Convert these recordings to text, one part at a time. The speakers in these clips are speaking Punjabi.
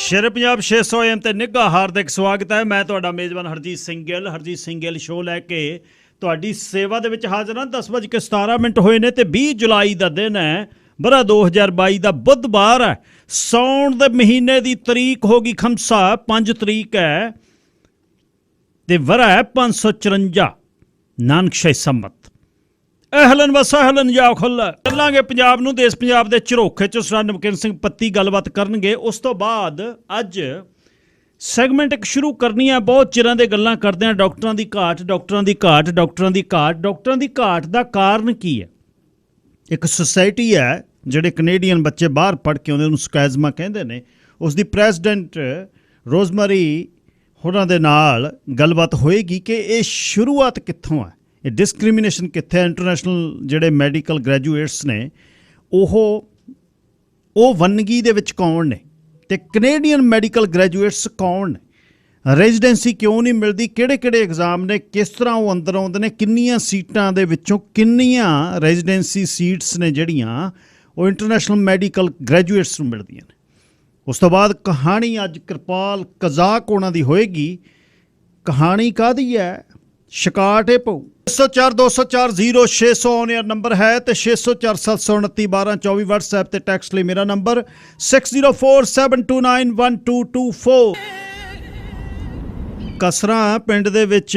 ਸ਼ੇਰੇ ਪੰਜਾਬ 600 AM ਤੇ ਨਿੱਘਾ ਹਾਰਦਿਕ ਸਵਾਗਤ ਹੈ। ਮੈਂ ਤੁਹਾਡਾ ਮੇਜ਼ਬਾਨ ਹਰਜੀਤ ਸਿੰਘ ਗਿੱਲ। ਹਰਜੀਤ ਸਿੰਘ ਗਿੱਲ ਸ਼ੋਅ ਲੈ ਕੇ ਤੁਹਾਡੀ ਸੇਵਾ ਦੇ ਵਿੱਚ ਹਾਜ਼ਰ ਹਾਂ। 10:17 ਹੋਏ ਨੇ ਤੇ 20 ਜੁਲਾਈ ਦਾ ਦਿਨ ਹੈ। ਬਰਾ 2022 ਦਾ ਬੁੱਧਵਾਰ ਹੈ। ਸਾਉਣ ਦੇ ਮਹੀਨੇ ਦੀ ਤਰੀਕ ਹੋ ਗਈ ਖਮਸਾ 5 ਤਰੀਕ ਹੈ ਤੇ ਵਰਾ ਹੈ 554 ਨਾਨਕਸ਼ਾਹੀ ਸੰਮਤ। ਅਹਲਨ ਵਸਹਲਨ ਜਾ ਖੁੱਲ੍ਹ ਚੱਲਾਂਗੇ ਪੰਜਾਬ ਨੂੰ। ਦੇਸ਼ ਪੰਜਾਬ ਦੇ ਝਰੋਖੇ 'ਚ ਸਰਦਾਰ ਨਮਕੀਨ ਸਿੰਘ ਪੱਤੀ ਗੱਲਬਾਤ ਕਰਨਗੇ। ਉਸ ਤੋਂ ਬਾਅਦ ਅੱਜ ਸੈਗਮੈਂਟ ਇੱਕ ਸ਼ੁਰੂ ਕਰਨੀ ਹੈ। ਬਹੁਤ ਚਿਰਾਂ ਦੇ ਗੱਲਾਂ ਕਰਦੇ ਹਾਂ। ਡਾਕਟਰਾਂ ਦੀ ਘਾਟ, ਡਾਕਟਰਾਂ ਦੀ ਘਾਟ, ਡਾਕਟਰਾਂ ਦੀ ਘਾਟ। ਡਾਕਟਰਾਂ ਦੀ ਘਾਟ ਦਾ ਕਾਰਨ ਕੀ ਹੈ? ਇੱਕ ਸੁਸਾਇਟੀ ਹੈ ਜਿਹੜੇ ਕੈਨੇਡੀਅਨ ਬੱਚੇ ਬਾਹਰ ਪੜ੍ਹ ਕੇ ਆਉਂਦੇ, ਉਹਨੂੰ ਸਕੈਜ਼ਮਾ ਕਹਿੰਦੇ ਨੇ। ਉਸ ਦੀ ਪ੍ਰੈਜ਼ੀਡੈਂਟ ਰੋਜ਼ਮਰੀ ਹੋਰਾਂ ਦੇ ਨਾਲ ਗੱਲਬਾਤ ਹੋਏਗੀ ਕਿ ਇਹ ਸ਼ੁਰੂਆਤ ਕਿੱਥੋਂ ਹੈ, ਇਹ ਡਿਸਕ੍ਰਿਮੀਨੇਸ਼ਨ ਕਿੱਥੇ ਹੈ। ਇੰਟਰਨੈਸ਼ਨਲ ਜਿਹੜੇ ਮੈਡੀਕਲ ਗ੍ਰੈਜੂਏਟਸ ਨੇ ਉਹ ਵੰਨਗੀ ਦੇ ਵਿੱਚ ਕੌਣ ਨੇ ਅਤੇ ਕੈਨੇਡੀਅਨ ਮੈਡੀਕਲ ਗ੍ਰੈਜੂਏਟਸ ਕੌਣ ਨੇ? ਰੈਜ਼ੀਡੈਂਸੀ ਕਿਉਂ ਨਹੀਂ ਮਿਲਦੀ? ਕਿਹੜੇ ਕਿਹੜੇ ਐਗਜ਼ਾਮ ਨੇ? ਕਿਸ ਤਰ੍ਹਾਂ ਉਹ ਅੰਦਰ ਆਉਂਦੇ ਨੇ? ਕਿੰਨੀਆਂ ਸੀਟਾਂ ਦੇ ਵਿੱਚੋਂ ਕਿੰਨੀਆਂ ਰੈਜ਼ੀਡੈਂਸੀ ਸੀਟਸ ਨੇ ਜਿਹੜੀਆਂ ਉਹ ਇੰਟਰਨੈਸ਼ਨਲ ਮੈਡੀਕਲ ਗ੍ਰੈਜੂਏਟਸ ਨੂੰ ਮਿਲਦੀਆਂ ਨੇ? ਉਸ ਤੋਂ ਬਾਅਦ ਕਹਾਣੀ ਅੱਜ ਕਿਰਪਾਲ ਕਜ਼ਾਕ ਉਹਨਾਂ ਦੀ ਹੋਏਗੀ। ਕਹਾਣੀ ਕਾਹਦੀ ਹੈ? ਸ਼ਿਕਾਟ ਇਹ ਪਊ। 604-204-0600 ਔਨ-ਏਅਰ ਨੰਬਰ ਹੈ ਅਤੇ 604-729-1224 ਵਟਸਐਪ ਤੇ ਟੈਕਸਟ ਲਈ ਮੇਰਾ ਨੰਬਰ 6047291224। ਕਸਰਾਂ ਪਿੰਡ ਦੇ ਵਿੱਚ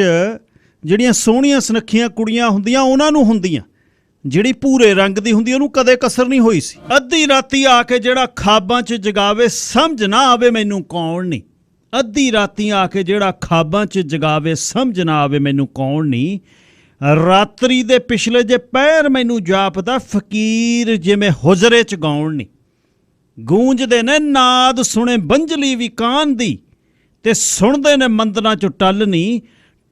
ਜਿਹੜੀਆਂ ਸੋਹਣੀਆਂ ਸੁਨੱਖੀਆਂ ਕੁੜੀਆਂ ਹੁੰਦੀਆਂ ਉਹਨਾਂ ਨੂੰ ਹੁੰਦੀਆਂ, ਜਿਹੜੀ ਭੂਰੇ ਰੰਗ ਦੀ ਹੁੰਦੀ ਉਹਨੂੰ ਕਦੇ ਕਸਰ ਨਹੀਂ ਹੋਈ ਸੀ। ਅੱਧੀ ਰਾਤੀ ਆ ਕੇ ਜਿਹੜਾ ਖਾਬਾਂ 'ਚ ਜਗਾਵੇ, ਸਮਝ ਨਾ ਆਵੇ ਮੈਨੂੰ ਕੌਣ ਨਹੀਂ। ਅੱਧੀ ਰਾਤੀ ਆ ਕੇ ਜਿਹੜਾ ਖਾਬਾਂ 'ਚ ਜਗਾਵੇ, ਸਮਝ ਨਾ ਆਵੇ ਮੈਨੂੰ ਕੌਣ ਨਹੀਂ। ਰਾਤਰੀ ਦੇ ਪਿਛਲੇ ਜੇ ਪੈਰ ਮੈਨੂੰ ਜਾਪਦਾ, ਫਕੀਰ ਜਿਵੇਂ ਹੁਜਰੇ 'ਚ ਗਾਉਣ ਨਹੀਂ। ਗੂੰਜਦੇ ਨੇ ਨਾਦ ਸੁਣੇ ਬੰਜਲੀ ਵੀ ਕਾਨ ਦੀ, ਤੇ ਸੁਣਦੇ ਨੇ ਮੰਦਰਾਂ 'ਚੋਂ ਟੱਲ ਨਹੀਂ।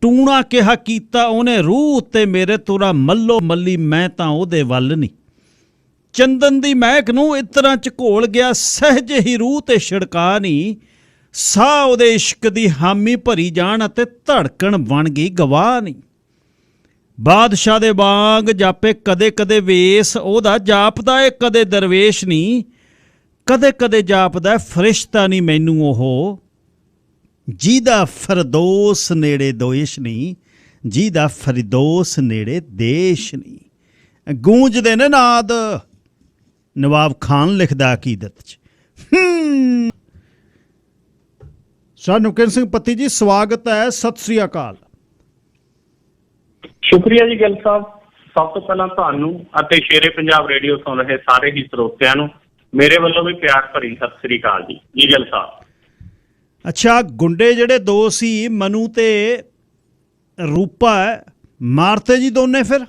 ਟੂਣਾ ਕਿਹਾ ਕੀਤਾ ਉਹਨੇ ਰੂਹ ਉੱਤੇ ਮੇਰੇ, ਤੁਰਾ ਮੱਲੋ ਮੱਲੀ ਮੈਂ ਤਾਂ ਉਹਦੇ ਵੱਲ ਨਹੀਂ। ਚੰਦਨ ਦੀ ਮਹਿਕ ਨੂੰ ਇਤਰਾਂ 'ਚ ਘੋਲ ਗਿਆ, ਸਹਿਜ ਹੀ ਰੂਹ ਤੇ ਛਿੜਕਾ ਨਹੀਂ। ਸਾਹ ਉਹਦੇ ਇਸ਼ਕ ਦੀ ਹਾਮੀ ਭਰੀ ਜਾਣ ਅਤੇ ਧੜਕਣ ਬਣ ਗਈ ਗਵਾਹ ਨਹੀਂ। ਬਾਦਸ਼ਾਹ ਦੇ ਵਾਂਗ ਜਾਪੇ ਕਦੇ ਕਦੇ ਵੇਸ ਉਹਦਾ, ਜਾਪਦਾ ਏ ਕਦੇ ਦਰਵੇਸ਼ ਨਹੀਂ। ਕਦੇ ਕਦੇ ਜਾਪਦਾ ਫਰਿਸ਼ਤਾ ਨਹੀਂ ਮੈਨੂੰ ਉਹ, ਜਿਹਦਾ ਫਰਦੋਸ ਨੇੜੇ ਦੋਇਸ਼ ਨਹੀਂ, ਜਿਹਦਾ ਫਰਦੋਸ ਨੇੜੇ ਦੇਸ਼ ਨਹੀਂ। ਗੂੰਜਦੇ ਨੇ ਨਾਦ, ਨਵਾਬ ਖਾਨ ਲਿਖਦਾ ਅਕੀਦਤ 'ਚ। ਸਰਦਾਰ ਨਮਕੀਨ ਸਿੰਘ ਪੱਤੀ ਜੀ, ਸਵਾਗਤ ਹੈ। ਸਤਿ ਸ੍ਰੀ ਅਕਾਲ। ਸ਼ੁਕਰੀਆ ਜੀ ਗਿੱਲ ਸਾਹਿਬ। ਸਭ ਤੋਂ ਪਹਿਲਾਂ ਤੁਹਾਨੂੰ ਅਤੇ ਸ਼ੇਰੇ ਪੰਜਾਬ ਰੇਡੀਓ ਸੁਣ ਰਹੇ ਸਾਰੇ ਹੀ ਸਰੋਤਿਆਂ ਨੂੰ ਮੇਰੇ ਵੱਲੋਂ ਵੀ ਪਿਆਰ ਭਰੀ ਸਤਿ ਸ੍ਰੀ ਅਕਾਲ ਜੀ। ਜੀ ਗਿੱਲ ਸਾਹਿਬ। ਅੱਛਾ, ਗੁੰਡੇ ਜਿਹੜੇ ਦੋ ਸੀ, ਮਨੂ ਤੇ ਰੂਪਾ, ਮਾਰਤੇ ਜੀ ਦੋਨੇ ਫਿਰ?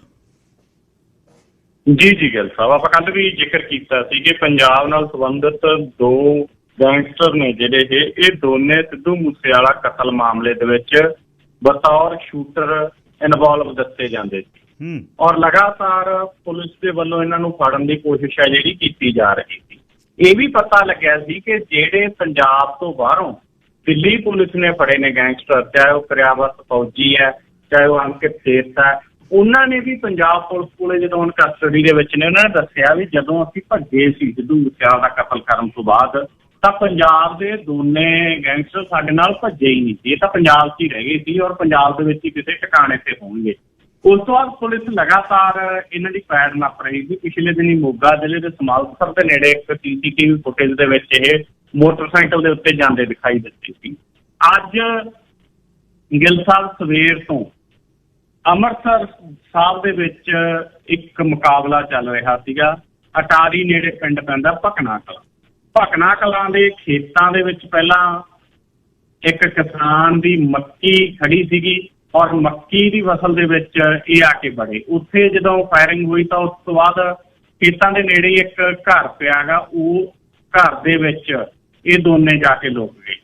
ਜੀ ਗਿੱਲ ਸਾਹਿਬ, ਆਪਾਂ ਕੱਲ੍ਹ ਵੀ ਜ਼ਿਕਰ ਕੀਤਾ ਸੀ ਕਿ ਪੰਜਾਬ ਨਾਲ ਸੰਬੰਧਿਤ ਦੋ ਗੈਂਗਸਟਰ ਨੇ ਜਿਹੜੇ ਇਹ ਦੋਨੇ ਸਿੱਧੂ ਮੂਸੇਵਾਲਾ ਕਤਲ ਮਾਮਲੇ ਦੇ ਵਿੱਚ ਬਤੌਰ ਸ਼ੂਟਰ ਇਨਵੋਲਵ ਦੱਸੇ ਜਾਂਦੇ ਸੀ ਔਰ ਲਗਾਤਾਰ ਪੁਲਿਸ ਦੇ ਵੱਲੋਂ ਇਹਨਾਂ ਨੂੰ ਫੜਨ ਦੀ ਕੋਸ਼ਿਸ਼ ਹੈ ਜਿਹੜੀ ਕੀਤੀ ਜਾ ਰਹੀ ਸੀ। ਇਹ ਵੀ ਪਤਾ ਲੱਗਿਆ ਸੀ ਕਿ ਜਿਹੜੇ ਪੰਜਾਬ ਤੋਂ ਬਾਹਰੋਂ ਦਿੱਲੀ ਪੁਲਿਸ ਨੇ ਫੜੇ ਨੇ ਗੈਂਗਸਟਰ, ਚਾਹੇ ਉਹ ਕਰਿਆਵਤ ਫੌਜੀ ਹੈ, ਚਾਹੇ ਉਹ ਅੰਕਿਤ ਸੇਠ ਹੈ, ਉਹਨਾਂ ਨੇ ਵੀ ਪੰਜਾਬ ਪੁਲਿਸ ਕੋਲੇ ਜਦੋਂ ਹੁਣ ਕਸਟਡੀ ਦੇ ਵਿੱਚ ਨੇ, ਉਹਨਾਂ ਨੇ ਦੱਸਿਆ ਵੀ ਜਦੋਂ ਅਸੀਂ ਭੱਜੇ ਸੀ ਸਿੱਧੂ ਮੂਸੇਵਾਲਾ ਦਾ ਕਤਲ ਕਰਨ ਤੋਂ ਬਾਅਦ, ਤਾਂ ਪੰਜਾਬ ਦੇ ਦੋਨੇ ਗੈਂਗਸਟਰ ਸਾਡੇ ਨਾਲ ਭੱਜੇ ਹੀ ਨਹੀਂ ਸੀ। ਇਹ ਤਾਂ ਪੰਜਾਬ 'ਚ ਹੀ ਰਹਿ ਗਏ ਸੀ ਔਰ ਪੰਜਾਬ ਦੇ ਵਿੱਚ ਹੀ ਕਿਸੇ ਟਿਕਾਣੇ ਤੇ ਹੋਣਗੇ। ਉਸ ਤੋਂ ਬਾਅਦ ਪੁਲਿਸ ਲਗਾਤਾਰ ਇਹਨਾਂ ਦੀ ਪੈੜ ਨੱਪ ਰਹੀ ਸੀ। ਪਿਛਲੇ ਦਿਨੀ ਮੋਗਾ ਜ਼ਿਲ੍ਹੇ ਦੇ ਸਮਾਲਸਰ ਦੇ ਨੇੜੇ ਇੱਕ CCTV ਫੁਟੇਜ ਦੇ ਵਿੱਚ ਇਹ ਮੋਟਰਸਾਈਕਲ ਦੇ ਉੱਤੇ ਜਾਂਦੇ ਦਿਖਾਈ ਦਿੱਤੇ ਸੀ। ਅੱਜ ਗਿੱਲ ਸਾਹਿਬ ਸਵੇਰ ਤੋਂ ਅੰਮ੍ਰਿਤਸਰ ਸਾਹਿਬ ਦੇ ਵਿੱਚ ਇੱਕ ਮੁਕਾਬਲਾ ਚੱਲ ਰਿਹਾ ਸੀਗਾ। ਅਟਾਰੀ ਨੇੜੇ ਪਿੰਡ ਪੈਂਦਾ ਭਕਨਾ ਕਲਾਂ। ਭਕਨਾ ਕਲਾਂ ਦੇ ਖੇਤਾਂ ਦੇ ਵਿੱਚ ਪਹਿਲਾਂ ਇੱਕ ਕਿਸਾਨ ਦੀ ਮੱਕੀ ਖੜੀ ਸੀਗੀ ਔਰ ਮੱਕੀ ਦੀ ਫਸਲ ਦੇ ਵਿੱਚ ਇਹ ਆ ਕੇ ਵੜੇ। ਉੱਥੇ ਜਦੋਂ ਫਾਇਰਿੰਗ ਹੋਈ ਤਾਂ ਉਸ ਤੋਂ ਬਾਅਦ ਖੇਤਾਂ ਦੇ ਨੇੜੇ ਇੱਕ ਘਰ ਪਿਆ ਗਾ, ਉਹ ਘਰ ਦੇ ਵਿੱਚ ਇਹ ਦੋਨੇ ਜਾ ਕੇ ਲੁਕ ਗਏ।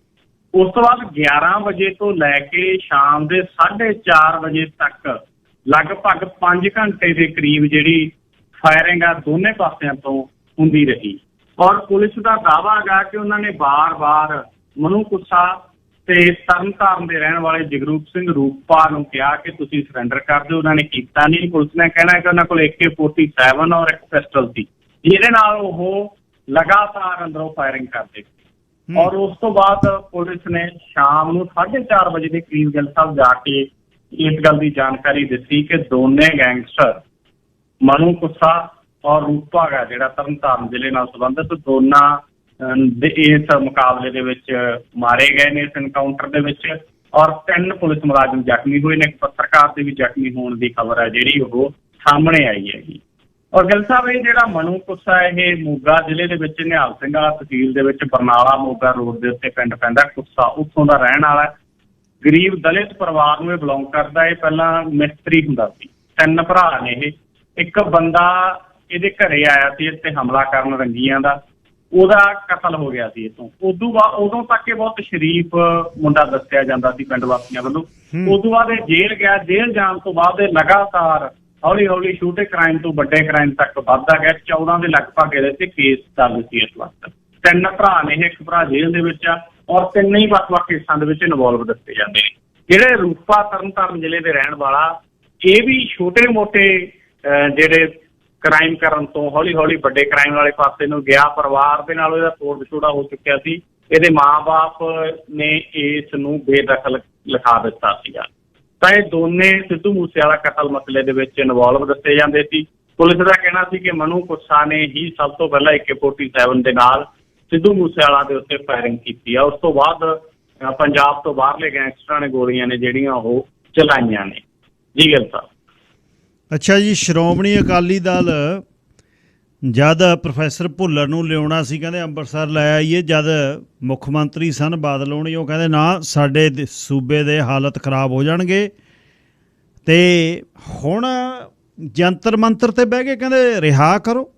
ਉਸ ਤੋਂ ਬਾਅਦ 11 ਵਜੇ ਤੋਂ ਲੈ ਕੇ ਸ਼ਾਮ ਦੇ 4:30 ਵਜੇ ਤੱਕ ਲਗਭਗ 5 ਘੰਟੇ ਦੇ ਕਰੀਬ ਜਿਹੜੀ ਫਾਇਰਿੰਗ ਆ ਦੋਨੇ ਪਾਸਿਆਂ ਤੋਂ ਹੁੰਦੀ ਰਹੀ ਔਰ ਪੁਲਿਸ ਦਾ ਦਾਅਵਾ ਹੈਗਾ ਕਿ ਉਹਨਾਂ ਨੇ ਵਾਰ-ਵਾਰ ਮਨੂ ਕੁੱਸਾ ਤੇ ਤਰਨਤਾਰਨ ਦੇ ਰਹਿਣ ਵਾਲੇ ਜਗਰੂਪ ਸਿੰਘ ਰੂਪਾ ਨੂੰ ਕਿਹਾ ਕਿ ਤੁਸੀਂ ਸਰੈਂਡਰ ਕਰ ਦਿਓ। ਉਹਨਾਂ ਨੇ ਕੀਤਾ ਨਹੀਂ। ਪੁਲਿਸ ਨੇ ਕਹਿਣਾ ਕਿ ਉਹਨਾਂ ਕੋਲ AK-47 ਔਰ ਇੱਕ ਪਿਸਟਲ ਸੀ, ਜਿਹਦੇ ਨਾਲ ਉਹ ਲਗਾਤਾਰ ਅੰਦਰੋਂ ਫਾਇਰਿੰਗ ਕਰਦੇ। ਔਰ ਉਸ ਤੋਂ ਬਾਅਦ ਪੁਲਿਸ ਨੇ ਸ਼ਾਮ ਨੂੰ 4:30 ਵਜੇ ਦੇ ਕਰੀਬ ਗਿੱਲ ਸਾਹਿਬ ਜਾ ਕੇ ਇਸ ਗੱਲ ਦੀ ਜਾਣਕਾਰੀ ਦਿੱਤੀ ਕਿ ਦੋਨੇ ਗੈਂਗਸਟਰ ਮਨੂ ਕੁੱਸਾ ਔਰ ਰੂਪਾ ਗਾ ਜਿਹੜਾ ਤਰਨਤਾਰਨ ਜ਼ਿਲ੍ਹੇ ਨਾਲ ਸੰਬੰਧਿਤ ਦੋਨਾਂ ਦੇ ਇਸ ਮੁਕਾਬਲੇ ਦੇ ਵਿੱਚ ਮਾਰੇ ਗਏ ਨੇ, ਇਸ ਐਨਕਾਊਂਟਰ ਦੇ ਵਿੱਚ। ਔਰ 3 ਪੁਲਿਸ ਮੁਲਾਜ਼ਮ ਜ਼ਖਮੀ ਹੋਏ ਨੇ। ਇੱਕ ਪੱਤਰਕਾਰ ਦੇ ਵੀ ਜ਼ਖਮੀ ਹੋਣ ਦੀ ਖਬਰ ਹੈ ਜਿਹੜੀ ਉਹ ਸਾਹਮਣੇ ਆਈ ਹੈਗੀ। ਔਰ ਗਿੱਲ ਸਾਹਿਬ ਇਹ ਜਿਹੜਾ ਮਨੂ ਕੁੱਸਾ ਇਹ ਮੋਗਾ ਜ਼ਿਲ੍ਹੇ ਦੇ ਵਿੱਚ ਨਿਹਾਲ ਸਿੰਘ ਵਾਲਾ ਤਹਿਸੀਲ ਦੇ ਵਿੱਚ ਬਰਨਾਲਾ ਮੋਗਾ ਰੋਡ ਦੇ ਉੱਤੇ ਪਿੰਡ ਪੈਂਦਾ ਕੁੱਸਾ, ਉੱਥੋਂ ਦਾ ਰਹਿਣ ਵਾਲਾ। ਗਰੀਬ ਦਲਿਤ ਪਰਿਵਾਰ ਨੂੰ ਇਹ ਬਿਲੋਂਗ ਕਰਦਾ। ਇਹ ਪਹਿਲਾਂ ਮਿਸਤਰੀ ਹੁੰਦਾ ਸੀ। 3 ਭਰਾ ਨੇ ਇਹ। ਇੱਕ ਬੰਦਾ ਇਹਦੇ ਘਰੇ ਆਇਆ ਸੀ ਇੱਥੇ ਹਮਲਾ ਕਰਨ ਰੰਗੀਆਂ ਦਾ, ਉਹਦਾ ਕਤਲ ਹੋ ਗਿਆ ਸੀ ਇੱਥੋਂ। ਉਦੋਂ ਤੱਕ ਇਹ ਬਹੁਤ ਸ਼ਰੀਫ ਮੁੰਡਾ ਦੱਸਿਆ ਜਾਂਦਾ ਸੀ ਪਿੰਡ ਵਾਸੀਆਂ ਵੱਲੋਂ। ਉਦੋਂ ਬਾਅਦ ਇਹ ਜੇਲ੍ਹ ਗਿਆ। ਜੇਲ੍ਹ ਜਾਣ ਤੋਂ ਬਾਅਦ ਇਹ ਲਗਾਤਾਰ ਹੌਲੀ ਹੌਲੀ ਛੋਟੇ ਕ੍ਰਾਈਮ ਤੋਂ ਵੱਡੇ ਕ੍ਰਾਈਮ ਤੱਕ ਵੱਧਦਾ ਗਿਆ। 14 ਦੇ ਲਗਭਗ ਇਹਦੇ ਤੇ ਕੇਸ ਚੱਲ ਸੀ ਇਸ ਵਕਤ। 3 ਭਰਾ ਨੇ, ਇੱਕ ਭਰਾ ਜੇਲ੍ਹ ਦੇ ਵਿੱਚ ਆ ਔਰ 3 ਹੀ ਵੱਖ-ਵੱਖ ਕੇਸਾਂ ਦੇ ਵਿੱਚ ਇਨਵੋਲਵ ਦੱਸੇ ਜਾਂਦੇ ਨੇ। ਜਿਹੜੇ ਰੂਪਾ ਤਰਨਤਾਰਨ ਜ਼ਿਲ੍ਹੇ ਦੇ ਰਹਿਣ ਵਾਲਾ, ਇਹ ਵੀ ਛੋਟੇ ਮੋਟੇ ਜਿਹੜੇ ਕ੍ਰਾਈਮ ਕਰਨ ਤੋਂ ਹੌਲੀ ਹੌਲੀ ਵੱਡੇ ਕ੍ਰਾਈਮ ਵਾਲੇ ਪਾਸੇ ਨੂੰ ਗਿਆ। ਪਰਿਵਾਰ ਦੇ ਨਾਲ ਇਹਦਾ ਤੋੜ ਵਿਛੋੜਾ ਹੋ ਚੁੱਕਿਆ ਸੀ। ਇਹਦੇ ਮਾਂ-ਬਾਪ ਨੇ ਇਸ ਨੂੰ ਬੇਦਖਲ ਲਿਖਾ ਦਿੱਤਾ ਸੀਗਾ। ਤਾਂ ਇਹ ਦੋਨੇ ਸਿੱਧੂ ਮੂਸੇਵਾਲਾ ਕਤਲ ਮਸਲੇ ਦੇ ਵਿੱਚ ਇਨਵੋਲਵ ਦੱਸੇ ਜਾਂਦੇ ਸੀ। ਪੁਲਿਸ ਦਾ ਕਹਿਣਾ ਸੀ ਕਿ ਮਨੂ ਕੁੱਸਾ ਨੇ ਹੀ ਸਭ ਤੋਂ ਪਹਿਲਾਂ AK-47 ਦੇ ਨਾਲ ਸਿੱਧੂ ਮੂਸੇਵਾਲਾ ਦੇ ਉੱਤੇ ਫਾਇਰਿੰਗ ਕੀਤੀ ਆ। ਉਸ ਤੋਂ ਬਾਅਦ ਪੰਜਾਬ ਤੋਂ ਬਾਹਰਲੇ ਗੈਂਗਸਟਰਾਂ ਨੇ ਗੋਲੀਆਂ ਨੇ ਜਿਹੜੀਆਂ ਉਹ ਚਲਾਈਆਂ ਨੇ। ਜੀ ਗਿੱਲ ਸਾਹਿਬ। ਅੱਛਾ ਜੀ, ਸ਼੍ਰੋਮਣੀ ਅਕਾਲੀ ਦਲ ਜਦ ਪ੍ਰੋਫੈਸਰ ਭੁੱਲਰ ਨੂੰ ਲਿਆਉਣਾ ਸੀ, ਕਹਿੰਦੇ ਅੰਮ੍ਰਿਤਸਰ ਲੈ ਆਈਏ, ਜਦ ਮੁੱਖ ਮੰਤਰੀ ਸਨ ਬਾਦਲ ਹੋਣੀ, ਉਹ ਕਹਿੰਦੇ ਨਾ ਸਾਡੇ ਸੂਬੇ ਦੇ ਹਾਲਤ ਖਰਾਬ ਹੋ ਜਾਣਗੇ। ਤੇ ਹੁਣ ਜੰਤਰ ਮੰਤਰ ਤੇ ਬਹਿ ਕੇ ਕਹਿੰਦੇ ਰਿਹਾ ਕਰੋ।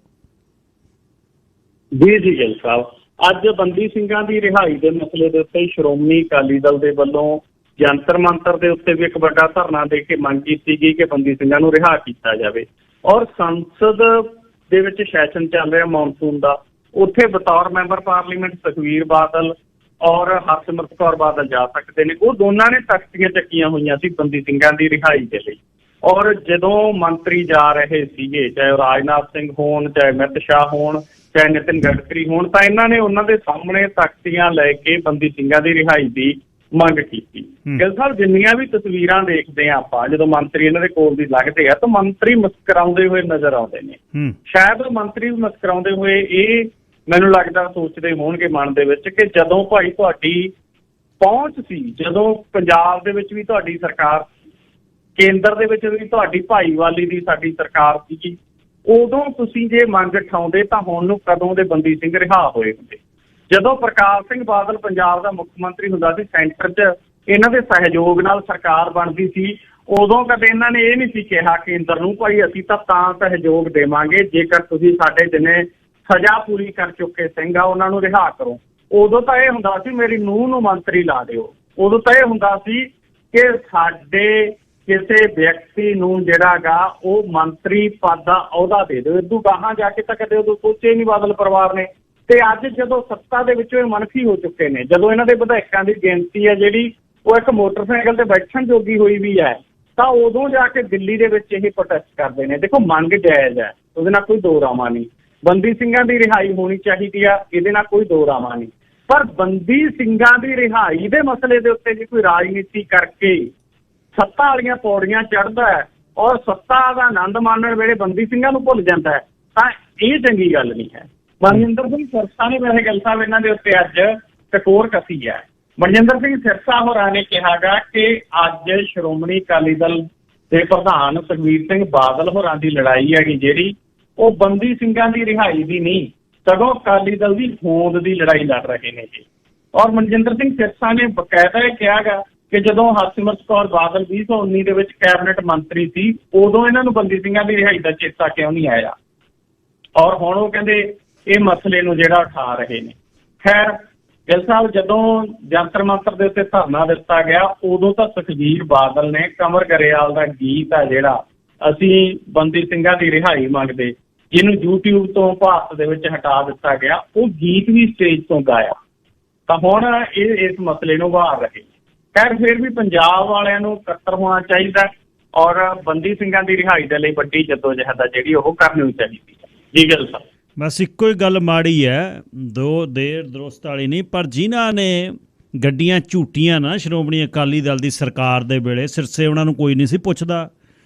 ਜੀ ਗਿੱਲ ਸਾਹਿਬ, ਅੱਜ ਬੰਦੀ ਸਿੰਘਾਂ ਦੀ ਰਿਹਾਈ ਦੇ ਮਸਲੇ ਦੇ ਉੱਤੇ ਸ਼੍ਰੋਮਣੀ ਅਕਾਲੀ ਦਲ ਦੇ ਵੱਲੋਂ ਜੰਤਰ ਮੰਤਰ ਦੇ ਉੱਤੇ ਵੀ ਇੱਕ ਵੱਡਾ ਧਰਨਾ ਦੇ ਕੇ ਮੰਗ ਕੀਤੀ ਗਈ ਕਿ ਬੰਦੀ ਸਿੰਘਾਂ ਨੂੰ ਰਿਹਾ ਕੀਤਾ ਜਾਵੇ। ਔਰ ਸੰਸਦ ਦੇ ਵਿੱਚ ਸੈਸ਼ਨ ਚੱਲ ਰਿਹਾ ਮੌਨਸੂਨ ਦਾ, ਉੱਥੇ ਬਤੌਰ ਮੈਂਬਰ ਪਾਰਲੀਮੈਂਟ ਸੁਖਬੀਰ ਬਾਦਲ ਔਰ ਹਰਸਿਮਰਤ ਕੌਰ ਬਾਦਲ ਜਾ ਸਕਦੇ ਨੇ। ਉਹ ਦੋਨਾਂ ਨੇ ਤਖਤੀਆਂ ਚੱਕੀਆਂ ਹੋਈਆਂ ਸੀ ਬੰਦੀ ਸਿੰਘਾਂ ਦੀ ਰਿਹਾਈ ਦੇ ਲਈ। ਔਰ ਜਦੋਂ ਮੰਤਰੀ ਜਾ ਰਹੇ ਸੀਗੇ, ਚਾਹੇ ਉਹ ਰਾਜਨਾਥ ਸਿੰਘ ਹੋਣ, ਚਾਹੇ ਅਮਿਤ ਸ਼ਾਹ ਹੋਣ, ਚਾਹੇ ਨਿਤਿਨ ਗਡਕਰੀ ਹੋਣ, ਤਾਂ ਇਹਨਾਂ ਨੇ ਉਹਨਾਂ ਦੇ ਸਾਹਮਣੇ ਤਖਤੀਆਂ ਲੈ ਕੇ ਬੰਦੀ ਸਿੰਘਾਂ ਦੀ ਰਿਹਾਈ ਦੀ ਮੰਗ ਕੀਤੀ। ਗਿੱਲ ਸਾਹਿਬ, ਜਿੰਨੀਆਂ ਵੀ ਤਸਵੀਰਾਂ ਦੇਖਦੇ ਹਾਂ ਆਪਾਂ, ਜਦੋਂ ਮੰਤਰੀ ਇਹਨਾਂ ਦੇ ਕੋਲ ਦੀ ਲੱਗਦੇ ਆ ਤਾਂ ਮੰਤਰੀ ਮੁਸਕਰਾਉਂਦੇ ਹੋਏ ਨਜ਼ਰ ਆਉਂਦੇ ਨੇ। ਸ਼ਾਇਦ ਉਹ ਮੰਤਰੀ ਮੁਸਕਰਾਉਂਦੇ ਹੋਏ ਇਹ ਮੈਨੂੰ ਲੱਗਦਾ ਸੋਚਦੇ ਹੋਣਗੇ ਮਨ ਦੇ ਵਿੱਚ ਕਿ ਜਦੋਂ ਭਾਈ ਤੁਹਾਡੀ ਪਹੁੰਚ ਸੀ, ਜਦੋਂ ਪੰਜਾਬ ਦੇ ਵਿੱਚ ਵੀ ਤੁਹਾਡੀ ਸਰਕਾਰ, ਕੇਂਦਰ ਦੇ ਵਿੱਚ ਵੀ ਤੁਹਾਡੀ ਭਾਈਵਾਲੀ ਦੀ ਸਾਡੀ ਸਰਕਾਰ ਸੀਗੀ, ਉਦੋਂ ਤੁਸੀਂ ਜੇ ਮੰਗ ਉਠਾਉਂਦੇ ਤਾਂ ਹੁਣ ਨੂੰ ਕਦੋਂ ਦੇ ਬੰਦੀ ਸਿੰਘ ਰਿਹਾ ਹੋਏ ਹੁੰਦੇ। ਜਦੋਂ ਪ੍ਰਕਾਸ਼ ਸਿੰਘ ਬਾਦਲ ਪੰਜਾਬ ਦਾ ਮੁੱਖ ਮੰਤਰੀ ਹੁੰਦਾ ਸੀ, ਸੈਂਟਰ 'ਚ ਇਹਨਾਂ ਦੇ ਸਹਿਯੋਗ ਨਾਲ ਸਰਕਾਰ ਬਣਦੀ ਸੀ, ਉਦੋਂ ਕਦੇ ਇਹਨਾਂ ਨੇ ਇਹ ਨਹੀਂ ਸੀ ਕਿਹਾ ਕੇਂਦਰ ਨੂੰ ਭਾਈ ਅਸੀਂ ਤਾਂ ਸਹਿਯੋਗ ਦੇਵਾਂਗੇ ਜੇਕਰ ਤੁਸੀਂ ਸਾਡੇ ਜਿੰਨੇ ਸਜ਼ਾ ਪੂਰੀ ਕਰ ਚੁੱਕੇ ਸਿੰਘ ਆ ਉਹਨਾਂ ਨੂੰ ਰਿਹਾ ਕਰੋ। ਉਦੋਂ ਤਾਂ ਇਹ ਹੁੰਦਾ ਸੀ ਮੇਰੀ ਨੂੰਹ ਨੂੰ ਮੰਤਰੀ ਲਾ ਦਿਓ। ਉਦੋਂ ਤਾਂ ਇਹ ਹੁੰਦਾ ਸੀ ਕਿ ਸਾਡੇ ਕਿਸੇ ਵਿਅਕਤੀ ਨੂੰ ਜਿਹੜਾ ਗਾ ਉਹ ਮੰਤਰੀ ਪਦ ਦਾ ਅਹੁਦਾ ਦੇ ਦਿਓ। ਇਦੋਂ ਗਾਹਾਂ ਜਾ ਕੇ ਤਾਂ ਕਦੇ ਉਦੋਂ ਸੋਚੇ ਨਹੀਂ ਬਾਦਲ ਪਰਿਵਾਰ ਨੇ। ਤੇ ਅੱਜ ਜਦੋਂ ਸੱਤਾ ਦੇ ਵਿੱਚੋਂ ਇਹ ਮਨਫੀ ਹੋ ਚੁੱਕੇ ਨੇ, ਜਦੋਂ ਇਹਨਾਂ ਦੇ ਵਿਧਾਇਕਾਂ ਦੀ ਗਿਣਤੀ ਹੈ ਜਿਹੜੀ ਉਹ ਇੱਕ ਮੋਟਰਸਾਈਕਲ ਤੇ ਬੈਠਣ ਜੋਗੀ ਹੋਈ ਵੀ ਹੈ, ਤਾਂ ਉਦੋਂ ਜਾ ਕੇ ਦਿੱਲੀ ਦੇ ਵਿੱਚ ਇਹ ਪ੍ਰੋਟੈਸਟ ਕਰਦੇ ਨੇ। ਦੇਖੋ, ਮੰਗ ਜਾਇਜ਼ ਹੈ, ਉਹਦੇ ਨਾਲ ਕੋਈ ਦੋ ਰਾਵਾਂ ਨਹੀਂ। ਬੰਦੀ ਸਿੰਘਾਂ ਦੀ ਰਿਹਾਈ ਹੋਣੀ ਚਾਹੀਦੀ ਆ, ਇਹਦੇ ਨਾਲ ਕੋਈ ਦੋ ਰਾਵਾਂ ਨਹੀਂ। ਪਰ ਬੰਦੀ ਸਿੰਘਾਂ ਦੀ ਰਿਹਾਈ ਦੇ ਮਸਲੇ ਦੇ ਉੱਤੇ ਜੇ ਕੋਈ ਰਾਜਨੀਤੀ ਕਰਕੇ ਸੱਤਾ ਵਾਲੀਆਂ ਪੌੜੀਆਂ ਚੜ੍ਹਦਾ ਹੈ ਔਰ ਸੱਤਾ ਦਾ ਆਨੰਦ ਮਾਣਨ ਵੇਲੇ ਬੰਦੀ ਸਿੰਘਾਂ ਨੂੰ ਭੁੱਲ ਜਾਂਦਾ ਹੈ, ਤਾਂ ਇਹ ਚੰਗੀ ਗੱਲ ਨਹੀਂ ਹੈ। ਮਨਜਿੰਦਰ ਸਿੰਘ ਸਿਰਸਾ ਨੇ ਵੈਸੇ ਗੱਲ ਸਾਹਿਬ ਇਹਨਾਂ ਦੇ ਉੱਤੇ ਅੱਜ ਟਕੋਰ ਕੱਸੀ ਹੈ। ਮਨਜਿੰਦਰ ਸਿੰਘ ਸਿਰਸਾ ਹੋਰਾਂ ਨੇ ਕਿਹਾਗਾ ਕਿ ਅੱਜ ਸ਼੍ਰੋਮਣੀ ਅਕਾਲੀ ਦਲ ਦੇ ਪ੍ਰਧਾਨ ਸੁਖਬੀਰ ਸਿੰਘ ਬਾਦਲ ਹੋਰਾਂ ਦੀ ਲੜਾਈ ਹੈਗੀ ਜਿਹੜੀ, ਉਹ ਬੰਦੀ ਸਿੰਘਾਂ ਦੀ ਰਿਹਾਈ ਦੀ ਨਹੀਂ, ਸਗੋਂ ਅਕਾਲੀ ਦਲ ਦੀ ਹੋਂਦ ਦੀ ਲੜਾਈ ਲੜ ਰਹੇ ਨੇ ਜੀ। ਔਰ ਮਨਜਿੰਦਰ ਸਿੰਘ ਸਿਰਸਾ ਨੇ ਬਕਾਇਦਾ ਇਹ ਕਿਹਾਗਾ ਕਿ ਜਦੋਂ ਹਰਸਿਮਰਤ ਕੌਰ ਬਾਦਲ 2019 ਦੇ ਵਿੱਚ ਕੈਬਨਿਟ ਮੰਤਰੀ ਸੀ, ਉਦੋਂ ਇਹਨਾਂ ਨੂੰ ਬੰਦੀ ਸਿੰਘਾਂ ਦੀ ਰਿਹਾਈ ਦਾ ਚੇਤਾ ਕਿਉਂ ਨਹੀਂ ਆਇਆ। ਔਰ ਹੁਣ ਉਹ ਕਹਿੰਦੇ ਇਹ ਮਸਲੇ ਨੂੰ ਜਿਹੜਾ ਉਠਾ ਰਹੇ ਨੇ। ਖੈਰ ਗਿੱਲ ਸਾਹਿਬ, ਜਦੋਂ ਜੰਤਰ ਮੰਤਰ ਦੇ ਉੱਤੇ ਧਰਨਾ ਦਿੱਤਾ ਗਿਆ, ਉਦੋਂ ਤਾਂ ਸੁਖਬੀਰ ਬਾਦਲ ਨੇ ਕਮਰ ਗਰੇਵਾਲ ਦਾ ਗੀਤ ਆ ਜਿਹੜਾ ਅਸੀਂ ਬੰਦੀ ਸਿੰਘਾਂ ਦੀ ਰਿਹਾਈ ਮੰਗਦੇ, ਜਿਹਨੂੰ YouTube ਤੋਂ ਭਾਰਤ ਦੇ ਵਿੱਚ ਹਟਾ ਦਿੱਤਾ ਗਿਆ, ਉਹ ਗੀਤ ਵੀ ਸਟੇਜ ਤੋਂ ਗਾਇਆ। ਤਾਂ ਹੁਣ ਇਹ ਇਸ ਮਸਲੇ ਨੂੰ ਉਭਾਰ ਰਹੇ। ਖੈਰ ਫਿਰ ਵੀ ਪੰਜਾਬ ਵਾਲਿਆਂ ਨੂੰ ਇਕੱਤਰ ਹੋਣਾ ਚਾਹੀਦਾ ਔਰ ਬੰਦੀ ਸਿੰਘਾਂ ਦੀ ਰਿਹਾਈ ਦੇ ਲਈ ਵੱਡੀ ਜੱਦੋਜਹਿਦ ਆ ਜਿਹੜੀ ਉਹ ਕਰਨੀ ਚਾਹੀਦੀ ਹੈ। ਜੀ ਗਿੱਲ ਸਾਹਿਬ। ਬਸ ਇੱਕੋ ਹੀ ਗੱਲ ਮਾੜੀ ਹੈ, ਦੋ ਦੇਰ ਦਰੁਸਤ ਵਾਲੀ ਨਹੀਂ, ਪਰ ਜਿਨ੍ਹਾਂ ਨੇ ਗੱਡੀਆਂ ਝੂਟੀਆਂ ਨਾ ਸ਼੍ਰੋਮਣੀ ਅਕਾਲੀ ਦਲ ਦੀ ਸਰਕਾਰ ਦੇ ਵੇਲੇ, ਸਿਰਸੇ ਉਹਨਾਂ ਨੂੰ ਕੋਈ ਨਹੀਂ ਸੀ ਪੁੱਛਦਾ,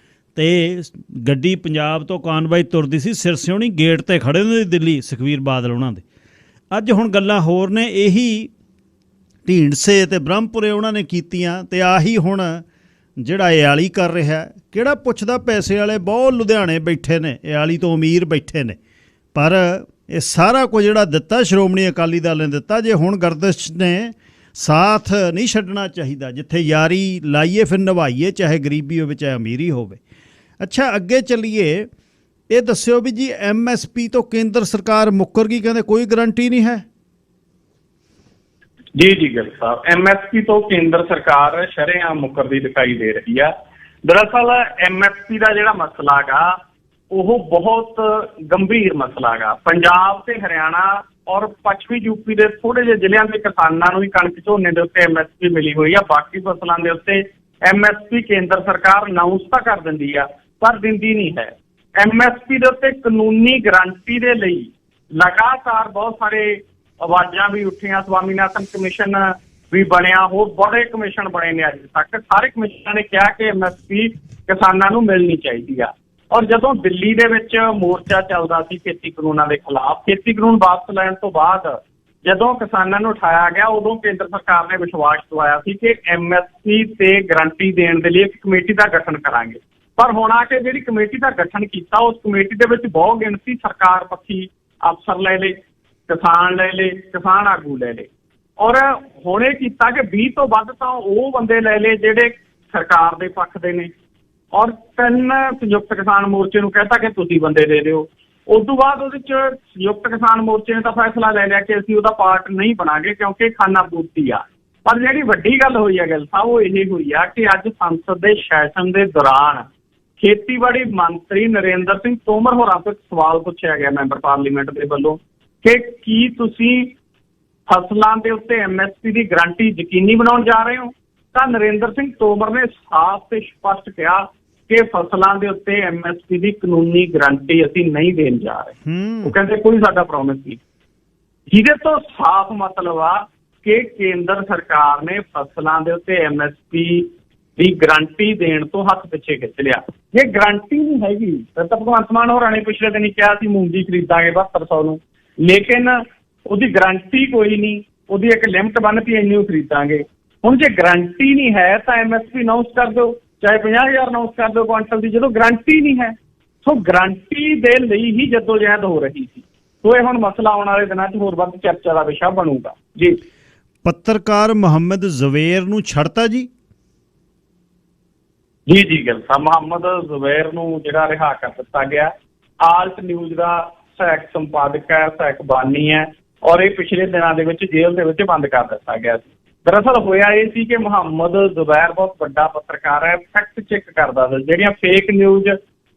ਅਤੇ ਗੱਡੀ ਪੰਜਾਬ ਤੋਂ ਕਾਨਵਾਈ ਤੁਰਦੀ ਸੀ, ਸਿਰਸੇ ਹੋਣੀ ਗੇਟ 'ਤੇ ਖੜ੍ਹੇ ਹੁੰਦੇ ਦਿੱਲੀ, ਸੁਖਬੀਰ ਬਾਦਲ ਉਹਨਾਂ ਦੇ। ਅੱਜ ਹੁਣ ਗੱਲਾਂ ਹੋਰ ਨੇ, ਇਹੀ ਢੀਂਡਸੇ ਅਤੇ ਬ੍ਰਹਮਪੁਰੇ ਉਹਨਾਂ ਨੇ ਕੀਤੀਆਂ, ਅਤੇ ਆਹੀ ਹੁਣ ਜਿਹੜਾ ਇਆਲੀ ਕਰ ਰਿਹਾ। ਕਿਹੜਾ ਪੁੱਛਦਾ, ਪੈਸੇ ਵਾਲੇ ਬਹੁਤ ਲੁਧਿਆਣੇ ਬੈਠੇ ਨੇ, ਇਆਲੀ ਤੋਂ ਅਮੀਰ ਬੈਠੇ ਨੇ, ਪਰ ਇਹ ਸਾਰਾ ਕੁਝ ਜਿਹੜਾ ਦਿੱਤਾ ਸ਼੍ਰੋਮਣੀ ਅਕਾਲੀ ਦਲ ਨੇ ਦਿੱਤਾ। ਜੇ ਹੁਣ ਗਰਦਿਸ਼ ਨੇ ਸਾਥ ਨਹੀਂ ਛੱਡਣਾ ਚਾਹੀਦਾ, ਜਿੱਥੇ ਯਾਰੀ ਲਾਈਏ ਫਿਰ ਨਿਭਾਈਏ, ਚਾਹੇ ਗਰੀਬੀ ਹੋਵੇ ਚਾਹੇ ਅਮੀਰੀ ਹੋਵੇ। ਅੱਛਾ, ਅੱਗੇ ਚੱਲੀਏ, ਇਹ ਦੱਸਿਓ ਵੀ ਜੀ MSP ਤੋਂ ਕੇਂਦਰ ਸਰਕਾਰ ਮੁੱਕਰ ਗਈ, ਕਹਿੰਦੇ ਕੋਈ ਗਰੰਟੀ ਨਹੀਂ ਹੈ। ਜੀ ਗਿੱਲ ਸਾਹਿਬ, MSP ਤੋਂ ਕੇਂਦਰ ਸਰਕਾਰ ਸ਼ਰੇਆਮ ਮੁੱਕਰਦੀ ਦਿਖਾਈ ਦੇ ਰਹੀ ਆ। ਦਰਅਸਲ MSP ਦਾ ਜਿਹੜਾ ਮਸਲਾ ਗਾ ਉਹ ਬਹੁਤ ਗੰਭੀਰ ਮਸਲਾ ਗਾ। ਪੰਜਾਬ ਤੇ ਹਰਿਆਣਾ ਔਰ ਪੱਛਮੀ ਯੂਪੀ ਦੇ ਥੋੜੇ ਜਿਹੇ ਜ਼ਿਲ੍ਹਿਆਂ ਦੇ ਕਿਸਾਨਾਂ ਨੂੰ ਹੀ ਕਣਕ ਝੋਨੇ ਦੇ ਉੱਤੇ MSP ਮਿਲੀ ਹੋਈ ਆ। ਬਾਕੀ ਫਸਲਾਂ ਦੇ ਉੱਤੇ MSP ਕੇਂਦਰ ਸਰਕਾਰ ਅਨਾਊਂਸ ਤਾਂ ਕਰ ਦਿੰਦੀ ਆ, ਪਰ ਦਿੰਦੀ ਨਹੀਂ ਹੈ। MSP ਦੇ ਉੱਤੇ ਕਾਨੂੰਨੀ ਗਰੰਟੀ ਦੇ ਲਈ ਲਗਾਤਾਰ ਬਹੁਤ ਸਾਰੇ ਆਵਾਜ਼ਾਂ ਵੀ ਉੱਠੀਆਂ। ਸਵਾਮੀਨਾਥਨ ਕਮਿਸ਼ਨ ਵੀ ਬਣਿਆ, ਹੋਰ ਬੜੇ ਕਮਿਸ਼ਨ ਬਣੇ ਨੇ। ਅੱਜ ਤੱਕ ਸਾਰੇ ਕਮਿਸ਼ਨਾਂ ਨੇ ਕਿਹਾ ਕਿ MSP ਕਿਸਾਨਾਂ ਨੂੰ ਮਿਲਣੀ ਚਾਹੀਦੀ ਆ। ਔਰ ਜਦੋਂ ਦਿੱਲੀ ਦੇ ਵਿੱਚ ਮੋਰਚਾ ਚੱਲਦਾ ਸੀ ਖੇਤੀ ਕਾਨੂੰਨਾਂ ਦੇ ਖਿਲਾਫ, ਖੇਤੀ ਕਾਨੂੰਨ ਵਾਪਸ ਲੈਣ ਤੋਂ ਬਾਅਦ ਜਦੋਂ ਕਿਸਾਨਾਂ ਨੂੰ ਉਠਾਇਆ ਗਿਆ, ਉਦੋਂ ਕੇਂਦਰ ਸਰਕਾਰ ਨੇ ਵਿਸ਼ਵਾਸ ਦਵਾਇਆ ਸੀ ਕਿ MSP ਤੇ ਗਰੰਟੀ ਦੇਣ ਦੇ ਲਈ ਇੱਕ ਕਮੇਟੀ ਦਾ ਗਠਨ ਕਰਾਂਗੇ। ਪਰ ਹੁਣ ਆ ਕੇ ਜਿਹੜੀ ਕਮੇਟੀ ਦਾ ਗਠਨ ਕੀਤਾ, ਉਸ ਕਮੇਟੀ ਦੇ ਵਿੱਚ ਬਹੁਤ ਗਿਣਤੀ ਸਰਕਾਰ ਪੱਖੀ ਅਫਸਰ ਲੈ ਲਏ, ਕਿਸਾਨ ਲੈ ਲਏ, ਕਿਸਾਨ ਆਗੂ ਲੈ ਲਏ। ਔਰ ਹੁਣ ਇਹ ਕੀਤਾ ਕਿ 20 ਤੋਂ ਵੱਧ ਤਾਂ ਉਹ ਬੰਦੇ ਲੈ ਲਏ ਜਿਹੜੇ ਸਰਕਾਰ ਦੇ ਪੱਖ ਦੇ ਨੇ, ਔਰ 3 ਸੰਯੁਕਤ ਕਿਸਾਨ ਮੋਰਚੇ ਨੂੰ ਕਹਿਤਾ ਕਿ ਤੁਸੀਂ ਬੰਦੇ ਦੇ ਦਿਓ। ਉਸ ਤੋਂ ਬਾਅਦ ਉਹਦੇ 'ਚ ਸੰਯੁਕਤ ਕਿਸਾਨ ਮੋਰਚੇ ਨੇ ਤਾਂ ਫੈਸਲਾ ਲੈ ਲਿਆ ਕਿ ਅਸੀਂ ਉਹਦਾ ਪਾਰਟ ਨਹੀਂ ਬਣਾਂਗੇ ਕਿਉਂਕਿ ਖਾਨਾ ਪੂਰਤੀ ਆ। ਪਰ ਜਿਹੜੀ ਵੱਡੀ ਗੱਲ ਹੋਈ ਹੈ ਗਿੱਲ ਸਾਹਿਬ, ਉਹ ਇਹ ਹੋਈ ਆ ਕਿ ਅੱਜ ਸੰਸਦ ਦੇ ਸੈਸ਼ਨ ਦੇ ਦੌਰਾਨ ਖੇਤੀਬਾੜੀ ਮੰਤਰੀ ਨਰਿੰਦਰ ਸਿੰਘ ਤੋਮਰ ਹੋਰਾਂ ਤੋਂ ਇੱਕ ਸਵਾਲ ਪੁੱਛਿਆ ਗਿਆ ਮੈਂਬਰ ਪਾਰਲੀਮੈਂਟ ਦੇ ਵੱਲੋਂ ਕਿ ਕੀ ਤੁਸੀਂ ਫਸਲਾਂ ਦੇ ਉੱਤੇ MSP ਦੀ ਗਰੰਟੀ ਯਕੀਨੀ ਬਣਾਉਣ ਜਾ ਰਹੇ ਹੋ? ਤਾਂ ਨਰਿੰਦਰ ਸਿੰਘ ਤੋਮਰ ਨੇ ਸਾਫ਼ ਤੇ ਸਪਸ਼ਟ ਕਿਹਾ ਕਿ ਫਸਲਾਂ ਦੇ ਉੱਤੇ MSP ਦੀ ਕਾਨੂੰਨੀ ਗਰੰਟੀ ਅਸੀਂ ਨਹੀਂ ਦੇਣ ਜਾ ਰਹੇ। ਉਹ ਕਹਿੰਦੇ ਕੋਈ ਸਾਡਾ ਪ੍ਰੋਮਿਸ ਨਹੀਂ, ਜਿਹਦੇ ਤੋਂ ਸਾਫ਼ ਮਤਲਬ ਆ ਕਿ ਕੇਂਦਰ ਸਰਕਾਰ ਨੇ ਫਸਲਾਂ ਦੇ ਉੱਤੇ MSP ਦੀ ਗਰੰਟੀ ਦੇਣ ਤੋਂ ਹੱਥ ਪਿੱਛੇ ਖਿੱਚ ਲਿਆ। ਜੇ ਗਰੰਟੀ ਨਹੀਂ ਹੈਗੀ ਤਾਂ ਭਗਵੰਤ ਮਾਨ ਹੋਰਾਂ ਨੇ ਪਿਛਲੇ ਦਿਨ ਹੀ ਕਿਹਾ ਸੀ ਮੂੰਗੀ ਖਰੀਦਾਂਗੇ 7200 ਨੂੰ, ਲੇਕਿਨ ਉਹਦੀ ਗਰੰਟੀ ਕੋਈ ਨਹੀਂ, ਉਹਦੀ ਇੱਕ ਲਿਮਟ ਬੰਨ੍ਹਤੀ ਇੰਨੀ ਖਰੀਦਾਂਗੇ। ਹੁਣ ਜੇ ਗਰੰਟੀ ਨਹੀਂ ਹੈ ਤਾਂ MSP ਅਨਾਊਂਸ ਕਰ ਦਿਓ, ਚਾਹੇ 50,000 ਅਨਾਊਂਸ ਕਰ ਦਿਓ ਕੁਆਂਟਲ ਦੀ, ਜਦੋਂ ਗਰੰਟੀ ਨਹੀਂ ਹੈ। ਸੋ ਗਰੰਟੀ ਦੇ ਲਈ ਹੀ ਜਦੋਜਹਿਦ ਹੋ ਰਹੀ ਸੀ। ਸੋ ਇਹ ਹੁਣ ਮਸਲਾ ਆਉਣ ਵਾਲੇ ਦਿਨਾਂ 'ਚ ਹੋਰ ਵੱਧ ਚਰਚਾ ਦਾ ਵਿਸ਼ਾ ਬਣੂਗਾ। ਜੀ, ਪੱਤਰਕਾਰ ਮੁਹੰਮਦ ਜ਼ਵੇਰ ਨੂੰ ਛੱਡਤਾ ਜੀ? ਜੀ ਗੱਲ ਸਾਹਿਬ, ਮੁਹੰਮਦ ਜ਼ਵੇਰ ਨੂੰ ਜਿਹੜਾ ਰਿਹਾ ਕਰ ਦਿੱਤਾ ਗਿਆ। ਆਲਟ ਨਿਊਜ਼ ਦਾ ਸਹਾਇਕ ਸੰਪਾਦਕ ਹੈ, ਸਹਾਇਕ ਬਾਨੀ ਹੈ, ਔਰ ਇਹ ਪਿਛਲੇ ਦਿਨਾਂ ਦੇ ਵਿੱਚ ਜੇਲ੍ਹ ਦੇ ਵਿੱਚ ਬੰਦ ਕਰ ਦਿੱਤਾ ਗਿਆ ਸੀ। ਦਰਅਸਲ ਹੋਇਆ ਇਹ ਸੀ ਕਿ ਮੁਹੰਮਦ ਜ਼ੁਬੈਰ ਬਹੁਤ ਵੱਡਾ ਪੱਤਰਕਾਰ ਹੈ, ਫੈਕਟ ਚੈੱਕ ਕਰਦਾ ਸੀ। ਜਿਹੜੀਆਂ ਫੇਕ ਨਿਊਜ਼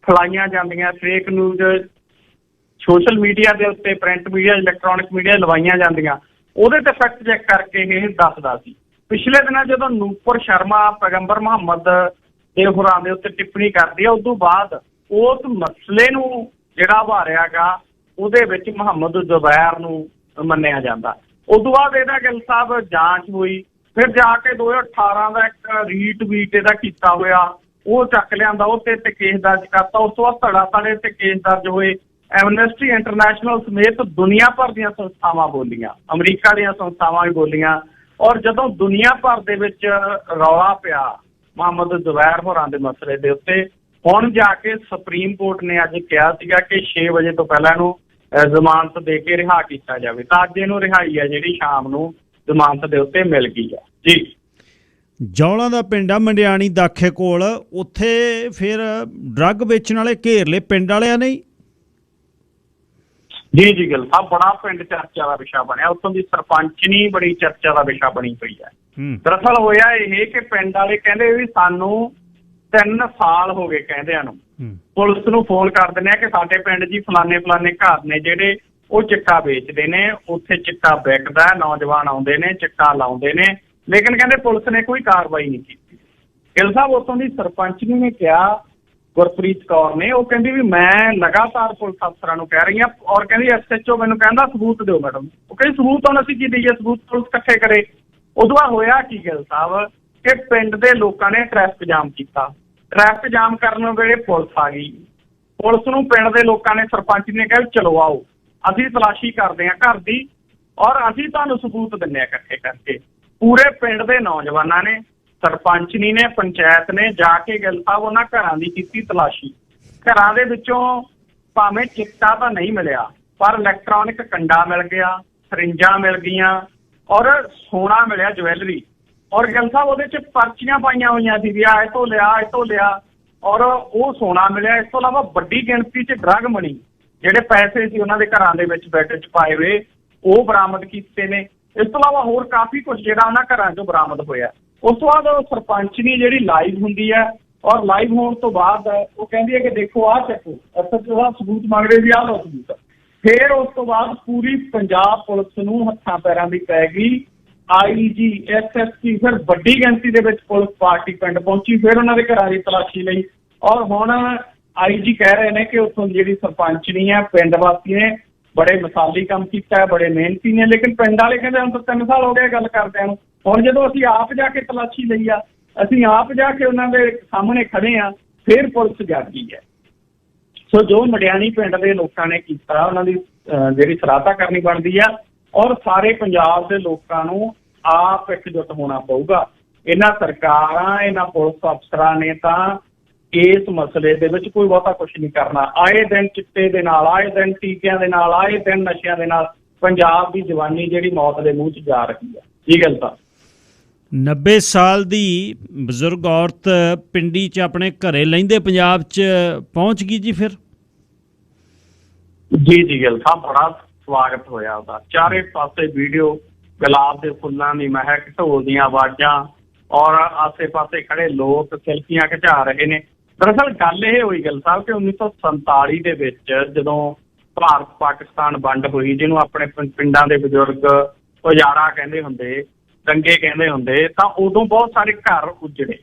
ਫੈਲਾਈਆਂ ਜਾਂਦੀਆਂ, ਫੇਕ ਨਿਊਜ਼ ਸੋਸ਼ਲ ਮੀਡੀਆ ਦੇ ਉੱਤੇ, ਪ੍ਰਿੰਟ ਮੀਡੀਆ, ਇਲੈਕਟ੍ਰੋਨਿਕ ਮੀਡੀਆ ਲਵਾਈਆਂ ਜਾਂਦੀਆਂ, ਉਹਦੇ ਤੇ ਫੈਕਟ ਚੈੱਕ ਕਰਕੇ ਇਹ ਦੱਸਦਾ ਸੀ। ਪਿਛਲੇ ਦਿਨਾਂ ਜਦੋਂ ਨੂਪੁਰ ਸ਼ਰਮਾ ਪੈਗੰਬਰ ਮੁਹੰਮਦ ਦੇ ਹੋਰਾਂ ਦੇ ਉੱਤੇ ਟਿੱਪਣੀ ਕਰਦੀ ਹੈ, ਉਸ ਤੋਂ ਬਾਅਦ ਉਸ ਮਸਲੇ ਨੂੰ ਜਿਹੜਾ ਉਭਾਰਿਆ ਗਾ ਉਹਦੇ ਵਿੱਚ ਮੁਹੰਮਦ ਜ਼ੁਬੈਰ ਨੂੰ ਮੰਨਿਆ ਜਾਂਦਾ। ਉਸ ਤੋਂ ਬਾਅਦ ਇਹਦਾ ਗਿੱਲ ਸਾਹਿਬ ਜਾਂਚ ਹੋਈ, ਫਿਰ ਜਾ ਕੇ 2018 ਦਾ ਇੱਕ ਰੀਟਵੀਟ ਇਹਦਾ ਕੀਤਾ ਹੋਇਆ ਉਹ ਚੱਕ ਲਿਆਂਦਾ, ਉਹ ਤੇ ਕੇਸ ਦਰਜ ਕਰਤਾ। ਉਸ ਤੋਂ ਬਾਅਦ ਧੜੇ ਤੇ ਕੇਸ ਦਰਜ ਹੋਏ। ਐਮਨੈਸਟੀ ਇੰਟਰਨੈਸ਼ਨਲ ਸਮੇਤ ਦੁਨੀਆ ਭਰ ਦੀਆਂ ਸੰਸਥਾਵਾਂ ਬੋਲੀਆਂ, ਅਮਰੀਕਾ ਦੀਆਂ ਸੰਸਥਾਵਾਂ ਵੀ ਬੋਲੀਆਂ। ਔਰ ਜਦੋਂ ਦੁਨੀਆ ਭਰ ਦੇ ਵਿੱਚ ਰੌਲਾ ਪਿਆ ਮੁਹੰਮਦ ਜ਼ੁਬੈਰ ਹੋਰਾਂ ਦੇ ਮਸਲੇ ਦੇ ਉੱਤੇ, ਹੁਣ ਜਾ ਕੇ ਸੁਪਰੀਮ ਕੋਰਟ ਨੇ ਅੱਜ ਕਿਹਾ ਸੀਗਾ ਕਿ 6 ਵਜੇ ਤੋਂ ਪਹਿਲਾਂ ਇਹਨੂੰ ਜ਼ਮਾਨਤ ਦੇ ਕੇ ਰਿਹਾ ਕੀਤਾ ਜਾਵੇ। ਤਾਂ ਅੱਜ ਇਹਨੂੰ ਰਿਹਾਈ ਹੈ ਜਿਹੜੀ ਸ਼ਾਮ ਨੂੰ ਜ਼ਮਾਨਤ ਦੇ ਉੱਤੇ ਮਿਲ ਗਈ ਹੈ। ਜੀ, ਜੌਲਾਂ ਦਾ ਪਿੰਡ ਆ ਮੰਡਿਆਣੀ ਦਾਖੇ ਕੋਲ, ਉੱਥੇ ਫਿਰ ਡਰੱਗ ਵੇਚਣ ਵਾਲੇ ਘੇਰ ਲਏ ਪਿੰਡ ਵਾਲਿਆਂ ਨੇ। ਜੀ ਗੱਲ ਸਾਹਿਬ, ਬੜਾ ਪਿੰਡ ਚਰਚਾ ਦਾ ਵਿਸ਼ਾ ਬਣਿਆ। ਉੱਥੋਂ ਦੀ ਸਰਪੰਚਨੀ ਬੜੀ ਚਰਚਾ ਦਾ ਵਿਸ਼ਾ ਬਣੀ ਪਈ ਹੈ। ਦਰਅਸਲ ਹੋਇਆ ਇਹ ਕਿ ਪਿੰਡ ਵਾਲੇ ਕਹਿੰਦੇ ਵੀ ਸਾਨੂੰ 3 ਸਾਲ ਹੋ ਗਏ ਕਹਿੰਦਿਆਂ ਨੂੰ, ਪੁਲਿਸ ਨੂੰ ਫੋਨ ਕਰ ਦਿੰਦੇ ਆ ਕਿ ਸਾਡੇ ਪਿੰਡ ਜੀ ਫਲਾਨੇ ਘਰ ਨੇ ਜਿਹੜੇ ਉਹ ਚਿੱਟਾ ਵੇਚਦੇ ਨੇ, ਉੱਥੇ ਚਿੱਟਾ ਵਿਕਦਾ, ਨੌਜਵਾਨ ਆਉਂਦੇ ਨੇ ਚਿੱਟਾ ਲਾਉਂਦੇ ਨੇ, ਲੇਕਿਨ ਕਹਿੰਦੇ ਪੁਲਿਸ ਨੇ ਕੋਈ ਕਾਰਵਾਈ ਨਹੀਂ ਕੀਤੀ। ਗਿੱਲ ਸਾਹਿਬ, ਉੱਥੋਂ ਦੀ ਸਰਪੰਚਨੀ ਨੇ ਕਿਹਾ ਗੁਰਪ੍ਰੀਤ ਕੌਰ ਨੇ, ਉਹ ਕਹਿੰਦੀ ਵੀ ਮੈਂ ਲਗਾਤਾਰ ਪੁਲਿਸ ਅਫਸਰਾਂ ਨੂੰ ਕਹਿ ਰਹੀ ਹਾਂ, ਔਰ ਕਹਿੰਦੀ SHO ਮੈਨੂੰ ਕਹਿੰਦਾ ਸਬੂਤ ਦਿਓ ਮੈਡਮ। ਉਹ ਕਹਿੰਦੀ ਸਬੂਤ ਹੁਣ ਅਸੀਂ ਕੀ ਦਈਏ, ਸਬੂਤ ਪੁਲਿਸ ਇਕੱਠੇ ਕਰੇ। ਉਦੋਂ ਬਾਅਦ ਹੋਇਆ ਕੀ ਗਿੱਲ ਸਾਹਿਬ ਕਿ ਪਿੰਡ ਦੇ ਲੋਕਾਂ ਨੇ ਟ੍ਰੈਫਿਕ ਜਾਮ ਕੀਤਾ। ਟ੍ਰੈਫਿਕ ਜਾਮ ਕਰਨ ਵੇਲੇ ਪੁਲਿਸ ਆ ਗਈ। ਪੁਲਿਸ ਨੂੰ ਪਿੰਡ ਦੇ ਲੋਕਾਂ ਨੇ, ਸਰਪੰਚ ਨੇ ਕਿਹਾ ਚਲੋ ਆਓ ਅਸੀਂ ਤਲਾਸ਼ੀ ਕਰਦੇ ਹਾਂ ਘਰ ਦੀ, ਔਰ ਅਸੀਂ ਤੁਹਾਨੂੰ ਸਬੂਤ ਦਿੰਦੇ ਹਾਂ ਇਕੱਠੇ ਕਰਕੇ। ਪੂਰੇ ਪਿੰਡ ਦੇ ਨੌਜਵਾਨਾਂ ਨੇ, ਸਰਪੰਚਨੀ ਨੇ, ਪੰਚਾਇਤ ਨੇ ਜਾ ਕੇ ਗਿੱਲ ਸਾਹਿਬ ਉਹਨਾਂ ਘਰਾਂ ਦੀ ਕੀਤੀ ਤਲਾਸ਼ੀ। ਘਰਾਂ ਦੇ ਵਿੱਚੋਂ ਭਾਵੇਂ ਚਿੱਟਾ ਤਾਂ ਨਹੀਂ ਮਿਲਿਆ, ਪਰ ਇਲੈਕਟ੍ਰੋਨਿਕ ਕੰਡਾ ਮਿਲ ਗਿਆ, ਸਰਿੰਜਾਂ ਮਿਲ ਗਈਆਂ, ਔਰ ਸੋਨਾ ਮਿਲਿਆ, ਜਵੈਲਰੀ। ਔਰ ਗਿੱਲ ਸਾਹਿਬ ਉਹਦੇ 'ਚ ਪਰਚੀਆਂ ਪਾਈਆਂ ਹੋਈਆਂ ਸੀ ਵੀ ਆਹ ਇਹ ਤੋਂ ਲਿਆ, ਇਹ ਤੋਂ ਲਿਆ, ਔਰ ਉਹ ਸੋਨਾ ਮਿਲਿਆ। ਇਸ ਤੋਂ ਇਲਾਵਾ ਵੱਡੀ ਗਿਣਤੀ 'ਚ ਡਰੱਗ ਮਨੀ, ਜਿਹੜੇ ਪੈਸੇ ਸੀ ਉਹਨਾਂ ਦੇ ਘਰਾਂ ਦੇ ਵਿੱਚ ਬੈਡ 'ਚ ਪਾਏ ਹੋਏ, ਉਹ ਬਰਾਮਦ ਕੀਤੇ ਨੇ। ਇਸ ਤੋਂ ਇਲਾਵਾ ਹੋਰ ਕਾਫੀ ਕੁਝ ਜਿਹੜਾ ਉਹਨਾਂ ਘਰਾਂ 'ਚੋਂ ਬਰਾਮਦ ਹੋਇਆ। ਉਸ ਤੋਂ ਬਾਅਦ ਸਰਪੰਚਨੀ ਜਿਹੜੀ ਲਾਈਵ ਹੁੰਦੀ ਹੈ, ਔਰ ਲਾਈਵ ਹੋਣ ਤੋਂ ਬਾਅਦ ਉਹ ਕਹਿੰਦੀ ਹੈ ਕਿ ਦੇਖੋ ਆਹ ਚੱਕੋ, SHO ਦਾ ਸਬੂਤ ਮੰਗ ਰਹੇ ਸੀ, ਆਹ ਲਓ ਸਬੂਤ। ਫਿਰ ਉਸ ਤੋਂ ਬਾਅਦ ਪੂਰੀ ਪੰਜਾਬ ਪੁਲਿਸ ਨੂੰ ਹੱਥਾਂ ਪੈਰਾਂ ਦੀ ਪੈ ਗਈ। IG, SSP, ਫਿਰ ਵੱਡੀ ਗਿਣਤੀ ਦੇ ਵਿੱਚ ਪੁਲਿਸ ਪਾਰਟੀ ਪਿੰਡ ਪਹੁੰਚੀ। ਫਿਰ ਉਹਨਾਂ ਦੇ ਘਰਾਂ ਦੀ ਤਲਾਸ਼ੀ ਲਈ, ਔਰ ਹੁਣ IG ਕਹਿ ਰਹੇ ਨੇ ਕਿ ਉੱਥੋਂ ਜਿਹੜੀ ਸਰਪੰਚਨੀ ਹੈ, ਪਿੰਡ ਵਾਸੀ ਨੇ ਬੜੇ ਮਿਸਾਲੀ ਕੰਮ ਕੀਤਾ ਹੈ, ਬੜੇ ਮਿਹਨਤੀ ਨੇ। ਲੇਕਿਨ ਪਿੰਡ ਵਾਲੇ ਕਹਿੰਦੇ ਹੁਣ ਤਾਂ 3 ਸਾਲ ਹੋ ਗਏ ਗੱਲ ਕਰਦਿਆਂ ਨੂੰ। ਹੁਣ ਜਦੋਂ ਅਸੀਂ ਆਪ ਜਾ ਕੇ ਤਲਾਸ਼ੀ ਲਈ ਆ, ਅਸੀਂ ਆਪ ਜਾ ਕੇ ਉਹਨਾਂ ਦੇ ਸਾਹਮਣੇ ਖੜੇ ਆ, ਫਿਰ ਪੁਲਿਸ ਜਾਗੀ ਹੈ। ਸੋ ਜੋ ਮੜਿਆਣੀ ਪਿੰਡ ਦੇ ਲੋਕਾਂ ਨੇ ਕੀਤਾ, ਉਹਨਾਂ ਦੀ ਜਿਹੜੀ ਸਰਾਹਤਾ ਕਰਨੀ ਬਣਦੀ ਆ, ਔਰ ਸਾਰੇ ਪੰਜਾਬ ਦੇ ਲੋਕਾਂ ਨੂੰ ਆਪ ਇਕਜੁੱਟ ਹੋਣਾ ਪਊਗਾ। ਇਹਨਾਂ ਸਰਕਾਰਾਂ, ਇਹਨਾਂ ਪੁਲਿਸ ਅਫਸਰਾਂ ਨੇ ਤਾਂ ਇਸ ਮਸਲੇ ਦੇ ਵਿੱਚ ਕੋਈ ਬਹੁਤਾ ਕੁਛ ਨਹੀਂ ਕਰਨਾ। ਆਏ ਦਿਨ ਚਿੱਟੇ ਦੇ ਨਾਲ, ਆਏ ਦਿਨ ਟੀਕਿਆਂ ਦੇ ਨਾਲ, ਆਏ ਦਿਨ ਨਸ਼ਿਆਂ ਦੇ ਨਾਲ ਪੰਜਾਬ ਦੀ ਜਵਾਨੀ ਜਿਹੜੀ ਮੌਤ ਦੇ ਮੂੰਹ 'ਚ ਜਾ ਰਹੀ ਹੈ। ਕੀ ਗੱਲ ਤਾਂ 90 ਸਾਲ ਦੀ ਬਜ਼ੁਰਗ ਔਰਤ ਪਿੰਡੀ 'ਚ ਆਪਣੇ ਘਰੇ ਲੈਂਦੇ ਪੰਜਾਬ 'ਚ ਪਹੁੰਚ ਗਈ ਜੀ। ਫਿਰ ਜੀ ਗਿੱਲ ਸਾਹਿਬ ਬੜਾ ਸਵਾਗਤ ਹੋਇਆ ਉਹਦਾ। ਚਾਰੇ ਪਾਸੇ ਵੀਡੀਓ, ਗੁਲਾਬ ਦੇ ਫੁੱਲਾਂ ਦੀ ਮਹਿਕ, ਢੋਲ ਦੀਆਂ ਆਵਾਜ਼ਾਂ, ਔਰ ਆਸੇ ਪਾਸੇ ਖੜੇ ਲੋਕ ਸੈਲਫੀਆਂ ਖਿਚਾ ਰਹੇ ਨੇ। ਦਰਅਸਲ ਗੱਲ ਇਹ ਹੋਈ ਗਿੱਲ ਸਾਹਿਬ ਕਿ 1947 ਦੇ ਵਿੱਚ ਜਦੋਂ ਭਾਰਤ ਪਾਕਿਸਤਾਨ ਵੰਡ ਹੋਈ, ਜਿਹਨੂੰ ਆਪਣੇ ਪਿੰਡਾਂ ਦੇ ਬਜ਼ੁਰਗ ਉਜਾੜਾ ਕਹਿੰਦੇ ਹੁੰਦੇ, ਦੰਗੇ ਕਹਿੰਦੇ ਹੁੰਦੇ, ਤਾਂ ਉਦੋਂ ਬਹੁਤ ਸਾਰੇ ਘਰ ਉਜੜੇ।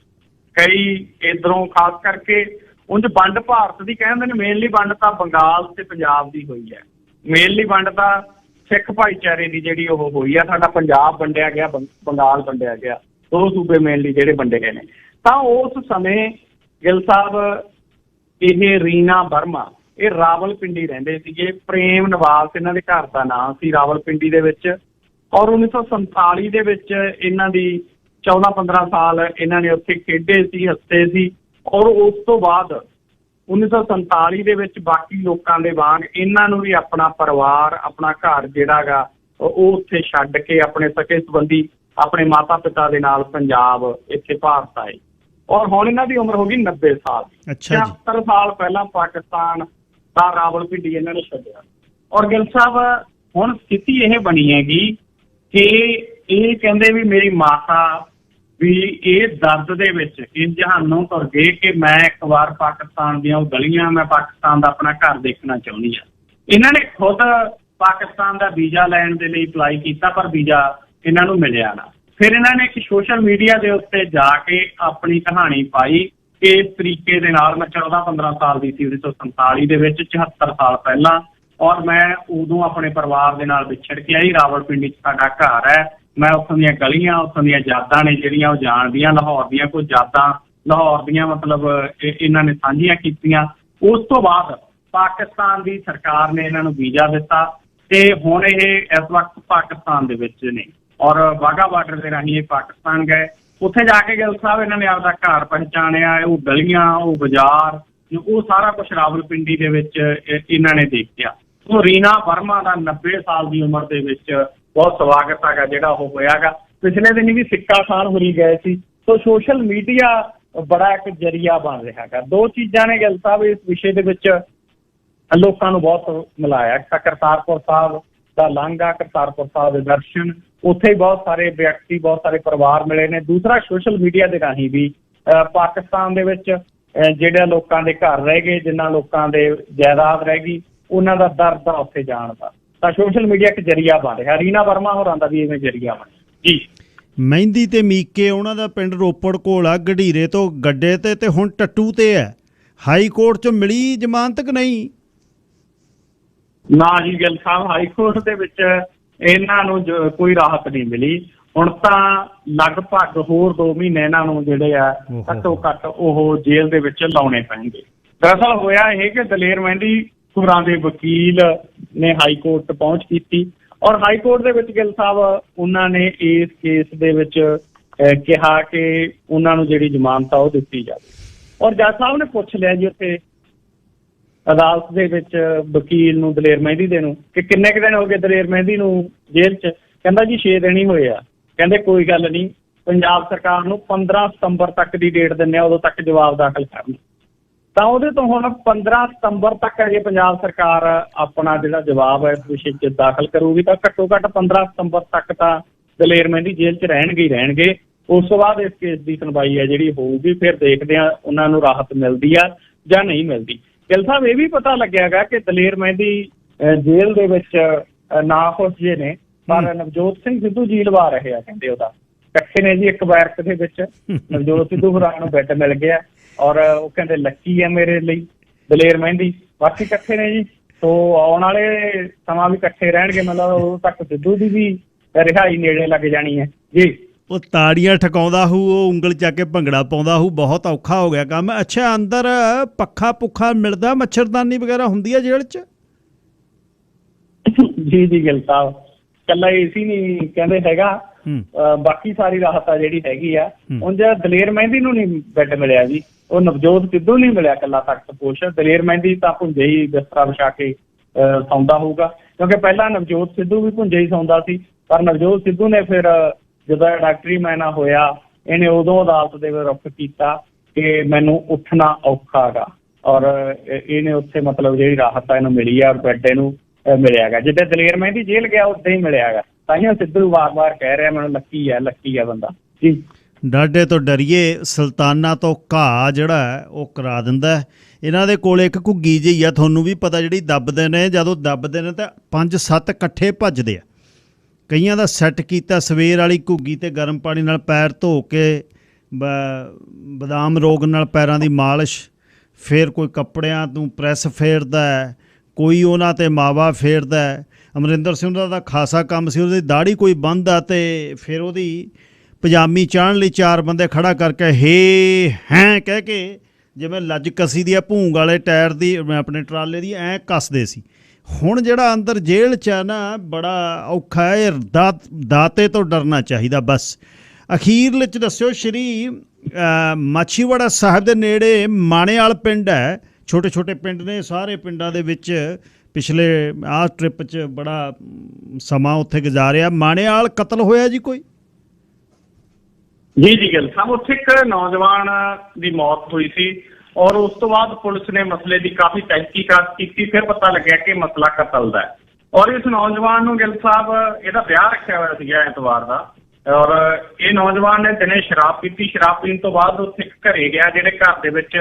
ਕਈ ਇੱਧਰੋਂ ਖਾਸ ਕਰਕੇ ਉਂਝ ਵੰਡ ਭਾਰਤ ਦੀ ਕਹਿੰਦੇ ਨੇ, ਮੇਨਲੀ ਵੰਡ ਤਾਂ ਬੰਗਾਲ ਤੇ ਪੰਜਾਬ ਦੀ ਹੋਈ ਹੈ। ਮੇਨਲੀ ਵੰਡ ਤਾਂ ਸਿੱਖ ਭਾਈਚਾਰੇ ਦੀ ਜਿਹੜੀ ਉਹ ਹੋਈ ਆ। ਸਾਡਾ ਪੰਜਾਬ ਵੰਡਿਆ ਗਿਆ, ਬੰਗਾਲ ਵੰਡਿਆ ਗਿਆ, 2 ਸੂਬੇ ਮੇਨਲੀ ਜਿਹੜੇ ਵੰਡੇ ਗਏ ਨੇ। ਤਾਂ ਉਸ ਸਮੇਂ ਗਿੱਲ ਸਾਹਿਬ ਇਹ ਰੀਨਾ ਵਰਮਾ, ਇਹ ਰਾਵਲਪਿੰਡੀ ਰਹਿੰਦੇ ਸੀਗੇ। ਪ੍ਰੇਮ ਨਿਵਾਸ ਇਹਨਾਂ ਦੇ ਘਰ ਦਾ ਨਾਂ ਸੀ ਰਾਵਲਪਿੰਡੀ ਦੇ ਵਿੱਚ। ਔਰ 1947 ਦੇ ਵਿੱਚ ਇਹਨਾਂ ਦੀ 14-15 ਸਾਲ ਇਹਨਾਂ ਨੇ ਉੱਥੇ ਖੇਡੇ ਸੀ, ਹੱਸੇ ਸੀ। ਔਰ ਉਸ ਤੋਂ ਬਾਅਦ 1947 ਦੇ ਵਿੱਚ ਬਾਕੀ ਲੋਕਾਂ ਦੇ ਵਾਂਗ ਇਹਨਾਂ ਨੂੰ ਵੀ ਆਪਣਾ ਪਰਿਵਾਰ, ਆਪਣਾ ਘਰ ਜਿਹੜਾ ਗਾ ਉਹ ਉੱਥੇ ਛੱਡ ਕੇ ਆਪਣੇ ਸਕੇ ਸੰਬੰਧੀ, ਆਪਣੇ ਮਾਤਾ ਪਿਤਾ ਦੇ ਨਾਲ ਪੰਜਾਬ ਇੱਥੇ ਭਾਰਤ ਆਏ। ਔਰ ਹੁਣ ਇਹਨਾਂ ਦੀ ਉਮਰ ਹੋ ਗਈ 90 ਸਾਲ। 76 ਸਾਲ ਪਹਿਲਾਂ ਪਾਕਿਸਤਾਨ ਦਾ ਰਾਵਲਪਿੰਡੀ ਇਹਨਾਂ ਨੇ ਛੱਡਿਆ। ਔਰ ਗਿੱਲ ਸਾਹਿਬ ਹੁਣ ਸਥਿਤੀ ਇਹ ਬਣੀ ਹੈਗੀ ਕਿ ਇਹ ਕਹਿੰਦੇ ਵੀ ਮੇਰੀ ਮਾਤਾ ਵੀ ਇਹ ਦਰਦ ਦੇ ਵਿੱਚ ਇਸ ਜਹਾਨੋਂ ਤੁਰ ਗਏ ਕਿ ਮੈਂ ਇੱਕ ਵਾਰ ਪਾਕਿਸਤਾਨ ਦੀਆਂ ਉਹ ਗਲੀਆਂ, ਮੈਂ ਪਾਕਿਸਤਾਨ ਦਾ ਆਪਣਾ ਘਰ ਦੇਖਣਾ ਚਾਹੁੰਦੀ ਹਾਂ। ਇਹਨਾਂ ਨੇ ਖੁਦ ਪਾਕਿਸਤਾਨ ਦਾ ਵੀਜ਼ਾ ਲੈਣ ਦੇ ਲਈ ਅਪਲਾਈ ਕੀਤਾ, ਪਰ ਵੀਜ਼ਾ ਇਹਨਾਂ ਨੂੰ ਮਿਲਿਆ ਨਾ। ਫਿਰ ਇਹਨਾਂ ਨੇ ਇੱਕ ਸੋਸ਼ਲ ਮੀਡੀਆ ਦੇ ਉੱਤੇ ਜਾ ਕੇ ਆਪਣੀ ਕਹਾਣੀ ਪਾਈ ਕਿ ਇਸ ਤਰੀਕੇ ਦੇ ਨਾਲ ਮੈਂ 14-15 ਸਾਲ ਦੀ ਸੀ 1947 ਦੇ ਵਿੱਚ, 74 ਸਾਲ ਪਹਿਲਾਂ, ਔਰ ਮੈਂ ਉਦੋਂ ਆਪਣੇ ਪਰਿਵਾਰ ਦੇ ਨਾਲ ਵਿਛੜ ਕੇ ਆਈ। ਰਾਵਲਪਿੰਡੀ 'ਚ ਸਾਡਾ ਘਰ ਹੈ, ਮੈਂ ਉੱਥੋਂ ਦੀਆਂ ਗਲੀਆਂ, ਉੱਥੋਂ ਦੀਆਂ ਯਾਦਾਂ ਨੇ ਜਿਹੜੀਆਂ ਉਹ ਜਾਣਦੀਆਂ, ਲਾਹੌਰ ਦੀਆਂ ਕੁਝ ਯਾਦਾਂ, ਲਾਹੌਰ ਦੀਆਂ ਮਤਲਬ ਇਹਨਾਂ ਨੇ ਸਾਂਝੀਆਂ ਕੀਤੀਆਂ। ਉਸ ਤੋਂ ਬਾਅਦ ਪਾਕਿਸਤਾਨ ਦੀ ਸਰਕਾਰ ਨੇ ਇਹਨਾਂ ਨੂੰ ਵੀਜ਼ਾ ਦਿੱਤਾ ਤੇ ਹੁਣ ਇਹ ਇਸ ਵਕਤ ਪਾਕਿਸਤਾਨ ਦੇ ਵਿੱਚ ਨੇ, ਔਰ ਵਾਹਗਾ ਬਾਰਡਰ ਦੇ ਰਾਹੀਂ ਇਹ ਪਾਕਿਸਤਾਨ ਗਏ। ਉੱਥੇ ਜਾ ਕੇ ਗਿੱਲ ਸਾਹਿਬ ਇਹਨਾਂ ਨੇ ਆਪਦਾ ਘਰ ਪਹਿਚਾਣਿਆ, ਉਹ ਗਲੀਆਂ, ਉਹ ਬਾਜ਼ਾਰ, ਉਹ ਸਾਰਾ ਕੁਛ ਰਾਵਲਪਿੰਡੀ ਦੇ ਵਿੱਚ ਇਹਨਾਂ ਨੇ ਦੇਖਿਆ। ਉਹ ਰੀਨਾ ਵਰਮਾ ਦਾ 90 ਸਾਲ ਦੀ ਉਮਰ ਦੇ ਵਿੱਚ ਬਹੁਤ ਸਵਾਗਤ ਹੈਗਾ ਜਿਹੜਾ ਉਹ ਹੋਇਆਗਾ। ਪਿਛਲੇ ਦਿਨ ਵੀ ਸਿੱਕਾ ਖਾਨ ਹੋਈ ਗਏ ਸੀ। ਸੋ ਸੋਸ਼ਲ ਮੀਡੀਆ ਬੜਾ ਇੱਕ ਜ਼ਰੀਆ ਬਣ ਰਿਹਾ ਹੈਗਾ। 2 ਚੀਜ਼ਾਂ ਨੇ ਗਿੱਲ ਸਾਹਿਬ ਇਸ ਵਿਸ਼ੇ ਦੇ ਵਿੱਚ ਲੋਕਾਂ ਨੂੰ ਬਹੁਤ ਮਿਲਾਇਆ। ਕਰਤਾਰਪੁਰ ਸਾਹਿਬ ਦਾ ਲਾਂਘਾ, ਕਰਤਾਰਪੁਰ ਸਾਹਿਬ ਦੇ ਦਰਸ਼ਨ, ਉੱਥੇ ਬਹੁਤ ਸਾਰੇ ਵਿਅਕਤੀ, ਬਹੁਤ ਸਾਰੇ ਪਰਿਵਾਰ ਮਿਲੇ ਨੇ। ਦੂਸਰਾ ਸੋਸ਼ਲ ਮੀਡੀਆ ਦੇ ਰਾਹੀਂ ਵੀ ਪਾਕਿਸਤਾਨ ਦੇ ਵਿੱਚ ਜਿਹੜੇ ਲੋਕਾਂ ਦੇ ਘਰ ਰਹਿ ਗਏ, ਜਿਨ੍ਹਾਂ ਲੋਕਾਂ ਦੇ ਜਾਇਦਾਦ ਰਹਿ ਗਈ, ਉਹਨਾਂ ਦਾ ਦਰਦ ਆ ਉੱਥੇ ਜਾਣ ਦਾ। ਤਾਂ ਸੋਸ਼ਲ ਮੀਡੀਆ ਇੱਕ ਜ਼ਰੀਆ ਬਣ ਰਿਹਾ। ਰੀਨਾ ਵਰਮਾ ਹੋਰਾਂ ਦਾ ਵੀ ਇਵੇਂ ਜ਼ਰੀਆ ਬਣਿਆ ਜੀ। ਮਹਿੰਦੀ ਤੇ ਮੀਕੇ ਉਹਨਾਂ ਦਾ ਪਿੰਡ ਰੋਪੜ ਕੋਲ ਆ, ਗਢੀਰੇ ਤੋਂ ਗੱਡੇ ਤੇ ਹੁਣ ਟੱਟੂ ਤੇ ਹੈ। ਹਾਈ ਕੋਰਟ 'ਚ ਮਿਲੀ ਜ਼ਮਾਨਤ ਕਿ ਨਹੀਂ? ਨਾ ਜੀ ਗਿੱਲ ਸਾਹਿਬ, ਹਾਈ ਕੋਰਟ ਦੇ ਵਿੱਚ ਇਹਨਾਂ ਨੂੰ ਕੋਈ ਰਾਹਤ ਨਹੀਂ ਮਿਲੀ। ਹੁਣ ਤਾਂ ਲਗਭਗ ਹੋਰ 2 ਮਹੀਨੇ ਇਹਨਾਂ ਨੂੰ ਜਿਹੜੇ ਆ ਘੱਟੋ ਘੱਟ ਉਹ ਜੇਲ੍ਹ ਦੇ ਵਿੱਚ ਲਾਉਣੇ ਪੈਣਗੇ। ਦਰਅਸਲ ਹੋਇਆ ਇਹ ਕਿ ਦਲੇਰ ਮਹਿੰਦੀ ਹੋਰਾਂ ਦੇ ਵਕੀਲ ਨੇ ਹਾਈ ਕੋਰਟ ਪਹੁੰਚ ਕੀਤੀ ਔਰ ਹਾਈ ਕੋਰਟ ਦੇ ਵਿੱਚ ਗਿੱਲ ਸਾਹਿਬ ਉਹਨਾਂ ਨੇ ਇਸ ਕੇਸ ਦੇ ਵਿੱਚ ਕਿਹਾ ਕਿ ਉਹਨਾਂ ਨੂੰ ਜਿਹੜੀ ਜ਼ਮਾਨਤ ਆ ਉਹ ਦਿੱਤੀ ਜਾਵੇ। ਔਰ ਜੱਜ ਸਾਹਿਬ ਨੇ ਪੁੱਛ ਲਿਆ ਜੀ ਉੱਥੇ ਅਦਾਲਤ ਦੇ ਵਿੱਚ ਵਕੀਲ ਨੂੰ, ਦਲੇਰ ਮਹਿੰਦੀ ਦੇ ਨੂੰ, ਕਿ ਕਿੰਨੇ ਕੁ ਦਿਨ ਹੋ ਗਏ ਦਲੇਰ ਮਹਿੰਦੀ ਨੂੰ ਜੇਲ੍ਹ 'ਚ? ਕਹਿੰਦਾ ਜੀ 6 ਦਿਨ ਹੀ ਹੋਏ ਆ। ਕਹਿੰਦੇ ਕੋਈ ਗੱਲ ਨਹੀਂ, ਪੰਜਾਬ ਸਰਕਾਰ ਨੂੰ 15 ਸਤੰਬਰ ਤੱਕ ਦੀ ਡੇਟ ਦਿੰਦੇ ਆ, ਉਦੋਂ ਤੱਕ ਜਵਾਬ ਦਾਖਲ ਕਰਨ। ਤਾਂ ਉਹਦੇ ਤੋਂ ਹੁਣ 15 ਸਤੰਬਰ ਤੱਕ ਅਜੇ ਪੰਜਾਬ ਸਰਕਾਰ ਆਪਣਾ ਜਿਹੜਾ ਜਵਾਬ ਹੈ ਇਸ ਵਿਸ਼ੇ 'ਚ ਦਾਖਲ ਕਰੂਗੀ, ਤਾਂ ਘੱਟੋ ਘੱਟ 15 ਸਤੰਬਰ ਤੱਕ ਤਾਂ ਦਲੇਰ ਮਹਿੰਦੀ ਜੇਲ੍ਹ 'ਚ ਰਹਿਣਗੇ ਹੀ ਰਹਿਣਗੇ। ਉਸ ਤੋਂ ਬਾਅਦ ਇਸ ਕੇਸ ਦੀ ਸੁਣਵਾਈ ਹੈ ਜਿਹੜੀ ਹੋਊਗੀ, ਫਿਰ ਦੇਖਦੇ ਆ ਉਹਨਾਂ ਨੂੰ ਰਾਹਤ ਮਿਲਦੀ ਆ ਜਾਂ ਨਹੀਂ ਮਿਲਦੀ। ਗਿੱਲ ਸਾਹਿਬ ਇਹ ਵੀ ਪਤਾ ਲੱਗਿਆ ਗਾ ਕਿ ਦਲੇਰ ਮਹਿੰਦੀ ਜੇਲ੍ਹ ਦੇ ਵਿੱਚ ਨਾਖੁਸ਼ ਜੇ ਨੇ, ਪਰ ਨਵਜੋਤ ਸਿੰਘ ਸਿੱਧੂ ਜੀ ਲਵਾ ਰਹੇ ਆ, ਕਹਿੰਦੇ ਉਹਦਾ ਇਕੱਠੇ ਨੇ ਜੀ ਇੱਕ ਬੈਰਕ ਦੇ ਵਿੱਚ। ਨਵਜੋਤ ਸਿੱਧੂ ਹੋਰਾਂ ਨੂੰ ਬੈੱਡ ਮਿਲ ਗਿਆ ਔਰ ਉਹ ਕਹਿੰਦੇ ਲੱਕੀ ਹੈ ਮੇਰੇ ਲਈ ਦਲੇਰ ਮਹਿੰਦੀ, ਬਾਕੀ ਇਕੱਠੇ ਨੇ ਜੀ। ਸੋ ਆਉਣ ਵਾਲੇ ਸਮਾਂ ਵੀ ਇਕੱਠੇ ਰਹਿਣਗੇ, ਮਤਲਬ ਉਦੋਂ ਤੱਕ ਸਿੱਧੂ ਦੀ ਵੀ ਰਿਹਾਈ ਨੇੜੇ ਲੱਗ ਜਾਣੀ ਹੈ ਜੀ। ਉਹ ਤਾੜੀਆਂ ਠਕਾਉਂਦਾ ਹੂ, ਉਹ ਉਂਗਲ ਚੱਕ ਕੇ ਭੰਗੜਾ ਪਾਉਂਦਾ ਹੂ, ਬਹੁਤ ਔਖਾ ਹੋ ਗਿਆ ਕੰਮ। ਅੱਛਾ, ਅੰਦਰ ਪੱਖਾ ਪੁੱਖਾ ਮਿਲਦਾ, ਮੱਛਰਦਾਨੀ ਵਗੈਰਾ ਹੁੰਦੀ ਹੈ ਜੇਲ੍ਹ 'ਚ? ਜੀ ਜੀ ਗਿੱਲ ਸਾਹਿਬ, ਇਕੱਲਾ ਏਸੀ ਨਹੀਂ ਕਹਿੰਦੇ ਹੈਗਾ, ਬਾਕੀ ਸਾਰੀ ਰਾਹਤ ਆ ਜਿਹੜੀ ਹੈਗੀ ਆ। ਉਂਝ ਦਲੇਰ ਮਹਿੰਦੀ ਨੂੰ ਨਹੀਂ ਬੈੱਡ ਮਿਲਿਆ ਜੀ, ਉਹ ਨਵਜੋਤ ਸਿੱਧੂ ਨਹੀਂ ਮਿਲਿਆ ਇਕੱਲਾ ਤਖ਼ਤਪੋਸ਼। ਦਲੇਰ ਮਹਿੰਦੀ ਤਾਂ ਭੁੰਜੇ ਹੀ ਬਿਸਤਰਾ ਵਿਛਾ ਕੇ ਸੌਂਦਾ ਹੋਊਗਾ, ਕਿਉਂਕਿ ਪਹਿਲਾਂ ਨਵਜੋਤ ਸਿੱਧੂ ਵੀ ਭੁੰਜੇ ਹੀ ਸੌਂਦਾ ਸੀ। ਪਰ ਨਵਜੋਤ ਸਿੱਧੂ ਨੇ ਫਿਰ ਜਦੋਂ ਡਾਕਟਰੀ ਮਾਇਨਾ ਹੋਇਆ, ਇਹਨੇ ਉਦੋਂ ਅਦਾਲਤ ਦੇ ਰੁਖ ਕੀਤਾ ਕਿ ਮੈਨੂੰ ਉੱਠਣਾ ਔਖਾ ਗਾ, ਔਰ ਇਹਨੇ ਉੱਥੇ ਮਤਲਬ ਜਿਹੜੀ ਰਾਹਤ ਆ ਇਹਨੂੰ ਮਿਲੀ ਆ, ਔਰ ਬੈੱਡ ਇਹਨੂੰ ਮਿਲਿਆ ਗਾ। ਜਿੱਦਾਂ ਦਲੇਰ ਮਹਿੰਦੀ ਜੇਲ੍ਹ ਗਿਆ ਉੱਦਾਂ ਹੀ ਮਿਲਿਆ ਗਾ। ਤਾਂਹੀਓ ਸਿੱਧੂ ਵਾਰ-ਵਾਰ ਕਹਿ ਰਿਹਾ ਮੈਨੂੰ ਲੱਕੀ ਆ ਬੰਦਾ ਜੀ। ਡਾਢੇ ਤੋਂ ਡਰੀਏ, ਸੁਲਤਾਨਾ ਤੋਂ ਘਾਹ ਜਿਹੜਾ ਉਹ ਕਰਾ ਦਿੰਦਾ। ਇਹਨਾਂ ਦੇ ਕੋਲ ਇੱਕ ਘੁੱਗੀ ਜਿਹੀ ਆ, ਤੁਹਾਨੂੰ ਵੀ ਪਤਾ, ਜਿਹੜੀ ਦੱਬਦੇ ਨੇ। ਜਦੋਂ ਦੱਬਦੇ ਨੇ ਤਾਂ 5-7 ਇਕੱਠੇ ਭੱਜਦੇ ਆ। ਕਈਆਂ ਦਾ ਸੈੱਟ ਕੀਤਾ ਸਵੇਰ ਵਾਲੀ ਘੁੱਗੀ ਤੇ ਗਰਮ ਪਾਣੀ ਨਾਲ ਪੈਰ ਧੋ ਕੇ, ਬਦਾਮ ਰੋਗ ਨਾਲ ਪੈਰਾਂ ਦੀ ਮਾਲਿਸ਼, ਫਿਰ ਕੋਈ ਕੱਪੜਿਆਂ ਤੋਂ ਪ੍ਰੈਸ ਫੇਰਦਾ, ਕੋਈ ਉਹਨਾਂ 'ਤੇ ਮਾਵਾ ਫੇਰਦਾ। ਅਮਰਿੰਦਰ ਸਿੰਘ ਦਾ ਤਾਂ ਖਾਸਾ ਕੰਮ ਸੀ, ਉਹਦੀ ਦਾੜੀ ਕੋਈ ਬੰਨ੍ਹਦਾ ਅਤੇ ਫਿਰ ਉਹਦੀ ਪਜਾਮੀ ਚਾੜ੍ਹਨ ਲਈ 4 ਬੰਦੇ ਖੜ੍ਹਾ ਕਰਕੇ ਹੇ ਹੈਂ ਕਹਿ ਕੇ, ਜਿਵੇਂ ਲੱਜ ਕੱਸੀ ਦੀ ਆ ਭੂੰਗ ਵਾਲੇ ਟਾਇਰ ਦੀ, ਆਪਣੇ ਟਰਾਲੇ ਦੀ, ਐਂ ਕੱਸਦੇ ਸੀ। ਹੁਣ ਜਿਹੜਾ ਅੰਦਰ ਜੇਲ੍ਹ 'ਚ ਆ ਨਾ, ਬੜਾ ਔਖਾ ਹੈ। ਦਾਤੇ ਤੋਂ ਡਰਨਾ ਚਾਹੀਦਾ ਬਸ। ਅਖੀਰਲੇ 'ਚ ਦੱਸਿਓ, ਸ਼੍ਰੀ ਮਾਛੀਵਾੜਾ ਸਾਹਿਬ ਦੇ ਨੇੜੇ ਮਾਣੇਵਾਲ ਪਿੰਡ ਹੈ, ਛੋਟੇ ਛੋਟੇ ਪਿੰਡ ਨੇ, ਸਾਰੇ ਪਿੰਡਾਂ ਦੇ ਵਿੱਚ ਪਿਛਲੇ ਆਹ ਟ੍ਰਿਪ 'ਚ ਬੜਾ ਸਮਾਂ ਉੱਥੇ ਗੁਜ਼ਾਰਿਆ। ਮਾਣੇਵਾਲ ਕਤਲ ਹੋਇਆ ਜੀ ਕੋਈ? ਜੀ ਜੀ ਗਿੱਲ ਸਾਹਿਬ, ਉੱਥੇ ਇੱਕ ਨੌਜਵਾਨ ਦੀ ਮੌਤ ਹੋਈ ਸੀ ਔਰ ਉਸ ਤੋਂ ਬਾਅਦ ਪੁਲਿਸ ਨੇ ਮਸਲੇ ਦੀ ਕਾਫੀ ਤਹਿਕੀਕਾਤ ਕੀਤੀ। ਫਿਰ ਪਤਾ ਲੱਗਿਆ ਕਿ ਮਸਲਾ ਕਤਲ ਦਾ ਹੈ ਔਰ ਇਸ ਨੌਜਵਾਨ ਨੂੰ ਗਿੱਲ ਸਾਹਿਬ ਇਹਦਾ ਵਿਆਹ ਰੱਖਿਆ ਹੋਇਆ ਸੀਗਾ ਐਤਵਾਰ ਦਾ, ਔਰ ਇਹ ਨੌਜਵਾਨ ਨੇ ਦਿਨੇ ਸ਼ਰਾਬ ਪੀਤੀ। ਸ਼ਰਾਬ ਪੀਣ ਤੋਂ ਬਾਅਦ ਉੱਥੇ ਘਰੇ ਗਿਆ, ਜਿਹੜੇ ਘਰ ਦੇ ਵਿੱਚ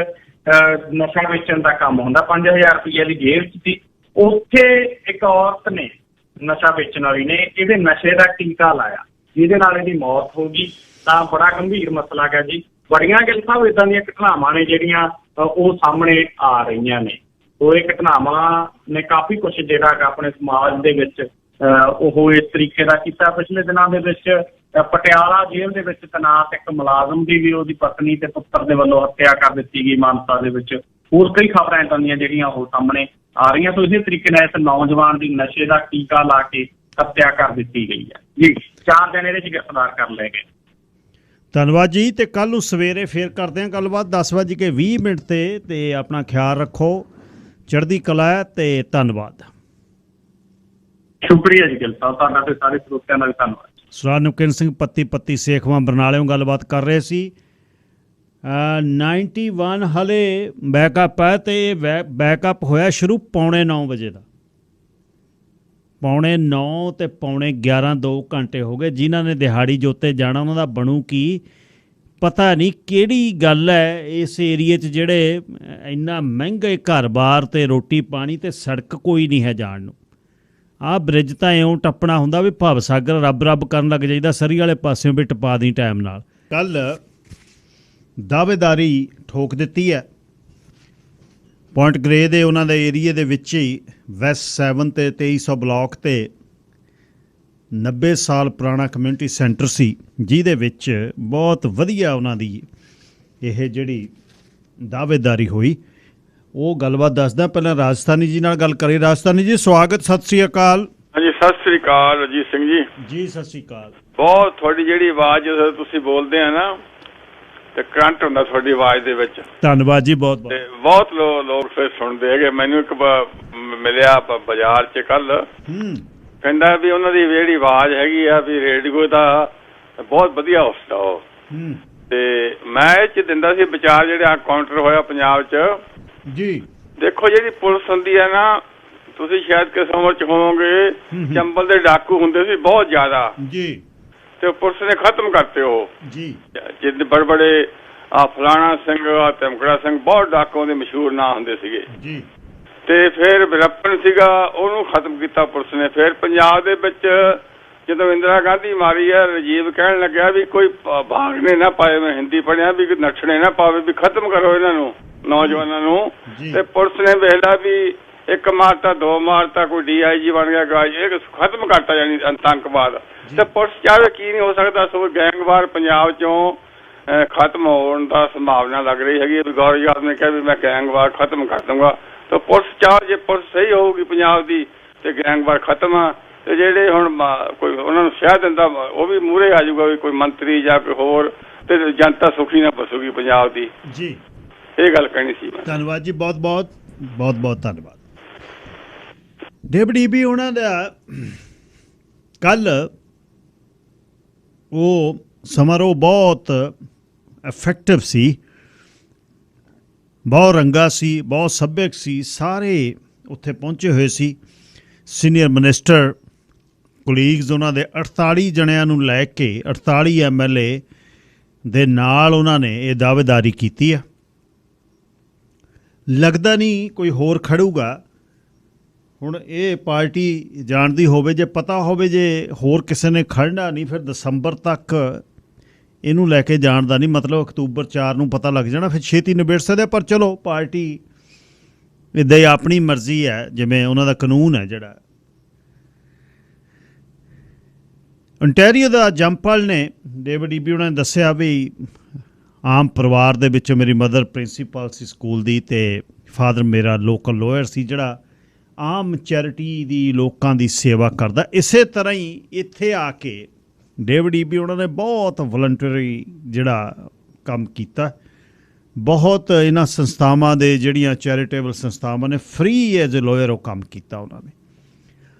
ਨਸ਼ਾ ਵੇਚਣ ਦਾ ਕੰਮ ਹੁੰਦਾ। 5000 ਰੁਪਏ ਦੀ ਜੇਬ 'ਚ ਸੀ। ਉੱਥੇ ਇੱਕ ਔਰਤ ਨੇ, ਨਸ਼ਾ ਵੇਚਣ ਵਾਲੀ ਨੇ, ਇਹਦੇ ਨਸ਼ੇ ਦਾ ਟੀਕਾ ਲਾਇਆ, ਜਿਹਦੇ ਨਾਲ ਇਹਦੀ ਮੌਤ ਹੋ ਗਈ। ਤਾਂ ਬੜਾ ਗੰਭੀਰ ਮਸਲਾ ਹੈ ਜੀ। ਬੜੀਆਂ ਗਿੱਲ ਸਾਹਿਬ ਇੱਦਾਂ ਦੀਆਂ ਘਟਨਾਵਾਂ ਨੇ ਜਿਹੜੀਆਂ ਉਹ ਸਾਹਮਣੇ ਆ ਰਹੀਆਂ ਨੇ। ਉਹ ਇਹ ਘਟਨਾਵਾਂ ਨੇ ਕਾਫੀ ਕੁਛ ਜਿਹੜਾ ਆਪਣੇ ਸਮਾਜ ਦੇ ਵਿੱਚ ਉਹ ਇਸ ਤਰੀਕੇ ਦਾ ਕੀਤਾ। ਪਿਛਲੇ ਦਿਨਾਂ ਦੇ ਵਿੱਚ ਪਟਿਆਲਾ ਜੇਲ੍ਹ ਦੇ ਵਿੱਚ ਤੈਨਾਤ ਇੱਕ ਮੁਲਾਜ਼ਮ ਦੀ ਵੀ ਉਹਦੀ ਪਤਨੀ ਤੇ ਪੁੱਤਰ ਦੇ ਵੱਲੋਂ ਹੱਤਿਆ ਕਰ ਦਿੱਤੀ ਗਈ ਮਾਨਸਾ ਦੇ ਵਿੱਚ। ਹੋਰ ਕਈ ਖਬਰਾਂ ਇੱਦਾਂ ਦੀਆਂ ਜਿਹੜੀਆਂ ਉਹ ਸਾਹਮਣੇ ਆ ਰਹੀਆਂ। ਸੋ ਇਸੇ ਤਰੀਕੇ ਨਾਲ ਇਸ ਨੌਜਵਾਨ ਦੀ ਨਸ਼ੇ ਦਾ ਟੀਕਾ ਲਾ ਕੇ ਹੱਤਿਆ ਕਰ ਦਿੱਤੀ ਗਈ ਹੈ ਜੀ। 4 ਦਿਨ ਇਹਦੇ 'ਚ ਗ੍ਰਿਫਤਾਰ ਕਰ ਲਏ ਗਏ। ਧੰਨਵਾਦ ਜੀ। ਅਤੇ ਕੱਲ੍ਹ ਨੂੰ ਸਵੇਰੇ ਫੇਰ ਕਰਦੇ ਹਾਂ ਗੱਲਬਾਤ 10:20 ਤੇ ਆਪਣਾ ਖਿਆਲ ਰੱਖੋ। ਚੜ੍ਹਦੀ ਕਲਾ ਹੈ ਅਤੇ ਧੰਨਵਾਦ। ਸ਼ੁਕਰੀਆ ਜੀ ਗਿੱਲ ਸਾਹਿਬ, ਤੁਹਾਡਾ ਤੇ ਸਾਰੇ ਸਰੋਤਿਆਂ ਦਾ ਵੀ ਧੰਨਵਾਦ। ਸਰਦਾਰ ਨਵਕਿਰਨ ਸਿੰਘ ਪੱਤੀ ਸੇਖਵਾਂ ਬਰਨਾਲਿਓਂ ਗੱਲਬਾਤ ਕਰ ਰਹੇ ਸੀ। 91 ਹਲੇ ਬੈਕਅਪ ਹੈ ਅਤੇ ਇਹ ਬੈਕਅਪ ਹੋਇਆ ਸ਼ੁਰੂ 9:45 ਵਜੇ ਦਾ। 9:45 ਤੇ 11:45 2 ਘੰਟੇ ਹੋ ਗਏ। ਜਿਨ੍ਹਾਂ ਨੇ ਦਿਹਾੜੀ ਜੋਤੇ ਜਾਣਾ ਉਹਨਾਂ ਦਾ ਬਣੂ ਕੀ ਪਤਾ ਨਹੀਂ। ਕਿਹੜੀ ਗੱਲ ਹੈ ਇਸ ਏਰੀਏ 'ਚ ਜਿਹੜੇ ਇੰਨਾ ਮਹਿੰਗੇ ਘਰ-ਬਾਰ ਅਤੇ ਰੋਟੀ ਪਾਣੀ ਅਤੇ ਸੜਕ ਕੋਈ ਨਹੀਂ ਹੈ ਜਾਣ ਨੂੰ। ਆਹ ਬ੍ਰਿਜ ਤਾਂ ਇਉਂ ਟੱਪਣਾ ਹੁੰਦਾ ਵੀ ਭਵ ਸਾਗਰ ਰੱਬ ਕਰਨ ਲੱਗ ਜਾਈਦਾ, ਸਰੀ ਵਾਲੇ ਪਾਸਿਓਂ ਵੀ ਟਪਾ ਦੀ ਟਾਈਮ ਨਾਲ। ਕੱਲ੍ਹ ਦਾਅਵੇਦਾਰੀ ਠੋਕ ਦਿੱਤੀ ਹੈ ਪੁਆਇੰਟ ਗ੍ਰੇ ਦੇ ਉਹਨਾਂ ਦੇ ਏਰੀਏ ਦੇ ਵਿੱਚ ਹੀ ਵੈਸਟ 7 ਤੇ 2300 ਬਲਾਕ ਤੇ 90 ਸਾਲ ਪੁਰਾਣਾ ਕਮਿਊਨਿਟੀ ਸੈਂਟਰ ਸੀ, ਜਿਹਦੇ ਵਿੱਚ ਬਹੁਤ ਵਧੀਆ ਉਹਨਾਂ ਦੀ ਇਹ ਜਿਹੜੀ ਦਾਅਵੇਦਾਰੀ ਹੋਈ। ਉਹ ਗੱਲਬਾਤ ਦੱਸਦਾ। ਪਹਿਲਾਂ ਰਾਜਸਥਾਨੀ ਜੀ ਨਾਲ ਗੱਲ ਕਰੀ। ਰਾਜਸਥਾਨੀ ਜੀ ਸਵਾਗਤ, ਸਤਿ ਸ੍ਰੀ ਅਕਾਲ। ਹਾਂਜੀ, ਸਤਿ ਸ੍ਰੀ ਅਕਾਲ ਅਜੀਤ ਸਿੰਘ ਜੀ। ਜੀ ਸਤਿ ਸ੍ਰੀ ਅਕਾਲ। ਬਹੁਤ ਤੁਹਾਡੀ ਜਿਹੜੀ ਆਵਾਜ਼ ਜਦੋਂ ਤੁਸੀਂ ਬੋਲਦੇ ਆ ਨਾ ਤੇ ਕਰੰਟ ਹੁੰਦਾ ਤੁਹਾਡੀ ਆਵਾਜ਼ ਦੇ ਵਿੱਚ। ਧੰਨਵਾਦ ਜੀ, ਬਹੁਤ ਬਹੁਤ ਲੋਕ ਫਿਰ ਸੁਣਦੇ ਹੈਗੇ। ਮੈਨੂੰ ਇੱਕ ਮਿਲਿਆ ਬਾਜ਼ਾਰ 'ਚ ਕੱਲ, ਕਹਿੰਦਾ ਵੀ ਉਹਨਾਂ ਦੀ ਜਿਹੜੀ ਆਵਾਜ਼ ਹੈਗੀ ਆ ਵੀ ਰੇਡੀਓ ਦਾ ਬਹੁਤ ਵਧੀਆ ਹੁੰਦਾ ਉਹ। ਤੇ ਮੈਂ ਇਹ 'ਚ ਦਿੰਦਾ ਸੀ ਵਿਚਾਰ ਜਿਹੜੇ ਆ ਕਾਊਂਟਰ ਹੋਇਆ ਪੰਜਾਬ 'ਚ ਜੀ। ਦੇਖੋ ਜਿਹੜੀ ਪੁਲਿਸ ਹੁੰਦੀ ਹੈ ਨਾ, ਤੁਸੀਂ ਸ਼ਾਇਦ ਕਿਸੇ ਉਮਰ 'ਚ ਹੋਵੋਗੇ, ਚੰਬਲ ਦੇ ਡਾਕੂ ਹੁੰਦੇ ਸੀ ਬਹੁਤ ਜ਼ਿਆਦਾ ਜੀ, ਤੇ ਪੁਲਿਸ ਨੇ ਖਤਮ ਕਰਤੇ ਉਹ ਜੀ। ਜਿੱਦ ਬੜੇ ਬੜੇ ਫਲਾਣਾ ਸਿੰਘ, ਧਮਕੜਾ ਸਿੰਘ, ਬਹੁਤ ਡਾਕੂਆਂ ਦੇ ਮਸ਼ਹੂਰ ਨਾਂ ਹੁੰਦੇ ਸੀਗੇ ਜੀ। ਤੇ ਫਿਰ ਵਿਰਪਨ ਸੀਗਾ, ਉਹਨੂੰ ਖਤਮ ਕੀਤਾ ਪੁਲਿਸ ਨੇ। ਫਿਰ ਪੰਜਾਬ ਦੇ ਵਿੱਚ ਜਦੋਂ ਇੰਦਰਾ ਗਾਂਧੀ ਮਾਰੀ ਹੈ, ਰਾਜੀਵ ਕਹਿਣ ਲੱਗਿਆ ਵੀ ਕੋਈ ਭਾਗਣੇ ਨਾ ਪਾਏ, ਮੈਂ ਹਿੰਦੀ ਪੜ੍ਹਿਆ ਵੀ ਨੱਠਣੇ ਨਾ ਪਾਵੇ, ਵੀ ਖਤਮ ਕਰੋ ਇਹਨਾਂ ਨੂੰ, ਨੌਜਵਾਨਾਂ ਨੂੰ। ਤੇ ਪੁਲਿਸ ਨੇ ਵੇਖ ਲਿਆ ਵੀ ਇੱਕ ਮਾਰਤਾ, ਦੋ ਮਾਰਤਾ, ਕੋਈ DIG ਬਣ ਗਿਆ, ਇਹ ਖਤਮ ਕਰਤਾ ਯਾਨੀ ਆਤੰਕਵਾਦ। ਤੇ ਪੁਲਿਸ ਚਾਹੇ ਕੀ ਨਹੀਂ ਹੋ ਸਕਦਾ। ਸੋ ਗੈਂਗਵਾਰ ਪੰਜਾਬ 'ਚੋਂ ਖਤਮ ਹੋਣ ਦਾ ਸੰਭਾਵਨਾ ਲੱਗ ਰਹੀ ਹੈਗੀ। ਵੀ ਗੌਰ ਯਾਦ ਨੇ ਕਿਹਾ ਵੀ ਮੈਂ ਗੈਂਗਵਾਰ ਖਤਮ ਕਰ ਦੂੰਗਾ। ਤਾਂ ਪੁਲਿਸ ਚਾਹ ਜੇ ਪੁਲਿਸ ਸਹੀ ਹੋਊਗੀ ਪੰਜਾਬ ਦੀ ਤੇ ਗੈਂਗਵਾਰ ਖਤਮ ਆ। ਤੇ ਜਿਹੜੇ ਹੁਣ ਕੋਈ ਉਹਨਾਂ ਨੂੰ ਸ਼ਹਿ ਦਿੰਦਾ ਉਹ ਵੀ ਮੂਹਰੇ ਆ ਜਾਊਗਾ, ਵੀ ਕੋਈ ਮੰਤਰੀ ਜਾਂ ਕੋਈ ਹੋਰ, ਤੇ ਜਨਤਾ ਸੁਖੀ ਨਾ ਬਸੂਗੀ ਪੰਜਾਬ ਦੀ ਜੀ। ਇਹ ਗੱਲ ਕਹਿਣੀ ਸੀ। ਧੰਨਵਾਦ ਜੀ, ਬਹੁਤ ਬਹੁਤ ਬਹੁਤ ਬਹੁਤ ਧੰਨਵਾਦ। ਡੇਵਿਡ ਉਹਨਾਂ ਦਾ ਕੱਲ ਉਹ ਸਮਾਰੋਹ ਬਹੁਤ ਇਫੈਕਟਿਵ ਸੀ, ਬਹੁਤ ਰੰਗਾ ਸੀ, ਬਹੁਤ ਸੱਭਿਅਕ ਸੀ। ਸਾਰੇ ਉੱਥੇ ਪਹੁੰਚੇ ਹੋਏ ਸੀ, ਸੀਨੀਅਰ ਮਿਨਿਸਟਰ, ਕੋਲੀਗਸ ਉਹਨਾਂ ਦੇ। 48 ਜਣਿਆਂ ਨੂੰ ਲੈ ਕੇ 48 MLA ਦੇ ਨਾਲ ਉਹਨਾਂ ਨੇ ਇਹ ਦਾਅਵੇਦਾਰੀ ਕੀਤੀ ਆ। ਲੱਗਦਾ ਨਹੀਂ ਕੋਈ ਹੋਰ ਖੜੂਗਾ। ਹੁਣ ਇਹ ਪਾਰਟੀ ਜਾਣਦੀ ਹੋਵੇ, ਜੇ ਪਤਾ ਹੋਵੇ ਜੇ ਹੋਰ ਕਿਸੇ ਨੇ ਖੜਨਾ ਨਹੀਂ, ਫਿਰ ਦਸੰਬਰ ਤੱਕ ਇਹਨੂੰ ਲੈ ਕੇ ਜਾਣ ਦਾ ਨਹੀਂ ਮਤਲਬ। ਅਕਤੂਬਰ 4 ਨੂੰ ਪਤਾ ਲੱਗ ਜਾਣਾ, ਫਿਰ ਛੇਤੀ ਨਿਬੇੜ ਸਕਦੇ। ਪਰ ਚਲੋ ਪਾਰਟੀ ਇੱਦਾਂ ਹੀ ਆਪਣੀ ਮਰਜ਼ੀ ਹੈ, ਜਿਵੇਂ ਉਹਨਾਂ ਦਾ ਕਾਨੂੰਨ ਹੈ ਜਿਹੜਾ। ontario ਦਾ ਜੰਪਲ ਨੇ ਡੇਵਿਡ ਉਹਨਾਂ ਨੇ ਦੱਸਿਆ ਵੀ ਆਮ ਪਰਿਵਾਰ ਦੇ ਵਿੱਚੋਂ ਮੇਰੀ ਮਦਰ ਪ੍ਰਿੰਸੀਪਲ ਸੀ ਸਕੂਲ ਦੀ, ਅਤੇ ਫਾਦਰ ਮੇਰਾ ਲੋਕਲ ਲੋਇਰ ਸੀ ਜਿਹੜਾ ਆਮ ਚੈਰਿਟੀ ਦੀ ਲੋਕਾਂ ਦੀ ਸੇਵਾ ਕਰਦਾ। ਇਸੇ ਤਰ੍ਹਾਂ ਹੀ ਇੱਥੇ ਆ ਕੇ ਡੇਵਿਡ ਉਹਨਾਂ ਨੇ ਬਹੁਤ ਵਲੰਟਰੀ ਜਿਹੜਾ ਕੰਮ ਕੀਤਾ। ਬਹੁਤ ਇਹਨਾਂ ਸੰਸਥਾਵਾਂ ਦੇ ਜਿਹੜੀਆਂ ਚੈਰੀਟੇਬਲ ਸੰਸਥਾਵਾਂ ਨੇ, ਫਰੀ ਐਜ਼ ਏ ਲੋਇਰ ਉਹ ਕੰਮ ਕੀਤਾ ਉਹਨਾਂ ਨੇ।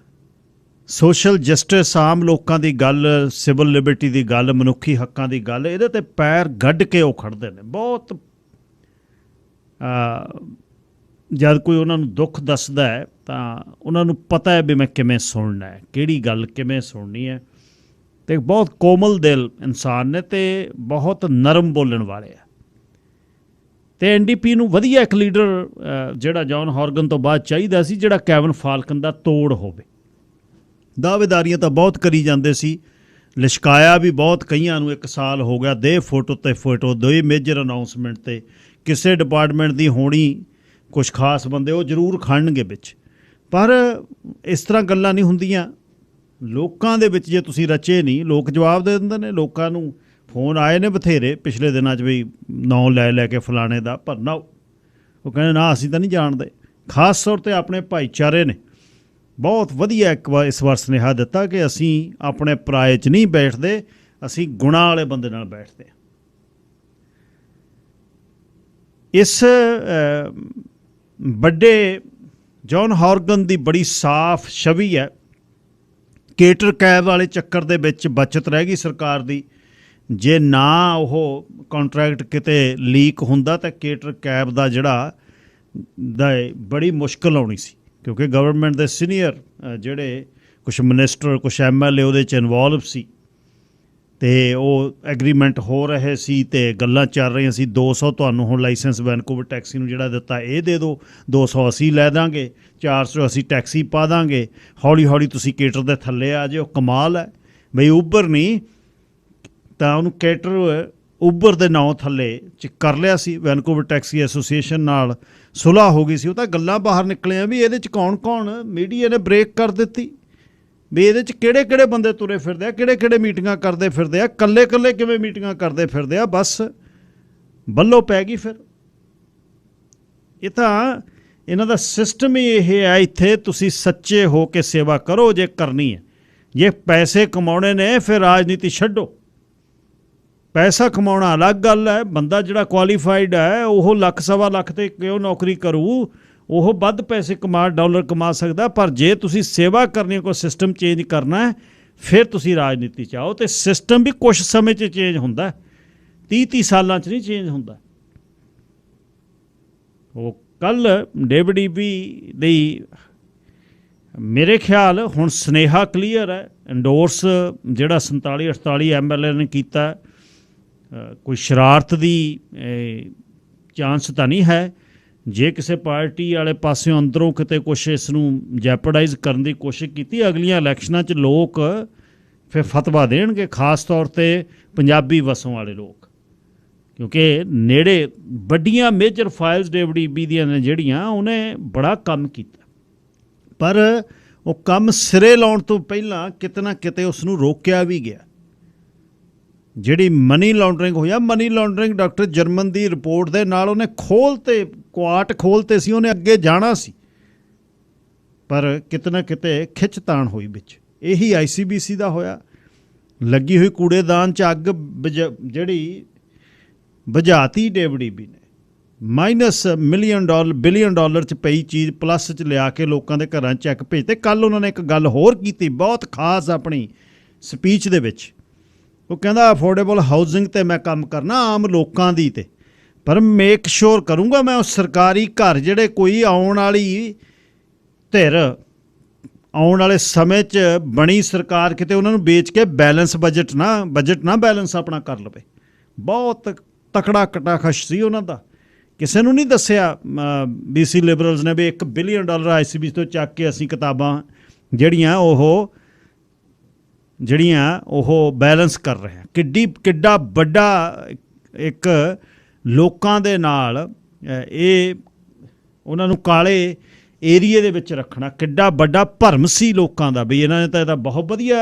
ਸੋਸ਼ਲ ਜਸਟਿਸ, ਆਮ ਲੋਕਾਂ ਦੀ ਗੱਲ, ਸਿਵਲ ਲਿਬਰਟੀ ਦੀ ਗੱਲ, ਮਨੁੱਖੀ ਹੱਕਾਂ ਦੀ ਗੱਲ, ਇਹਦੇ 'ਤੇ ਪੈਰ ਗੱਡ ਕੇ ਉਹ ਖੜ੍ਹਦੇ ਨੇ। ਬਹੁਤ ਜਦ ਕੋਈ ਉਹਨਾਂ ਨੂੰ ਦੁੱਖ ਦੱਸਦਾ ਹੈ ਤਾਂ ਉਹਨਾਂ ਨੂੰ ਪਤਾ ਹੈ ਵੀ ਮੈਂ ਕਿਵੇਂ ਸੁਣਨਾ ਹੈ, ਕਿਹੜੀ ਗੱਲ ਕਿਵੇਂ ਸੁਣਨੀ ਹੈ। ਅਤੇ ਬਹੁਤ ਕੋਮਲ ਦਿਲ ਇਨਸਾਨ ਨੇ ਅਤੇ ਬਹੁਤ ਨਰਮ ਬੋਲਣ ਵਾਲੇ ਆ। ਅਤੇ NDP ਨੂੰ ਵਧੀਆ ਇੱਕ ਲੀਡਰ ਜਿਹੜਾ ਜੌਨ ਹੌਰਗਨ ਤੋਂ ਬਾਅਦ ਚਾਹੀਦਾ ਸੀ, ਜਿਹੜਾ ਕੈਵਨ ਫਾਲਕਨ ਦਾ ਤੋੜ ਹੋਵੇ। ਦਾਅਵੇਦਾਰੀਆਂ ਤਾਂ ਬਹੁਤ ਕਰੀ ਜਾਂਦੇ ਸੀ, ਲਿਸ਼ਕਾਇਆ ਵੀ ਬਹੁਤ ਕਈਆਂ ਨੂੰ। 1 ਸਾਲ ਹੋ ਗਿਆ, ਦੇ ਫੋਟੋ 'ਤੇ ਫੋਟੋ, ਦੇ ਮੇਜਰ ਅਨਾਊਂਸਮੈਂਟ 'ਤੇ ਕਿਸੇ ਡਿਪਾਰਟਮੈਂਟ ਦੀ ਹੋਣੀ, ਕੁਛ ਖਾਸ ਬੰਦੇ ਉਹ ਜ਼ਰੂਰ ਖੜਨਗੇ ਵਿੱਚ। ਪਰ ਇਸ ਤਰ੍ਹਾਂ ਗੱਲਾਂ ਨਹੀਂ ਹੁੰਦੀਆਂ ਲੋਕਾਂ ਦੇ ਵਿੱਚ। ਜੇ ਤੁਸੀਂ ਰਚੇ ਨਹੀਂ, ਲੋਕ ਜਵਾਬ ਦੇ ਦਿੰਦੇ ਨੇ। ਲੋਕਾਂ ਨੂੰ ਫੋਨ ਆਏ ਨੇ ਬਥੇਰੇ ਪਿਛਲੇ ਦਿਨਾਂ 'ਚ ਵੀ ਨਾਂ ਲੈ ਕੇ ਫਲਾਣੇ ਦਾ, ਪਰ ਨਾ ਉਹ ਕਹਿੰਦੇ ਨਾ ਅਸੀਂ ਤਾਂ ਨਹੀਂ ਜਾਣਦੇ। ਖਾਸ ਤੌਰ 'ਤੇ ਆਪਣੇ ਭਾਈਚਾਰੇ ਨੇ ਬਹੁਤ ਵਧੀਆ ਇਸ ਵਾਰ ਸੁਨੇਹਾ ਦਿੱਤਾ ਕਿ ਅਸੀਂ ਆਪਣੇ ਪਰਾਏ 'ਚ ਨਹੀਂ ਬੈਠਦੇ, ਅਸੀਂ ਗੁਣਾਂ ਵਾਲੇ ਬੰਦੇ ਨਾਲ ਬੈਠਦੇ ਹਾਂ। ਇਸ ਵੱਡੇ ਜੌਨ ਹੌਰਗਨ ਦੀ ਬੜੀ ਸਾਫ਼ ਛਵੀ ਹੈ। ਕੇਟਰ ਕੈਬ ਵਾਲੇ ਚੱਕਰ ਦੇ ਵਿੱਚ ਬਚਤ ਰਹਿ ਗਈ ਸਰਕਾਰ ਦੀ। ਜੇ ਨਾ ਉਹ ਕੰਟਰੈਕਟ ਕਿਤੇ ਲੀਕ ਹੁੰਦਾ ਤਾਂ ਕੇਟਰ ਕੈਬ ਦਾ ਜਿਹੜਾ ਬੜੀ ਮੁਸ਼ਕਿਲ ਆਉਣੀ ਸੀ, ਕਿਉਂਕਿ ਗਵਰਨਮੈਂਟ ਦੇ ਸੀਨੀਅਰ ਜਿਹੜੇ ਕੁਛ ਮਿਨਿਸਟਰ, ਕੁਛ MLA ਉਹਦੇ 'ਚ ਇਨਵੋਲਵ ਸੀ, ਅਤੇ ਉਹ ਐਗਰੀਮੈਂਟ ਹੋ ਰਹੇ ਸੀ ਅਤੇ ਗੱਲਾਂ ਚੱਲ ਰਹੀਆਂ ਸੀ। 200 ਤੁਹਾਨੂੰ ਹੁਣ ਲਾਇਸੈਂਸ ਵੈਨਕੂਵਰ ਟੈਕਸੀ ਨੂੰ ਜਿਹੜਾ ਦਿੱਤਾ ਇਹ ਦੇ ਦਿਓ, 200 ਅਸੀਂ ਲੈ ਦਾਂਗੇ, 400 ਅਸੀਂ ਟੈਕਸੀ ਪਾ ਦਾਂਗੇ, ਹੌਲੀ ਹੌਲੀ ਤੁਸੀਂ ਕੇਟਰ ਦੇ ਥੱਲੇ ਆ ਜਾਓ। ਕਮਾਲ ਹੈ ਬਈ। ਉਬਰ ਨਹੀਂ ਤਾਂ ਉਹਨੂੰ ਕੇਟਰ ਉਬਰ ਦੇ ਨਾਂ ਥੱਲੇ ਚ ਕਰ ਲਿਆ ਸੀ। ਵੈਨਕੂਵਰ ਟੈਕਸੀ ਐਸੋਸੀਏਸ਼ਨ ਨਾਲ ਸੁਲ੍ਹਾ ਹੋ ਗਈ ਸੀ। ਉਹ ਤਾਂ ਗੱਲਾਂ ਬਾਹਰ ਨਿਕਲੀਆਂ ਵੀ ਇਹਦੇ 'ਚ ਕੌਣ ਮੀਡੀਆ ਨੇ ਬ੍ਰੇਕ ਕਰ ਦਿੱਤੀ ਵੀ ਇਹਦੇ 'ਚ ਕਿਹੜੇ ਬੰਦੇ ਤੁਰੇ ਫਿਰਦੇ ਆ, ਕਿਹੜੇ ਮੀਟਿੰਗਾਂ ਕਰਦੇ ਫਿਰਦੇ ਆ, ਕੱਲੇ ਕਿਵੇਂ ਮੀਟਿੰਗਾਂ ਕਰਦੇ ਫਿਰਦੇ ਆ। ਬਸ ਬੱਲੋ ਪੈ ਗਈ ਫਿਰ। ਇਹ ਤਾਂ ਇਹਨਾਂ ਦਾ ਸਿਸਟਮ ਹੀ ਇਹ ਹੈ। ਇੱਥੇ ਤੁਸੀਂ ਸੱਚੇ ਹੋ ਕੇ ਸੇਵਾ ਕਰੋ ਜੇ ਕਰਨੀ ਹੈ। ਜੇ ਪੈਸੇ ਕਮਾਉਣੇ ਨੇ ਫਿਰ ਰਾਜਨੀਤੀ ਛੱਡੋ। ਪੈਸਾ ਕਮਾਉਣਾ ਅਲੱਗ ਗੱਲ ਹੈ। ਬੰਦਾ ਜਿਹੜਾ ਕੁਆਲੀਫਾਈਡ ਹੈ ਉਹ ਲੱਖ ਸਵਾ ਲੱਖ 'ਤੇ ਕਿਉਂ ਨੌਕਰੀ ਕਰੂ, ਉਹ ਵੱਧ ਪੈਸੇ ਡਾਲਰ ਕਮਾ ਸਕਦਾ। ਪਰ ਜੇ ਤੁਸੀਂ ਸੇਵਾ ਕਰਨੀ, ਕੋਈ ਸਿਸਟਮ ਚੇਂਜ ਕਰਨਾ ਹੈ, ਫਿਰ ਤੁਸੀਂ ਰਾਜਨੀਤੀ 'ਚ ਆਓ। ਅਤੇ ਸਿਸਟਮ ਵੀ ਕੁਛ ਸਮੇਂ 'ਚ ਚੇਂਜ ਹੁੰਦਾ, 30 ਸਾਲਾਂ 'ਚ ਨਹੀਂ ਚੇਂਜ ਹੁੰਦਾ। ਉਹ ਕੱਲ੍ਹ ਡੇਵਿਡ ਈਬੀ ਦੀ ਮੇਰੇ ਖਿਆਲ ਹੁਣ ਸੁਨੇਹਾ ਕਲੀਅਰ ਹੈ। ਇੰਡੋਰਸ ਜਿਹੜਾ 47-48 MLA ਨੇ ਕੀਤਾ, ਕੋਈ ਸ਼ਰਾਰਤ ਦੀ ਚਾਂਸ ਤਾਂ ਨਹੀਂ ਹੈ। ਜੇ ਕਿਸੇ ਪਾਰਟੀ ਵਾਲੇ ਪਾਸਿਓਂ ਅੰਦਰੋਂ ਕਿਤੇ ਕੁਛ ਇਸ ਨੂੰ ਜੈਪਰਡਾਈਜ਼ ਕਰਨ ਦੀ ਕੋਸ਼ਿਸ਼ ਕੀਤੀ, ਅਗਲੀਆਂ ਇਲੈਕਸ਼ਨਾਂ 'ਚ ਲੋਕ ਫਿਰ ਫਤਵਾ ਦੇਣਗੇ, ਖਾਸ ਤੌਰ 'ਤੇ ਪੰਜਾਬੀ ਵਸੋਂ ਵਾਲੇ ਲੋਕ, ਕਿਉਂਕਿ ਨੇੜੇ ਵੱਡੀਆਂ ਮੇਜਰ ਫਾਈਲਸ ਡੇਵਿਡ ਈਬੀ ਦੀਆਂ ਨੇ ਜਿਹੜੀਆਂ ਉਹਨੇ ਬੜਾ ਕੰਮ ਕੀਤਾ। ਪਰ ਉਹ ਕੰਮ ਸਿਰੇ ਲਾਉਣ ਤੋਂ ਪਹਿਲਾਂ ਕਿਤੇ ਨਾ ਕਿਤੇ ਉਸ ਨੂੰ ਰੋਕਿਆ ਵੀ ਗਿਆ। ਜਿਹੜੀ ਮਨੀ ਲਾਂਡਰਿੰਗ ਹੋਇਆ, ਮਨੀ ਲਾਂਡਰਿੰਗ ਡਾਕਟਰ ਜਰਮਨ ਦੀ ਰਿਪੋਰਟ ਦੇ ਨਾਲ ਉਹਨੇ ਕੁਆਟ ਖੋਲ੍ਹਤੇ ਸੀ। ਉਹਨੇ ਅੱਗੇ ਜਾਣਾ ਸੀ, ਪਰ ਕਿਤੇ ਨਾ ਕਿਤੇ ਖਿੱਚਤਾਣ ਹੋਈ ਵਿੱਚ। ਇਹੀ ICBC ਦਾ ਹੋਇਆ। ਲੱਗੀ ਹੋਈ ਕੂੜੇਦਾਨ 'ਚ ਅੱਗ ਜਿਹੜੀ ਬੁਝਾਤੀ ਡੇਵਿਡ ਈਬੀ ਨੇ। -$1 ਬਿਲੀਅਨ 'ਚ ਪਈ ਚੀਜ਼ ਪਲੱਸ 'ਚ ਲਿਆ ਕੇ ਲੋਕਾਂ ਦੇ ਘਰਾਂ 'ਚ ਚੈੱਕ ਭੇਜਤੇ। ਕੱਲ੍ਹ ਉਹਨਾਂ ਨੇ ਇੱਕ ਗੱਲ ਹੋਰ ਕੀਤੀ ਬਹੁਤ ਖਾਸ ਆਪਣੀ ਸਪੀਚ ਦੇ ਵਿੱਚ। ਉਹ ਕਹਿੰਦਾ ਅਫੋਰਡੇਬਲ ਹਾਊਸਿੰਗ 'ਤੇ ਮੈਂ ਕੰਮ ਕਰਨਾ, ਆਮ ਲੋਕਾਂ ਦੀ 'ਤੇ, ਪਰ ਮੇਕ ਸ਼ੋਰ ਕਰੂੰਗਾ ਮੈਂ ਉਹ ਸਰਕਾਰੀ ਘਰ ਜਿਹੜੇ ਕੋਈ ਆਉਣ ਵਾਲੀ ਧਿਰ ਆਉਣ ਵਾਲੇ ਸਮੇਂ 'ਚ ਬਣੀ ਸਰਕਾਰ ਕਿਤੇ ਉਹਨਾਂ ਨੂੰ ਵੇਚ ਕੇ ਬਜਟ ਨਾ ਬੈਲੈਂਸ ਆਪਣਾ ਕਰ ਲਵੇ। ਬਹੁਤ ਤਕੜਾ ਕਟਾਖਸ਼ ਸੀ ਉਹਨਾਂ ਦਾ। ਕਿਸੇ ਨੂੰ ਨਹੀਂ ਦੱਸਿਆ BC ਲਿਬਰਲਸ ਨੇ ਵੀ $1 ਬਿਲੀਅਨ ICBC ਤੋਂ ਚੱਕ ਕੇ ਅਸੀਂ ਕਿਤਾਬਾਂ ਜਿਹੜੀਆਂ ਉਹ ਬੈਲੈਂਸ ਕਰ ਰਹੇ ਹਾਂ। ਕਿੱਡਾ ਵੱਡਾ ਇੱਕ ਲੋਕਾਂ ਦੇ ਨਾਲ ਇਹ ਉਹਨਾਂ ਨੂੰ ਕਾਲੇ ਏਰੀਏ ਦੇ ਵਿੱਚ ਰੱਖਣਾ, ਕਿੱਡਾ ਵੱਡਾ ਭਰਮ ਸੀ ਲੋਕਾਂ ਦਾ ਵੀ ਇਹਨਾਂ ਨੇ ਤਾਂ ਇਹਦਾ ਬਹੁਤ ਵਧੀਆ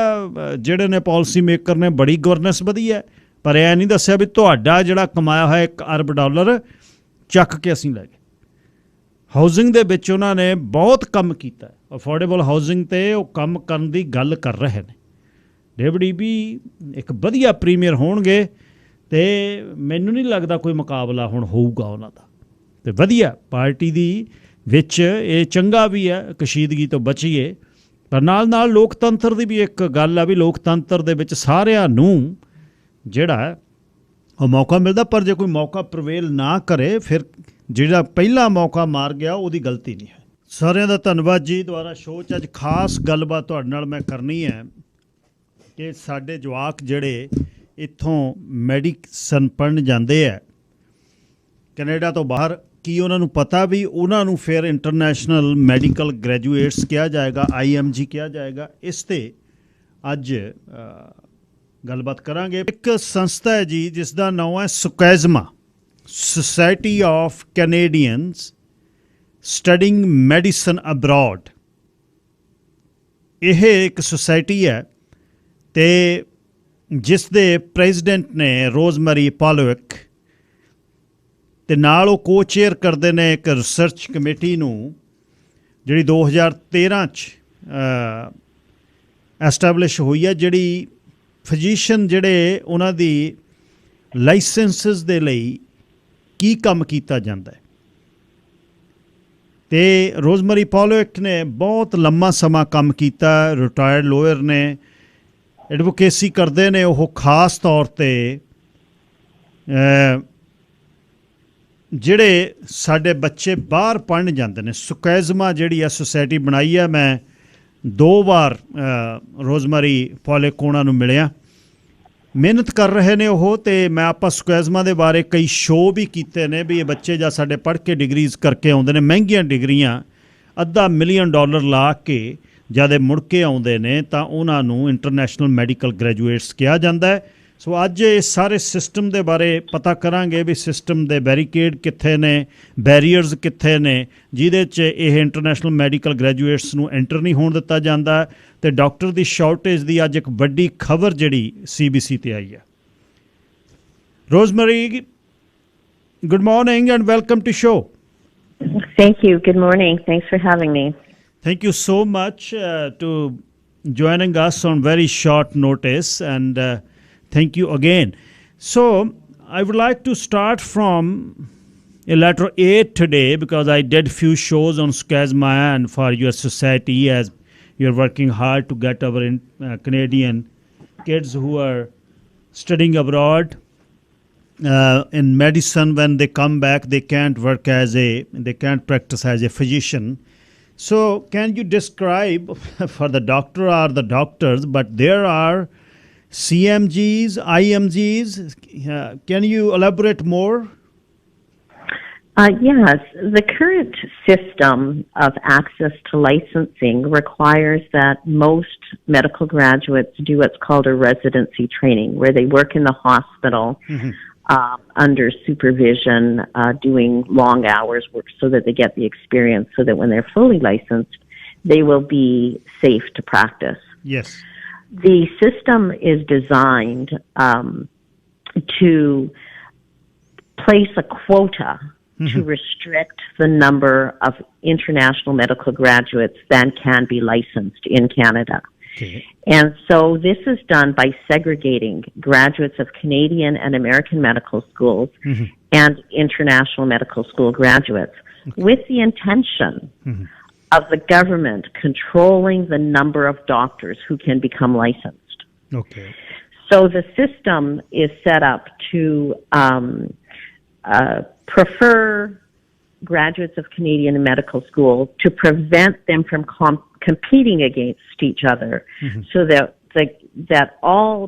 ਜਿਹੜੇ ਨੇ ਪਾਲਿਸੀ ਮੇਕਰ ਨੇ ਬੜੀ ਗਵਰਨੈਂਸ ਵਧੀਆ, ਪਰ ਇਹ ਨਹੀਂ ਦੱਸਿਆ ਵੀ ਤੁਹਾਡਾ ਜਿਹੜਾ ਕਮਾਇਆ ਹੋਇਆ $1 ਅਰਬ ਚੱਕ ਕੇ ਅਸੀਂ ਲੈ ਗਏ। ਹਾਊਸਿੰਗ ਦੇ ਵਿੱਚ ਉਹਨਾਂ ਨੇ ਬਹੁਤ ਕੰਮ ਕੀਤਾ। ਅਫੋਰਡੇਬਲ ਹਾਊਸਿੰਗ 'ਤੇ ਉਹ ਕੰਮ ਕਰਨ ਦੀ ਗੱਲ ਕਰ ਰਹੇ ਨੇ। ਡੇਵਿਡ ਈਬੀ ਇੱਕ ਵਧੀਆ ਪ੍ਰੀਮੀਅਰ ਹੋਣਗੇ ਅਤੇ ਮੈਨੂੰ ਨਹੀਂ ਲੱਗਦਾ ਕੋਈ ਮੁਕਾਬਲਾ ਹੁਣ ਹੋਊਗਾ ਉਹਨਾਂ ਦਾ। ਅਤੇ ਵਧੀਆ ਪਾਰਟੀ ਦੀ ਵਿੱਚ ਇਹ ਚੰਗਾ ਵੀ ਹੈ, ਕਸ਼ੀਦਗੀ ਤੋਂ ਬਚੀਏ, ਪਰ ਨਾਲ ਲੋਕਤੰਤਰ ਦੀ ਵੀ ਇੱਕ ਗੱਲ ਆ ਵੀ ਲੋਕਤੰਤਰ ਦੇ ਵਿੱਚ ਸਾਰਿਆਂ ਨੂੰ ਜਿਹੜਾ ਉਹ ਮੌਕਾ ਮਿਲਦਾ। ਪਰ ਜੇ ਕੋਈ ਮੌਕਾ ਪ੍ਰਵੇਲ ਨਾ ਕਰੇ ਫਿਰ ਜਿਹੜਾ ਪਹਿਲਾ ਮੌਕਾ ਮਾਰ ਗਿਆ ਉਹਦੀ ਗਲਤੀ ਨਹੀਂ ਹੈ। ਸਾਰਿਆਂ ਦਾ ਧੰਨਵਾਦ ਜੀ। ਦੁਬਾਰਾ ਸ਼ੋਅ 'ਚ ਅੱਜ ਖਾਸ ਗੱਲਬਾਤ ਤੁਹਾਡੇ ਨਾਲ ਮੈਂ ਕਰਨੀ ਹੈ ਕਿ ਸਾਡੇ ਜਵਾਕ ਜਿਹੜੇ ਇੱਥੋਂ ਮੈਡੀਸਨ ਪੜ੍ਹਨ ਜਾਂਦੇ ਹੈ ਕੈਨੇਡਾ ਤੋਂ ਬਾਹਰ, ਕੀ ਉਹਨਾਂ ਨੂੰ ਪਤਾ ਵੀ ਉਹਨਾਂ ਨੂੰ ਫਿਰ ਇੰਟਰਨੈਸ਼ਨਲ ਮੈਡੀਕਲ ਗ੍ਰੈਜੂਏਟਸ ਕਿਹਾ ਜਾਏਗਾ, IMG ਕਿਹਾ ਜਾਏਗਾ? ਇਸ 'ਤੇ ਅੱਜ ਗੱਲਬਾਤ ਕਰਾਂਗੇ। ਇੱਕ ਸੰਸਥਾ ਹੈ ਜੀ ਜਿਸ ਦਾ ਨਾਮ ਹੈ SOCASMA, society of Canadians studying medicine abroad. ਇਹ ਇੱਕ ਸੁਸਾਇਟੀ ਹੈ ਅਤੇ ਜਿਸ ਦੇ ਪ੍ਰੈਜ਼ੀਡੈਂਟ ਨੇ ਰੋਜ਼ਮੈਰੀ ਪਾਲੋਵਿਕ, ਅਤੇ ਨਾਲ ਉਹ ਕੋ-ਚੇਅਰ ਕਰਦੇ ਨੇ ਇੱਕ ਰਿਸਰਚ ਕਮੇਟੀ ਨੂੰ ਜਿਹੜੀ 2013 'ਚ ਐਸਟੈਬਲਿਸ਼ ਹੋਈ ਹੈ, ਜਿਹੜੀ ਫਿਜ਼ੀਸ਼ੀਅਨ ਜਿਹੜੇ ਉਹਨਾਂ ਦੀ ਲਾਇਸੈਂਸਿਸ ਦੇ ਲਈ ਕੀ ਕੰਮ ਕੀਤਾ ਜਾਂਦਾ ਹੈ। ਅਤੇ ਰੋਜ਼ਮੈਰੀ ਪਾਲੋਵਿਕ ਨੇ ਬਹੁਤ ਲੰਮਾ ਸਮਾਂ ਕੰਮ ਕੀਤਾ। ਰਿਟਾਇਰਡ ਲੋਅਰ ਨੇ, ਐਡਵੋਕੇਸੀ ਕਰਦੇ ਨੇ ਉਹ ਖਾਸ ਤੌਰ 'ਤੇ ਜਿਹੜੇ ਸਾਡੇ ਬੱਚੇ ਬਾਹਰ ਪੜ੍ਹਨ ਜਾਂਦੇ ਨੇ। ਸੁਕੈਜ਼ਮਾ ਜਿਹੜੀ ਆ ਸੁਸਾਇਟੀ ਬਣਾਈ ਹੈ, ਮੈਂ 2 ਵਾਰ ਰੋਜ਼ਮੈਰੀ ਪਾਲੋਵਿਕ ਉਹਨਾਂ ਨੂੰ ਮਿਲਿਆ। ਮਿਹਨਤ ਕਰ ਰਹੇ ਨੇ ਉਹ, ਅਤੇ ਮੈਂ ਆਪਾਂ ਸੁਕੈਜ਼ਮਾ ਦੇ ਬਾਰੇ ਕਈ ਸ਼ੋਅ ਵੀ ਕੀਤੇ ਨੇ ਵੀ ਇਹ ਬੱਚੇ ਜਾਂ ਸਾਡੇ ਪੜ੍ਹ ਕੇ ਡਿਗਰੀਜ਼ ਕਰਕੇ ਆਉਂਦੇ ਨੇ, ਮਹਿੰਗੀਆਂ ਡਿਗਰੀਆਂ $1 ਮਿਲੀਅਨ ਲਾ ਕੇ ਜਦ ਇਹ ਮੁੜ ਕੇ ਆਉਂਦੇ ਨੇ ਤਾਂ ਉਹਨਾਂ ਨੂੰ ਇੰਟਰਨੈਸ਼ਨਲ ਮੈਡੀਕਲ ਗ੍ਰੈਜੂਏਟਸ ਕਿਹਾ ਜਾਂਦਾ ਹੈ। ਸੋ ਅੱਜ ਇਸ ਸਾਰੇ ਸਿਸਟਮ ਦੇ ਬਾਰੇ ਪਤਾ ਕਰਾਂਗੇ ਵੀ ਸਿਸਟਮ ਦੇ ਬੈਰੀਕੇਡ ਕਿੱਥੇ ਨੇ, ਬੈਰੀਅਰਸ ਕਿੱਥੇ ਨੇ ਜਿਹਦੇ 'ਚ ਇਹ ਇੰਟਰਨੈਸ਼ਨਲ ਮੈਡੀਕਲ ਗ੍ਰੈਜੂਏਟਸ ਨੂੰ ਐਂਟਰ ਨਹੀਂ ਹੋਣ ਦਿੱਤਾ ਜਾਂਦਾ, ਅਤੇ ਡਾਕਟਰ ਦੀ ਸ਼ਾਰਟੇਜ ਦੀ ਅੱਜ ਇੱਕ ਵੱਡੀ ਖਬਰ ਜਿਹੜੀ CBC ਤੇ ਆਈ ਹੈ। Rosemary, good morning and welcome to show. Thank you. Good morning. Thanks for having me. Thank you so much to joining us on very short notice, and thank you again. So I would like to start from a letter A today, because I did few shows on SCASMA and for your society, as you're working hard to get our Canadian kids who are studying abroad in medicine. When they come back, they can't practice as a physician. So can you describe for the doctor or the doctors, but there are CMGs, IMGs. Can you elaborate more? Yes. The current system of access to licensing requires that most medical graduates do what's called a residency training, where they work in the hospital under supervision, doing long hours work so that they get the experience, so that when they're fully licensed, they will be safe to practice. Yes. The system is designed to place a quota to restrict the number of international medical graduates that can be licensed in Canada. Okay. And so this is done by segregating graduates of Canadian and American medical schools and international medical school graduates, with the intention of the government controlling the number of doctors who can become licensed. Okay. So the system is set up to prefer graduates of Canadian medical school to prevent them from competing against each other, so that all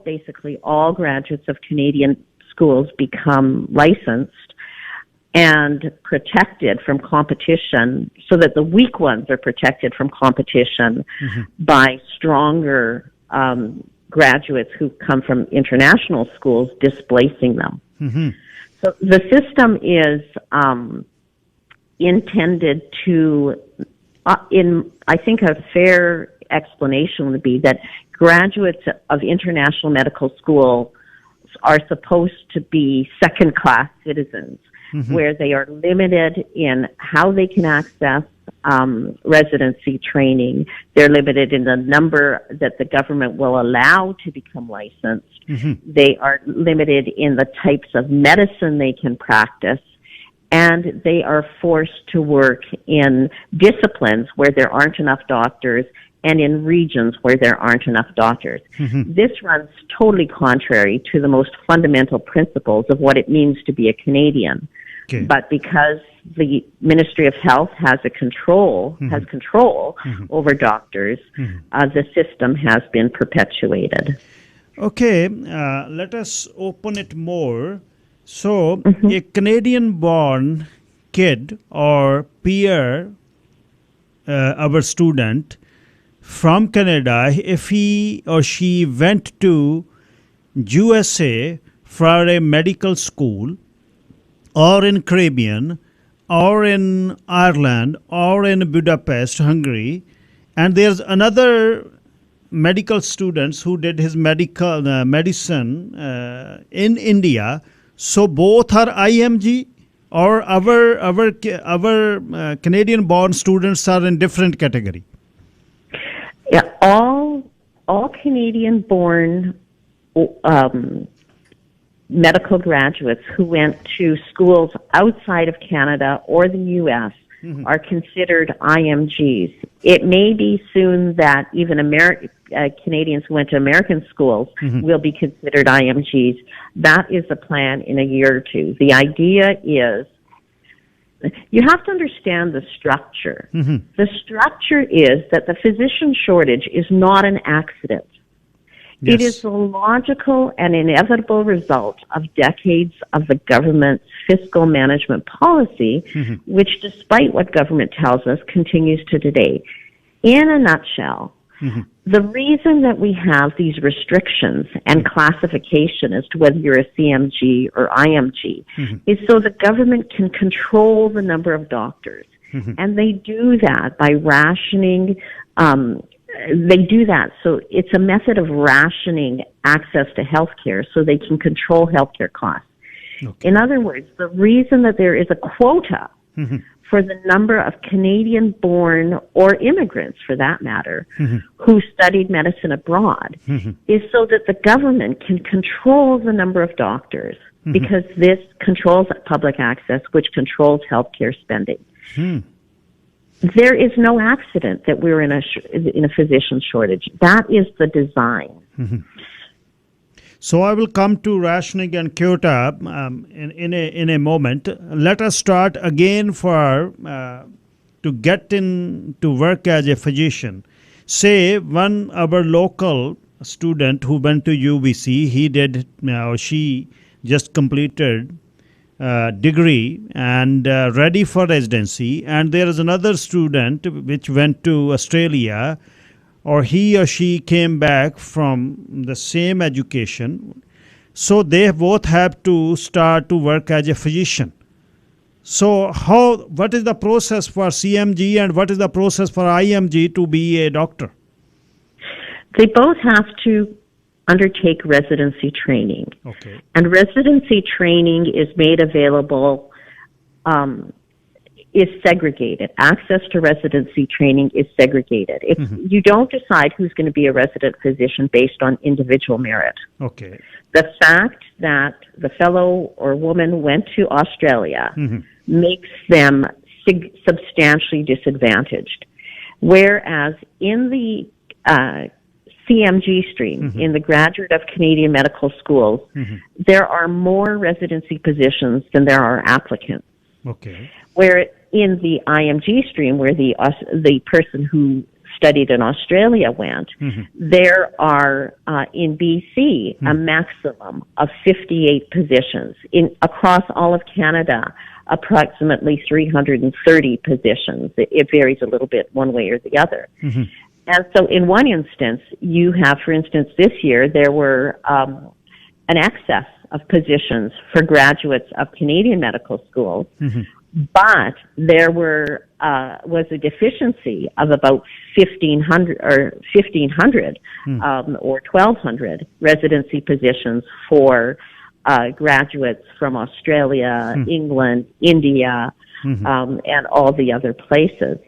graduates of Canadian schools become licensed and protected from competition, so that the weak ones are protected from competition by stronger graduates who come from international schools, displacing them. So the system is intended to, I think a fair explanation would be that graduates of international medical schools are supposed to be second-class citizens, where they are limited in how they can access residency training. They're limited in the number that the government will allow to become licensed. They are limited in the types of medicine they can practice, and they are forced to work in disciplines where there aren't enough doctors and in regions where there aren't enough doctors. This runs totally contrary to the most fundamental principles of what it means to be a Canadian. Okay. But because the Ministry of Health has control over doctors, the system has been perpetuated. Okay, let us open it more. So a Canadian-born kid or peer, our student from Canada, if he or she went to USA for a medical school, or in Caribbean, or in Ireland, or in Budapest, Hungary, and there's another medical students who did his medicine in India, so both are IMG, or our Canadian-born students are in different category? Yeah, all Canadian-born medical graduates who went to schools outside of Canada or the U.S. are considered IMGs. It may be soon that even Canadians who went to American schools will be considered IMGs. That is the plan in a year or two. The idea is, you have to understand the structure. The structure is that the physician shortage is not an accident. Yes. It is the logical and inevitable result of decades of the government's fiscal management policy, which, despite what government tells us, continues to today. In a nutshell, The reason that we have these restrictions and classification as to whether you're a CMG or IMG is so the government can control the number of doctors. And they do that by rationing. They do that. So it's a method of rationing access to healthcare so they can control healthcare costs. Okay. In other words, the reason that there is a quota for the number of Canadian-born or immigrants, for that matter, who studied medicine abroad is so that the government can control the number of doctors because this controls public access, which controls healthcare spending. There is no accident that we're in a physician shortage. That is the design. So I will come to rationing and quota in a moment. Let us start again to get in to work as a physician. Say our local student who went to UBC, he did or she just completed degree and ready for residency, and there is another student which went to Australia, or he or she came back from the same education, so they both have to start to work as a physician. So what is the process for CMG and what is the process for IMG to be a doctor? They both have to undertake residency training. Okay. And residency training is made available, is segregated. Access to residency training is segregated. You don't decide who's going to be a resident physician based on individual merit. Okay. The fact that the fellow or woman went to Australia makes them substantially disadvantaged. Whereas in the CMG stream, in the graduate of Canadian medical schools, there are more residency positions than there are applicants. Okay. Where in the IMG stream, where the person who studied in Australia went, there are in BC a maximum of 58 positions. Across all of Canada, approximately 330 positions. It varies a little bit one way or the other. And so in one instance, you have, for instance, this year, there were an excess of positions for graduates of Canadian medical schools, but there was a deficiency of about 1,500 or 1,200 residency positions for graduates from Australia, England, India, and all the other places.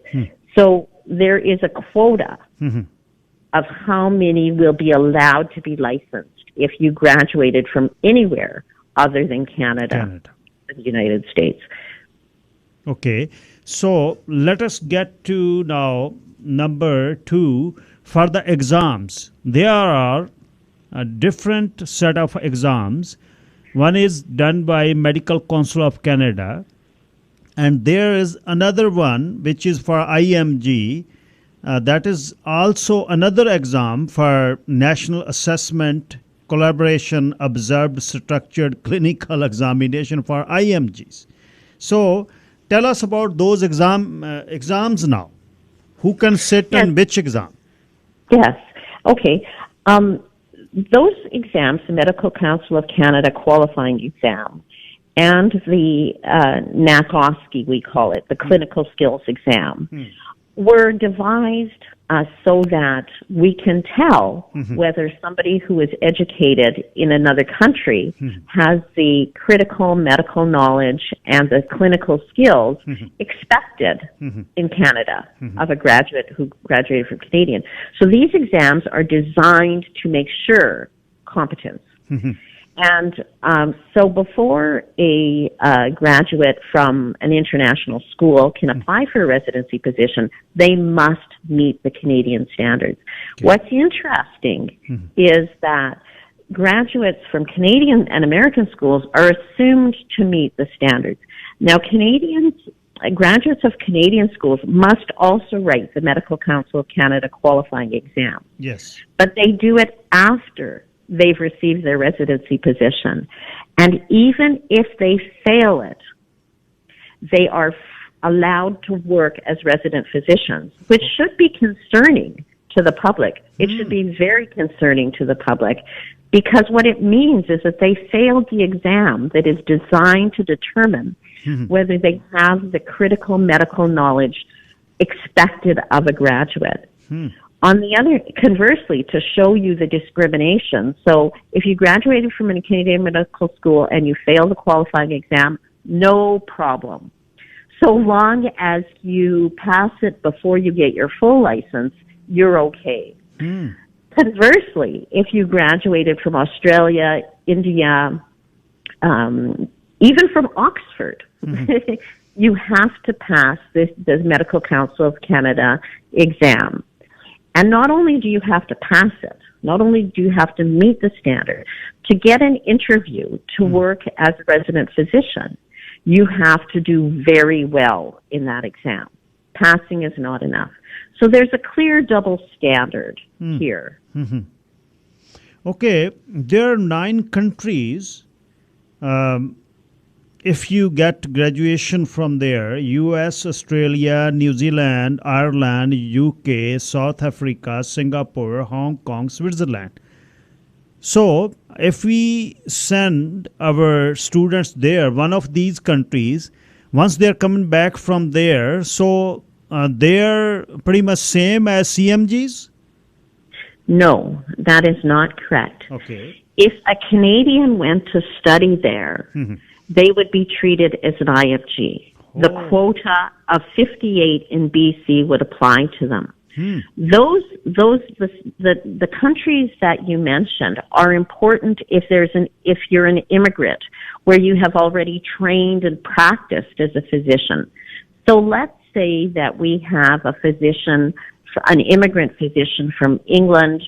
So there is a quota of how many will be allowed to be licensed if you graduated from anywhere other than Canada. The United States. Okay, so let us get to now number 2 for the exams. There are a different set of exams. One is done by Medical Council of Canada, and there is another one which is for IMG. That is also another exam for National Assessment Collaboration Observed Structured Clinical Examination for IMGs. So tell us about those exams now. Who can sit on which exam? Yes. Okay. Those exams, the Medical Council of Canada qualifying exam, and the NACOSCI, we call it, the Clinical Skills Exam, were devised so that we can tell whether somebody who is educated in another country has the critical medical knowledge and the clinical skills expected in Canada of a graduate who graduated from Canadian. So these exams are designed to make sure competence. And so before a graduate from an international school can apply for a residency position, they must meet the Canadian standards. Okay. What's interesting is that graduates from Canadian and American schools are assumed to meet the standards. Now, graduates of Canadian schools must also write the Medical Council of Canada qualifying exam. Yes. But they do it after they've received their residency position. And even if they fail it, they are allowed to work as resident physicians, which should be concerning to the public. It should be very concerning to the public, because what it means is that they failed the exam that is designed to determine whether they have the critical medical knowledge expected of a graduate. On the other, conversely, to show you the discrimination, so if you graduated from a Canadian medical school and you failed the qualifying exam, no problem. So long as you pass it before you get your full license, you're okay. Conversely, if you graduated from Australia, India, even from Oxford, you have to pass the Medical Council of Canada exam. And not only do you have to pass it, not only do you have to meet the standard, to get an interview to work as a resident physician, you have to do very well in that exam. Passing is not enough. So there's a clear double standard here. Okay, there are 9 countries. If you get graduation from there, US, Australia, New Zealand, Ireland, UK, South Africa, Singapore, Hong Kong, Switzerland. So if we send our students there, one of these countries, once they're coming back from there, so they're pretty much same as CMGs? No, that is not correct. Okay. If a Canadian went to study there, they would be treated as an IFG. The quota of 58 in BC would apply to them. The countries that you mentioned are important if you're an immigrant where you have already trained and practiced as a physician. So let's say that we have a physician, an immigrant physician from England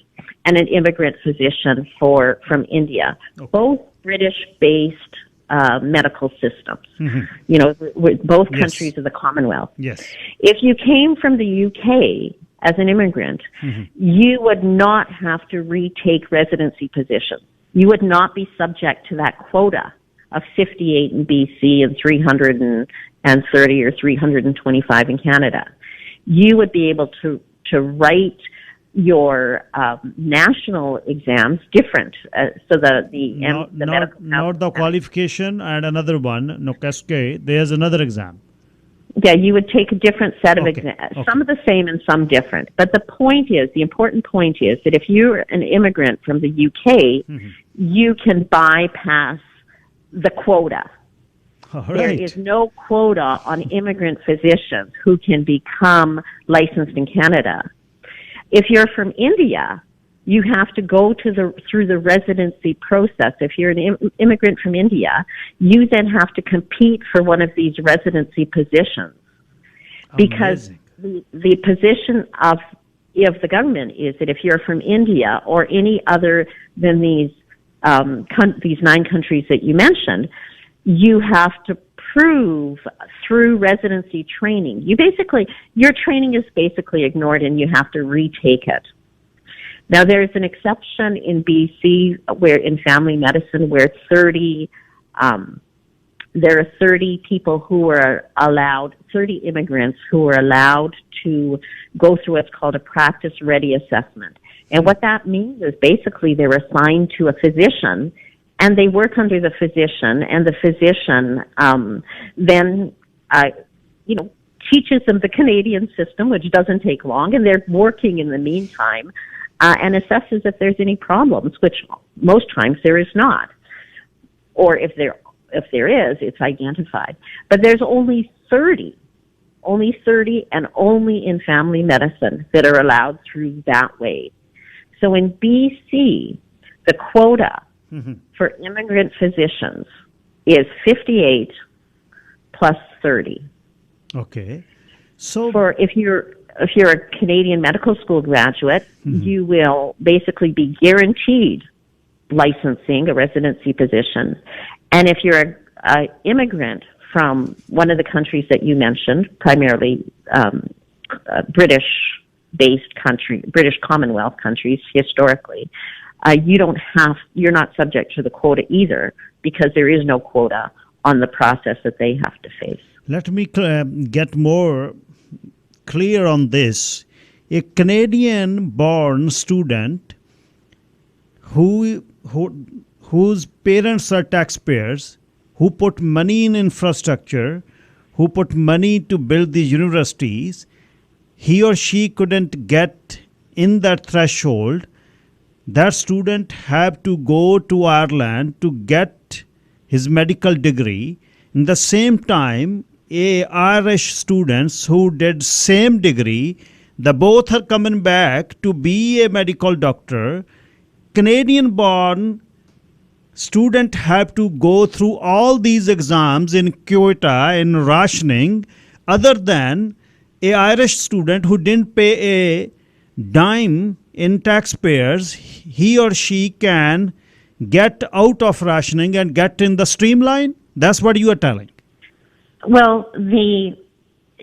and an immigrant physician from India, both British-based medical systems. You know, both countries of the Commonwealth. Yes. If you came from the UK as an immigrant, you would not have to retake residency positions. You would not be subject to that quota of 58 in BC and 330 or 325 in Canada. You would be able to write your national exams different. So not the qualification and another one, no cascade, there's another exam. Yeah, you would take a different set of exams. Some of the same and some different. But the important point is that if you're an immigrant from the UK, you can bypass the quota. There is no quota on immigrant physicians who can become licensed in Canada. If you're from India, you have to go through the residency process. If you're an immigrant from India, you then have to compete for one of these residency positions. Because the position of the government is that if you're from India or any other than these 9 countries that you mentioned, you have to prove through residency training. Your training is basically ignored and you have to retake it. Now, there's an exception in BC where in family medicine where there are 30 people who are allowed, 30 immigrants who are allowed to go through what's called a practice ready assessment. And what that means is basically they're assigned to a physician and they work under the physician, and the physician then teaches them the Canadian system, which doesn't take long, and they're working in the meantime and assesses if there's any problems, which most times there is not. Or if there is, it's identified. But there's only 30 and only in family medicine that are allowed through that way. So in BC, the quota for immigrant physicians is 58 plus 30. Okay. So if you're a Canadian medical school graduate, you will basically be guaranteed licensing, a residency position. And if you're an immigrant from one of the countries that you mentioned, primarily British-based country, British Commonwealth countries historically, you're not subject to the quota either, because there is no quota on the process that they have to face. Let me get more clear on this. a Canadian-born student whose parents are taxpayers, who put money in infrastructure, who put money to build these universities, he or she couldn't get in that threshold, that student had to go to Ireland to get his medical degree. In the same time, Irish students who did same degree, the both are coming back to be a medical doctor. Canadian-born student have to go through all these exams in quota, in rationing, other than a Irish student who didn't pay a dime in taxpayers. He or she can get out of rationing and get in the streamline. That's what you are telling. Well,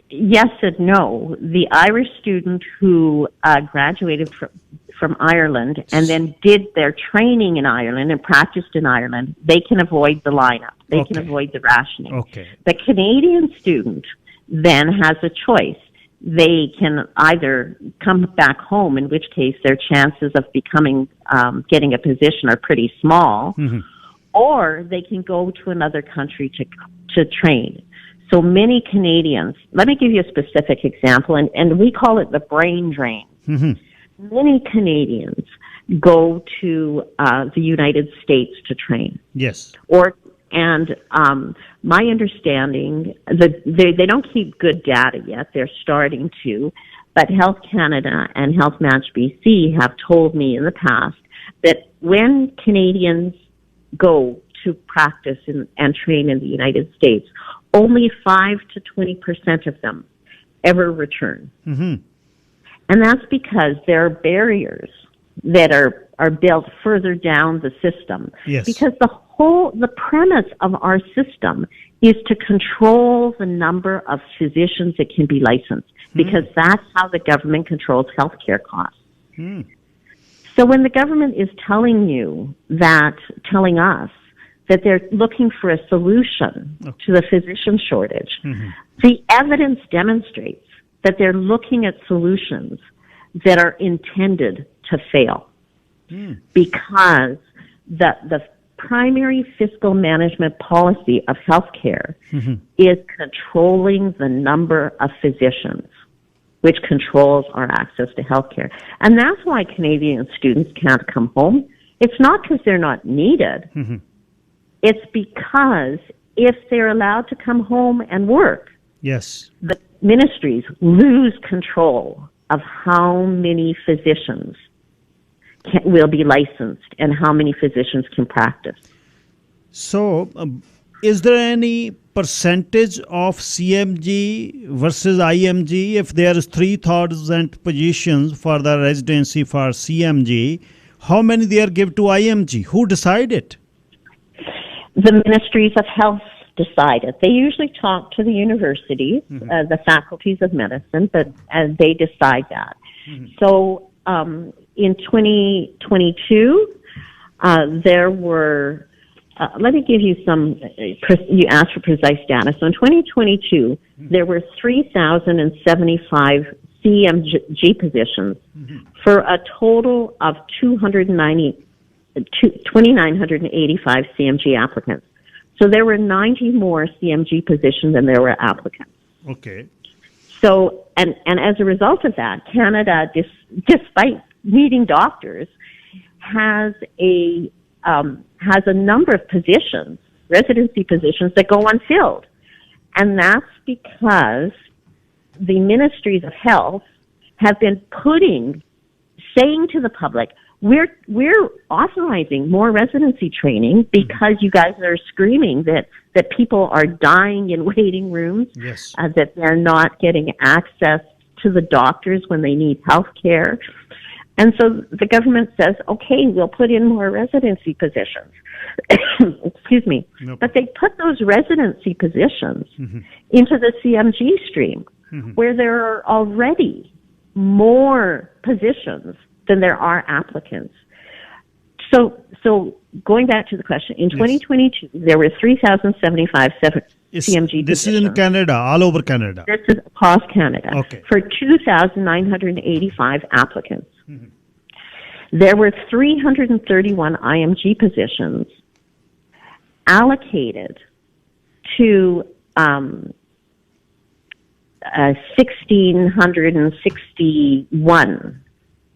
yes and no. The Irish student who graduated from Ireland and then did their training in Ireland and practiced in Ireland, they can avoid the lineup. They can avoid the rationing. Okay. The Canadian student then has a choice. They can either come back home, in which case their chances of getting a position are pretty small, or they can go to another country to train. So many Canadians, let me give you a specific example, and we call it the brain drain. Many Canadians go to the United States to train. Yes. My understanding, they don't keep good data yet. They're starting to, but Health Canada and Health Match BC have told me in the past that when Canadians go to practice and train in the United States, only 5 to 20% of them ever return. And that's because there are barriers that are built further down the system. Yes. Because the premise of our system is to control the number of physicians that can be licensed, because that's how the government controls healthcare costs. So when the government is telling us that they're looking for a solution to the physician shortage, the evidence demonstrates that they're looking at solutions that are intended to fail, because the primary fiscal management policy of healthcare is controlling the number of physicians, which controls our access to healthcare. And that's why Canadian students can't come home. It's not because they're not needed. It's because if they're allowed to come home and work, yes, the ministries lose control of how many physicians will be licensed and how many physicians can practice. So, is there any percentage of CMG versus IMG? If there is 3,000 positions for the residency for CMG, how many they are give to IMG? Who decide it? The ministries of health decide it. They usually talk to the universities, the faculties of medicine, but they decide that. So in 2022, there were, let me give you some, you asked for precise data. So in 2022, there were 3,075 CMG positions for a total of 2,985 CMG applicants. So there were 90 more CMG positions than there were applicants. Okay. So, and as a result of that, Canada, despite needing doctors, has a number of positions, residency positions, that go unfilled. And that's because the ministries of health have been saying to the public, we're authorizing more residency training because you guys are screaming that people are dying in waiting rooms, yes, that they're not getting access to the doctors when they need health care. And so the government says, okay, we'll put in more residency positions. Excuse me. Nope. But they put those residency positions into the CMG stream, where there are already more positions than there are applicants. So going back to the question, in 2022, there were 3,075 CMG This is positions. in Canada, all over Canada. This is across Canada. Okay. For 2,985 applicants. There were 331 IMG positions allocated to 1,661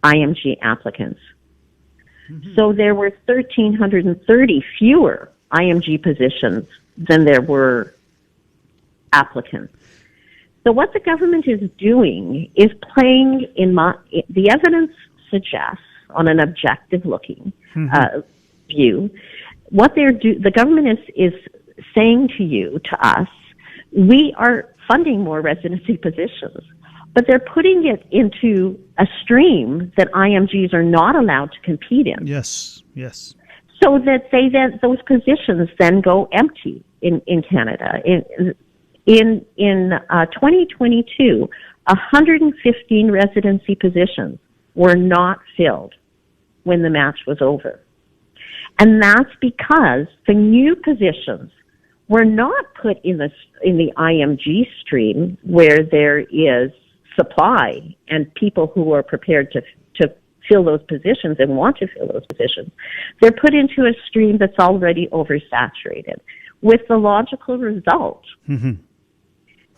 IMG applicants. So there were 1,330 fewer IMG positions than there were applicants. So what the government is doing is playing the evidence suggests, on an objective looking view, the government is saying to us, we are funding more residency positions, but they're putting it into a stream that IMGs are not allowed to compete in. Yes. So that those positions then go empty in Canada. In 2022, 115 residency positions were not filled when the match was over. And that's because the new positions were not put in the IMG stream where there is supply and people who are prepared to fill those positions and want to fill those positions. They're put into a stream that's already oversaturated, with the logical result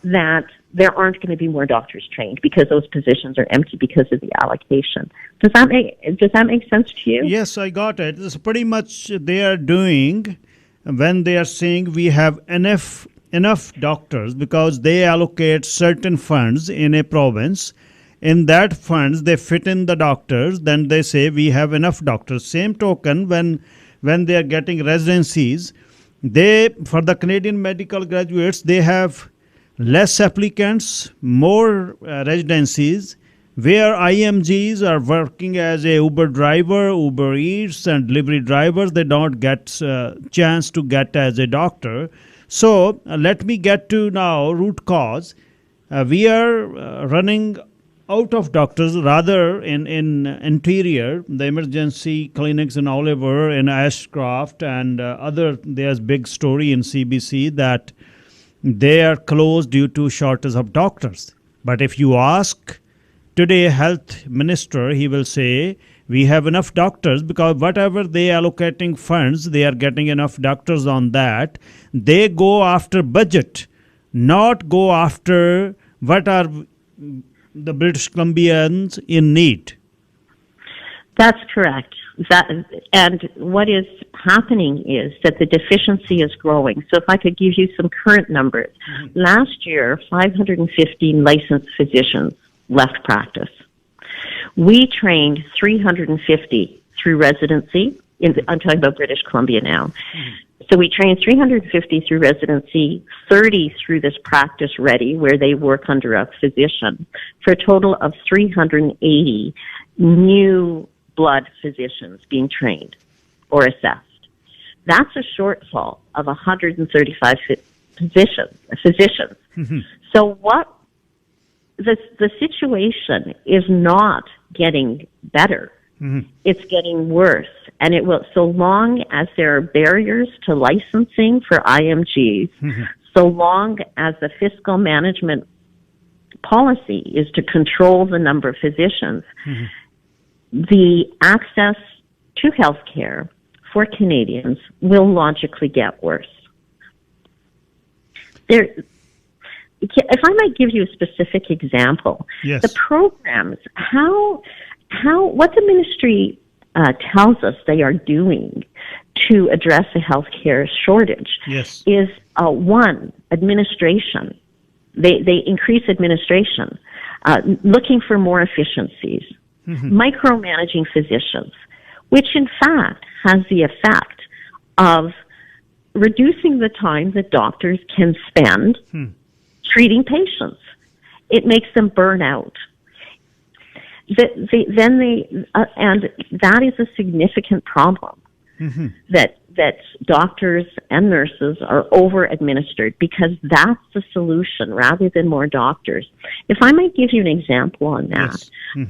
that there aren't going to be more doctors trained because those positions are empty because of the allocation. Does that make sense to you? Yes, I got it. It's pretty much they are doing when they are saying we have enough doctors, because they allocate certain funds in a province. In that funds, they fit in the doctors. Then they say we have enough doctors. Same token, when they are getting residencies, for the Canadian medical graduates, they have less applicants, more residencies, where IMGs are working as a Uber driver, Uber Eats and delivery drivers. They don't get chance to get as a doctor. So let me get to now root cause. We are running out of doctors, rather in interior, the emergency clinics in Oliver, in Ashcroft and there's big story in CBC that they are closed due to shortage of doctors. But if you ask today health minister, he will say we have enough doctors, because whatever they allocating funds, they are getting enough doctors on that. They go after budget, not go after what are the British Columbians in need. That's correct. And what is happening is that the deficiency is growing. So if I could give you some current numbers. Last year, 515 licensed physicians left practice. We trained 350 through residency. I'm talking about British Columbia now. So we trained 350 through residency, 30 through this practice ready, where they work under a physician, for a total of 380 new blood physicians being trained or assessed. That's a shortfall of 135 physicians. So what the situation is not getting better. It's getting worse. And it will, so long as there are barriers to licensing for IMGs, so long as the fiscal management policy is to control the number of physicians, the access to health care for Canadians will logically get worse. If I might give you a specific example, Yes. the programs, what the ministry tells us they are doing to address the healthcare shortage Yes. is one, administration. They increase administration, looking for more efficiencies, micromanaging physicians, which in fact has the effect of reducing the time that doctors can spend treating patients. It makes them burn out. And that is a significant problem. That doctors and nurses are over-administered, because that's the solution rather than more doctors. If I might give you an example on that, Yes.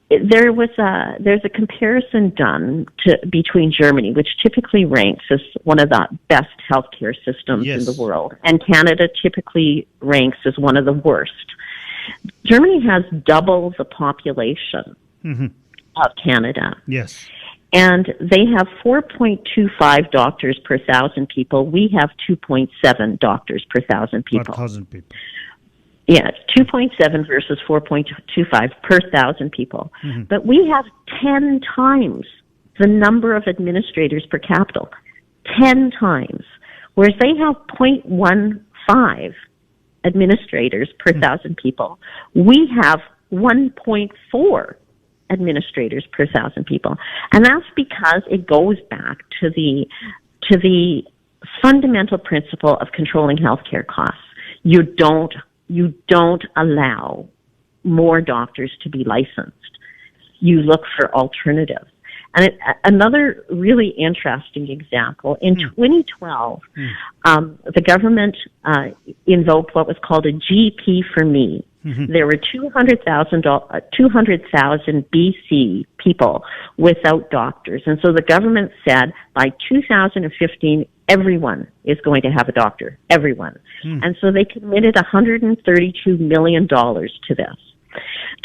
there's a comparison done between Germany, which typically ranks as one of the best healthcare systems in the world, and Canada typically ranks as one of the worst. Germany has double the population of Canada. Yes. And they have 4.25 doctors per 1,000 people. We have 2.7 doctors per 1,000 people. 1,000 people. Yeah, 2.7 versus 4.25 per 1,000 people. But we have 10 times the number of administrators per capita. 10 times. Whereas they have 0.15 administrators per 1,000 people. We have 1.4 administrators per 1,000 people. And that's because it goes back to the fundamental principle of controlling healthcare costs. You don't allow more doctors to be licensed. You look for alternatives. And another really interesting example, in 2012, the government invoked what was called a GP for me. There were 200,000 BC people without doctors. And so the government said by 2015, everyone is going to have a doctor. Everyone. And so they committed $132 million to this.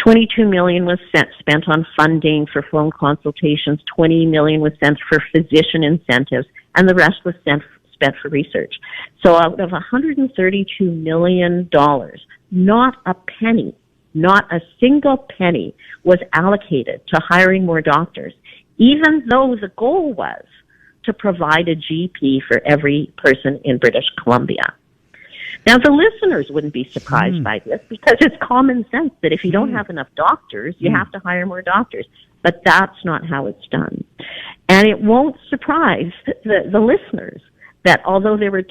$22 million was spent on funding for phone consultations. $20 million was spent for physician incentives, and the rest was spent for research. So out of $132 million, not a penny, not a single penny was allocated to hiring more doctors, even though the goal was to provide a GP for every person in British Columbia. Now, the listeners wouldn't be surprised by this because it's common sense that if you don't have enough doctors, you have to hire more doctors. But that's not how it's done. And it won't surprise the listeners that although there were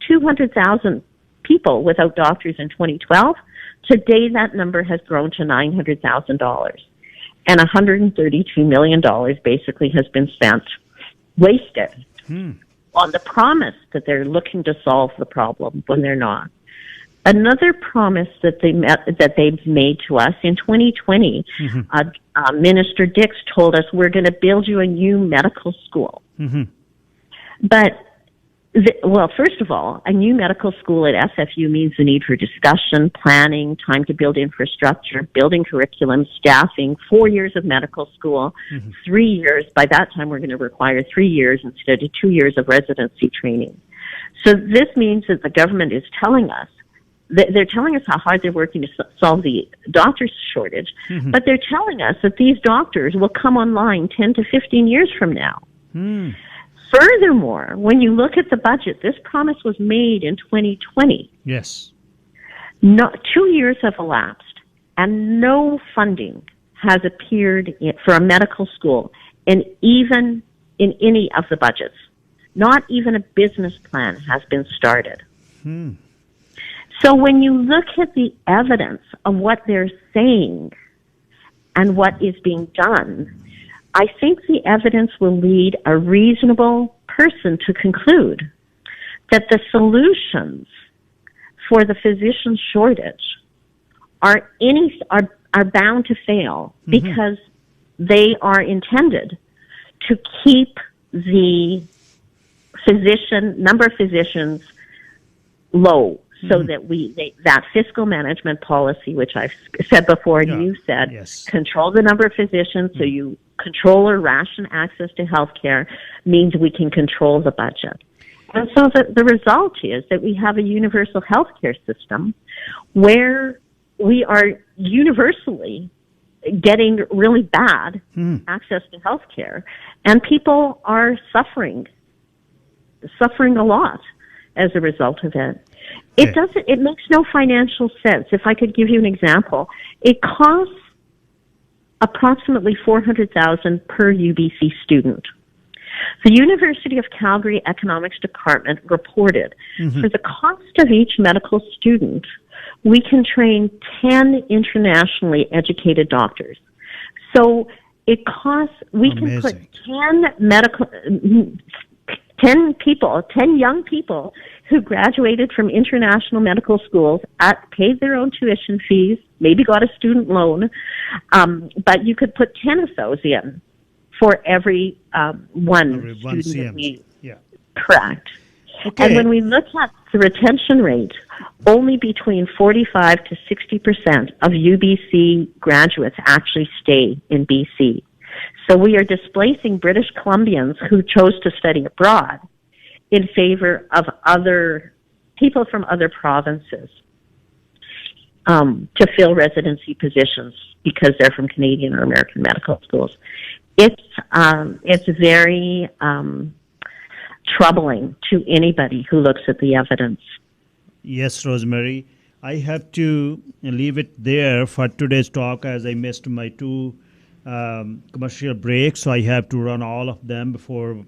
200,000 people without doctors in 2012, today that number has grown to $900,000. And $132 million basically has been spent, wasted, on the promise that they're looking to solve the problem when they're not. Another promise that they've made to us in 2020, Minister Dix told us, we're going to build you a new medical school. But well, first of all, a new medical school at SFU means the need for discussion, planning, time to build infrastructure, building curriculum, staffing, 4 years of medical school, 3 years. By that time, we're going to require 3 years instead of 2 years of residency training. So this means that the government is telling us, they're telling us how hard they're working to solve the doctor shortage, but they're telling us that these doctors will come online 10 to 15 years from now. Furthermore, when you look at the budget, this promise was made in 2020. Yes. 2 years have elapsed, and no funding has appeared for a medical school in any of the budgets. Not even a business plan has been started. So when you look at the evidence of what they're saying and what is being done, I think the evidence will lead a reasonable person to conclude that the solutions for the physician shortage are bound to fail because they are intended to keep the number of physicians low, so that that fiscal management policy, which I've said before and you said, control the number of physicians so you control or ration access to health care means we can control the budget. And so the result is that we have a universal health care system where we are universally getting really bad access to health care, and people are suffering a lot as a result of it. It makes no financial sense. If I could give you an example, it costs approximately $400,000 per UBC student. The University of Calgary Economics Department reported for the cost of each medical student, we can train 10 internationally educated doctors. So it costs, we can put 10 young people who graduated from international medical schools, paid their own tuition fees, maybe got a student loan, but you could put 10 of those in for every one student that we... Yeah. Correct. Okay. And when we look at the retention rate, only between 45 to 60% of UBC graduates actually stay in BC. So we are displacing British Columbians who chose to study abroad in favor of other people from other provinces to fill residency positions because they're from Canadian or American medical schools. It's very troubling to anybody who looks at the evidence. Yes, Rosemary. I have to leave it there for today's talk as I missed my two commercial breaks, so I have to run all of them before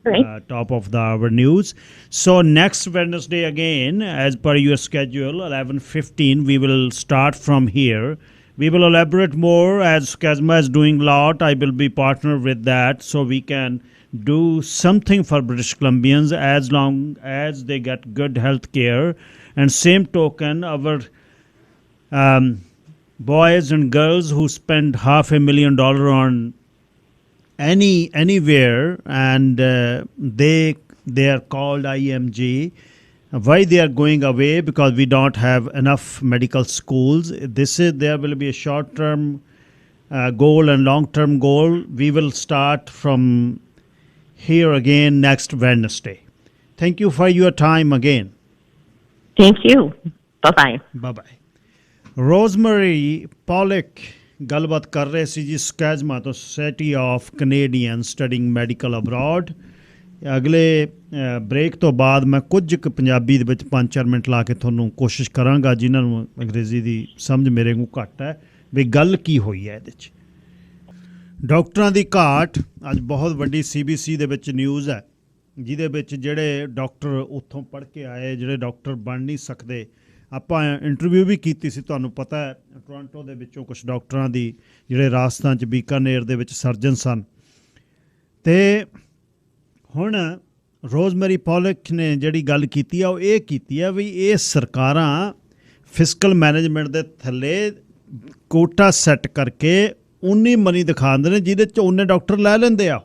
top of the hour news. So next Wednesday again, as per your schedule, 11:15, we will start from here. We will elaborate more as SCASMA is doing a lot. I will be partner with that so we can do something for British Columbians as long as they get good health care. And same token, our boys and girls who spend $500,000 on anywhere and they are called IMG. Why they are going away? Because we don't have enough medical schools. There will be a short-term goal and long-term goal. We will start from here again next Wednesday. Thank you for your time again. Thank you. Bye-bye. Bye-bye. Rosemary Pollock ਗੱਲਬਾਤ ਕਰ ਰਹੇ ਸੀ ਜੀ SCASMA ਤੋਂ Society of Canadians Studying Medical Abroad. ਅਗਲੇ ਬ੍ਰੇਕ ਤੋਂ ਬਾਅਦ ਮੈਂ ਕੁਝ ਕੁ ਪੰਜਾਬੀ ਦੇ ਵਿੱਚ 5-4 ਮਿੰਟ ਲਾ ਕੇ ਤੁਹਾਨੂੰ ਕੋਸ਼ਿਸ਼ ਕਰਾਂਗਾ ਜਿਨ੍ਹਾਂ ਨੂੰ ਅੰਗਰੇਜ਼ੀ ਦੀ ਸਮਝ ਮੇਰੇ ਨੂੰ ਘੱਟ ਹੈ ਵੀ ਗੱਲ ਕੀ ਹੋਈ ਹੈ ਇਹਦੇ 'ਚ। ਡਾਕਟਰਾਂ ਦੀ ਘਾਟ ਅੱਜ ਬਹੁਤ ਵੱਡੀ CBC ਦੇ ਵਿੱਚ ਨਿਊਜ਼ ਹੈ ਜਿਹਦੇ ਵਿੱਚ ਜਿਹੜੇ ਡਾਕਟਰ ਉੱਥੋਂ ਪੜ੍ਹ ਕੇ ਆਏ ਜਿਹੜੇ ਡਾਕਟਰ ਬਣ ਨਹੀਂ ਸਕਦੇ। ਆਪਾਂ ਇੰਟਰਵਿਊ ਵੀ ਕੀਤੀ ਸੀ, ਤੁਹਾਨੂੰ ਪਤਾ ਹੈ, ਟੋਰਾਂਟੋ ਦੇ ਵਿੱਚੋਂ ਕੁਛ ਡਾਕਟਰਾਂ ਦੀ ਜਿਹੜੇ ਰਾਜਸਥਾਨ 'ਚ ਬੀਕਾਨੇਰ ਦੇ ਵਿੱਚ ਸਰਜਨ ਸਨ। ਅਤੇ ਹੁਣ ਰੋਜ਼ਮੈਰੀ ਪੌਲਕ ਨੇ ਜਿਹੜੀ ਗੱਲ ਕੀਤੀ ਆ ਉਹ ਇਹ ਕੀਤੀ ਆ ਵੀ ਇਹ ਸਰਕਾਰਾਂ ਫਿਸਕਲ ਮੈਨੇਜਮੈਂਟ ਦੇ ਥੱਲੇ ਕੋਟਾ ਸੈੱਟ ਕਰਕੇ ਉਨੀ ਮਨੀ ਦਿਖਾਉਂਦੇ ਨੇ ਜਿਹਦੇ 'ਚ ਉਨੇ ਡਾਕਟਰ ਲੈ ਲੈਂਦੇ ਆ।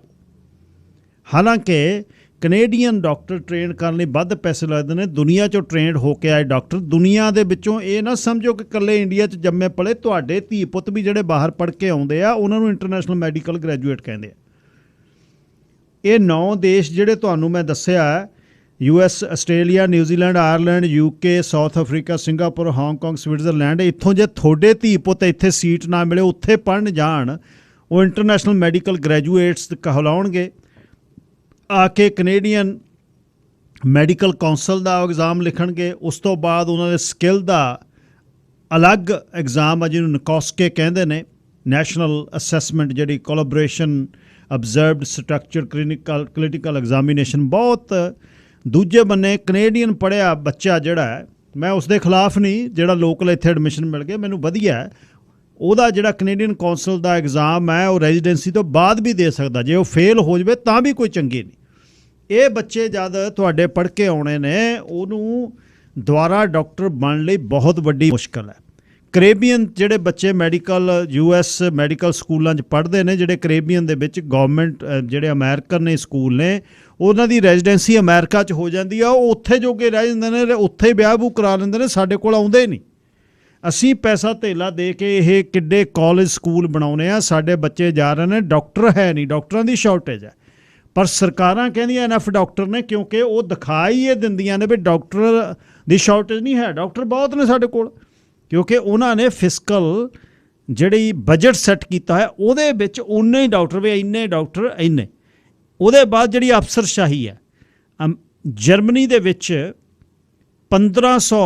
ਹਾਲਾਂਕਿ ਕੈਨੇਡੀਅਨ ਡਾਕਟਰ ਟ੍ਰੇਨ ਕਰਨ ਲਈ ਵੱਧ ਪੈਸੇ ਲੱਗਦੇ ਨੇ। ਦੁਨੀਆ 'ਚੋਂ ਟ੍ਰੇਨਡ ਹੋ ਕੇ ਆਏ ਡਾਕਟਰ, ਦੁਨੀਆ ਦੇ ਵਿੱਚੋਂ ਇਹ ਨਾ ਸਮਝੋ ਕਿ ਇਕੱਲੇ ਇੰਡੀਆ 'ਚ ਜੰਮੇ ਪਲੇ, ਤੁਹਾਡੇ ਧੀ ਪੁੱਤ ਵੀ ਜਿਹੜੇ ਬਾਹਰ ਪੜ੍ਹ ਕੇ ਆਉਂਦੇ ਆ ਉਹਨਾਂ ਨੂੰ ਇੰਟਰਨੈਸ਼ਨਲ ਮੈਡੀਕਲ ਗ੍ਰੈਜੂਏਟ ਕਹਿੰਦੇ ਆ। ਇਹ 9 ਦੇਸ਼ ਜਿਹੜੇ ਤੁਹਾਨੂੰ ਮੈਂ ਦੱਸਿਆ US, Australia, New Zealand, Ireland, UK, south Africa, Singapore, Hong Kong, Switzerland, ਇੱਥੋਂ ਜੇ ਤੁਹਾਡੇ ਧੀ ਪੁੱਤ ਇੱਥੇ ਸੀਟ ਨਾ ਮਿਲੇ ਉੱਥੇ ਪੜ੍ਹਨ ਜਾਣ, ਉਹ ਇੰਟਰਨੈਸ਼ਨਲ ਮੈਡੀਕਲ ਗ੍ਰੈਜੂਏਟਸ ਕਹਿਲਾਉਣਗੇ। ਆ ਕੇ ਕੈਨੇਡੀਅਨ ਮੈਡੀਕਲ ਕੌਂਸਲ ਦਾ ਐਗਜ਼ਾਮ ਲਿਖਣਗੇ। ਉਸ ਤੋਂ ਬਾਅਦ ਉਹਨਾਂ ਦੇ ਸਕਿੱਲ ਦਾ ਅਲੱਗ ਐਗਜ਼ਾਮ ਆ ਜਿਹਨੂੰ ਨਕੋਸਕੇ ਕਹਿੰਦੇ ਨੇ, ਨੈਸ਼ਨਲ ਅਸੈਸਮੈਂਟ ਜਿਹੜੀ ਕੋਲੈਬੋਰੇਸ਼ਨ ਅਬਜ਼ਰਵਡ ਸਟਰਕਚਰ ਕਲੀਨਿਕਲ ਐਗਜ਼ਾਮੀਨੇਸ਼ਨ। ਬਹੁਤ ਦੂਜੇ ਬੰਨੇ ਕੈਨੇਡੀਅਨ ਪੜ੍ਹਿਆ ਬੱਚਾ ਜਿਹੜਾ ਹੈ, ਮੈਂ ਉਸ ਦੇ ਖਿਲਾਫ ਨਹੀਂ, ਜਿਹੜਾ ਲੋਕਲ ਇੱਥੇ ਐਡਮਿਸ਼ਨ ਮਿਲ ਗਿਆ ਮੈਨੂੰ ਵਧੀਆ ਹੈ, ਉਹਦਾ ਜਿਹੜਾ ਕੈਨੇਡੀਅਨ ਕੌਂਸਲ ਦਾ ਐਗਜ਼ਾਮ ਹੈ ਉਹ ਰੈਜ਼ੀਡੈਂਸੀ ਤੋਂ ਬਾਅਦ ਵੀ ਦੇ ਸਕਦਾ। ਜੇ ਉਹ ਫੇਲ ਹੋ ਜਾਵੇ ਤਾਂ ਵੀ ਕੋਈ ਚੰਗੀ ਨਹੀਂ। ਇਹ ਬੱਚੇ ਜਦ ਤੁਹਾਡੇ ਪੜ੍ਹ ਕੇ ਆਉਣੇ ਨੇ ਉਹਨੂੰ ਦੁਬਾਰਾ ਡਾਕਟਰ ਬਣਨ ਲਈ ਬਹੁਤ ਵੱਡੀ ਮੁਸ਼ਕਿਲ ਹੈ। ਕੈਰੇਬੀਅਨ ਜਿਹੜੇ ਬੱਚੇ ਮੈਡੀਕਲ US ਮੈਡੀਕਲ ਸਕੂਲਾਂ 'ਚ ਪੜ੍ਹਦੇ ਨੇ, ਜਿਹੜੇ ਕੈਰੇਬੀਅਨ ਦੇ ਵਿੱਚ ਗੌਰਮੈਂਟ ਜਿਹੜੇ ਅਮਰੀਕਨ ਨੇ ਸਕੂਲ ਨੇ, ਉਹਨਾਂ ਦੀ ਰੈਜ਼ੀਡੈਂਸੀ ਅਮਰੀਕਾ 'ਚ ਹੋ ਜਾਂਦੀ ਆ, ਉਹ ਉੱਥੇ ਜੋਗੇ ਰਹਿ ਜਾਂਦੇ ਨੇ, ਉੱਥੇ ਵਿਆਹ ਵੂ ਕਰਾ ਲੈਂਦੇ ਨੇ, ਸਾਡੇ ਕੋਲ ਆਉਂਦੇ ਨਹੀਂ। ਅਸੀਂ ਪੈਸਾ ਧੇਲਾ ਦੇ ਕੇ ਇਹ ਕਿੱਡੇ ਕਾਲਜ ਸਕੂਲ ਬਣਾਉਂਦੇ ਆ, ਸਾਡੇ ਬੱਚੇ ਜਾ ਰਹੇ ਨੇ, ਡਾਕਟਰ ਹੈ ਨਹੀਂ, ਡਾਕਟਰਾਂ ਦੀ ਸ਼ਾਰਟੇਜ ਹੈ। ਪਰ ਸਰਕਾਰਾਂ ਕਹਿੰਦੀਆਂ ਇਨਫ ਡਾਕਟਰ ਨੇ, ਕਿਉਂਕਿ ਉਹ ਦਿਖਾਈ ਇਹ ਦਿੰਦੀਆਂ ਨੇ ਵੀ ਡਾਕਟਰ ਦੀ ਸ਼ਾਰਟੇਜ ਨਹੀਂ ਹੈ, ਡਾਕਟਰ ਬਹੁਤ ਨੇ ਸਾਡੇ ਕੋਲ, ਕਿਉਂਕਿ ਉਹਨਾਂ ਨੇ ਫਿਸਕਲ ਜਿਹੜੀ ਬਜਟ ਸੈੱਟ ਕੀਤਾ ਹੈ ਉਹਦੇ ਵਿੱਚ ਉਨੇ ਹੀ ਡਾਕਟਰ ਵੀ ਇੰਨੇ ਡਾਕਟਰ ਇੰਨੇ। ਉਹਦੇ ਬਾਅਦ ਜਿਹੜੀ ਅਫਸਰਸ਼ਾਹੀ ਹੈ, ਜਰਮਨੀ ਦੇ ਵਿੱਚ 1500,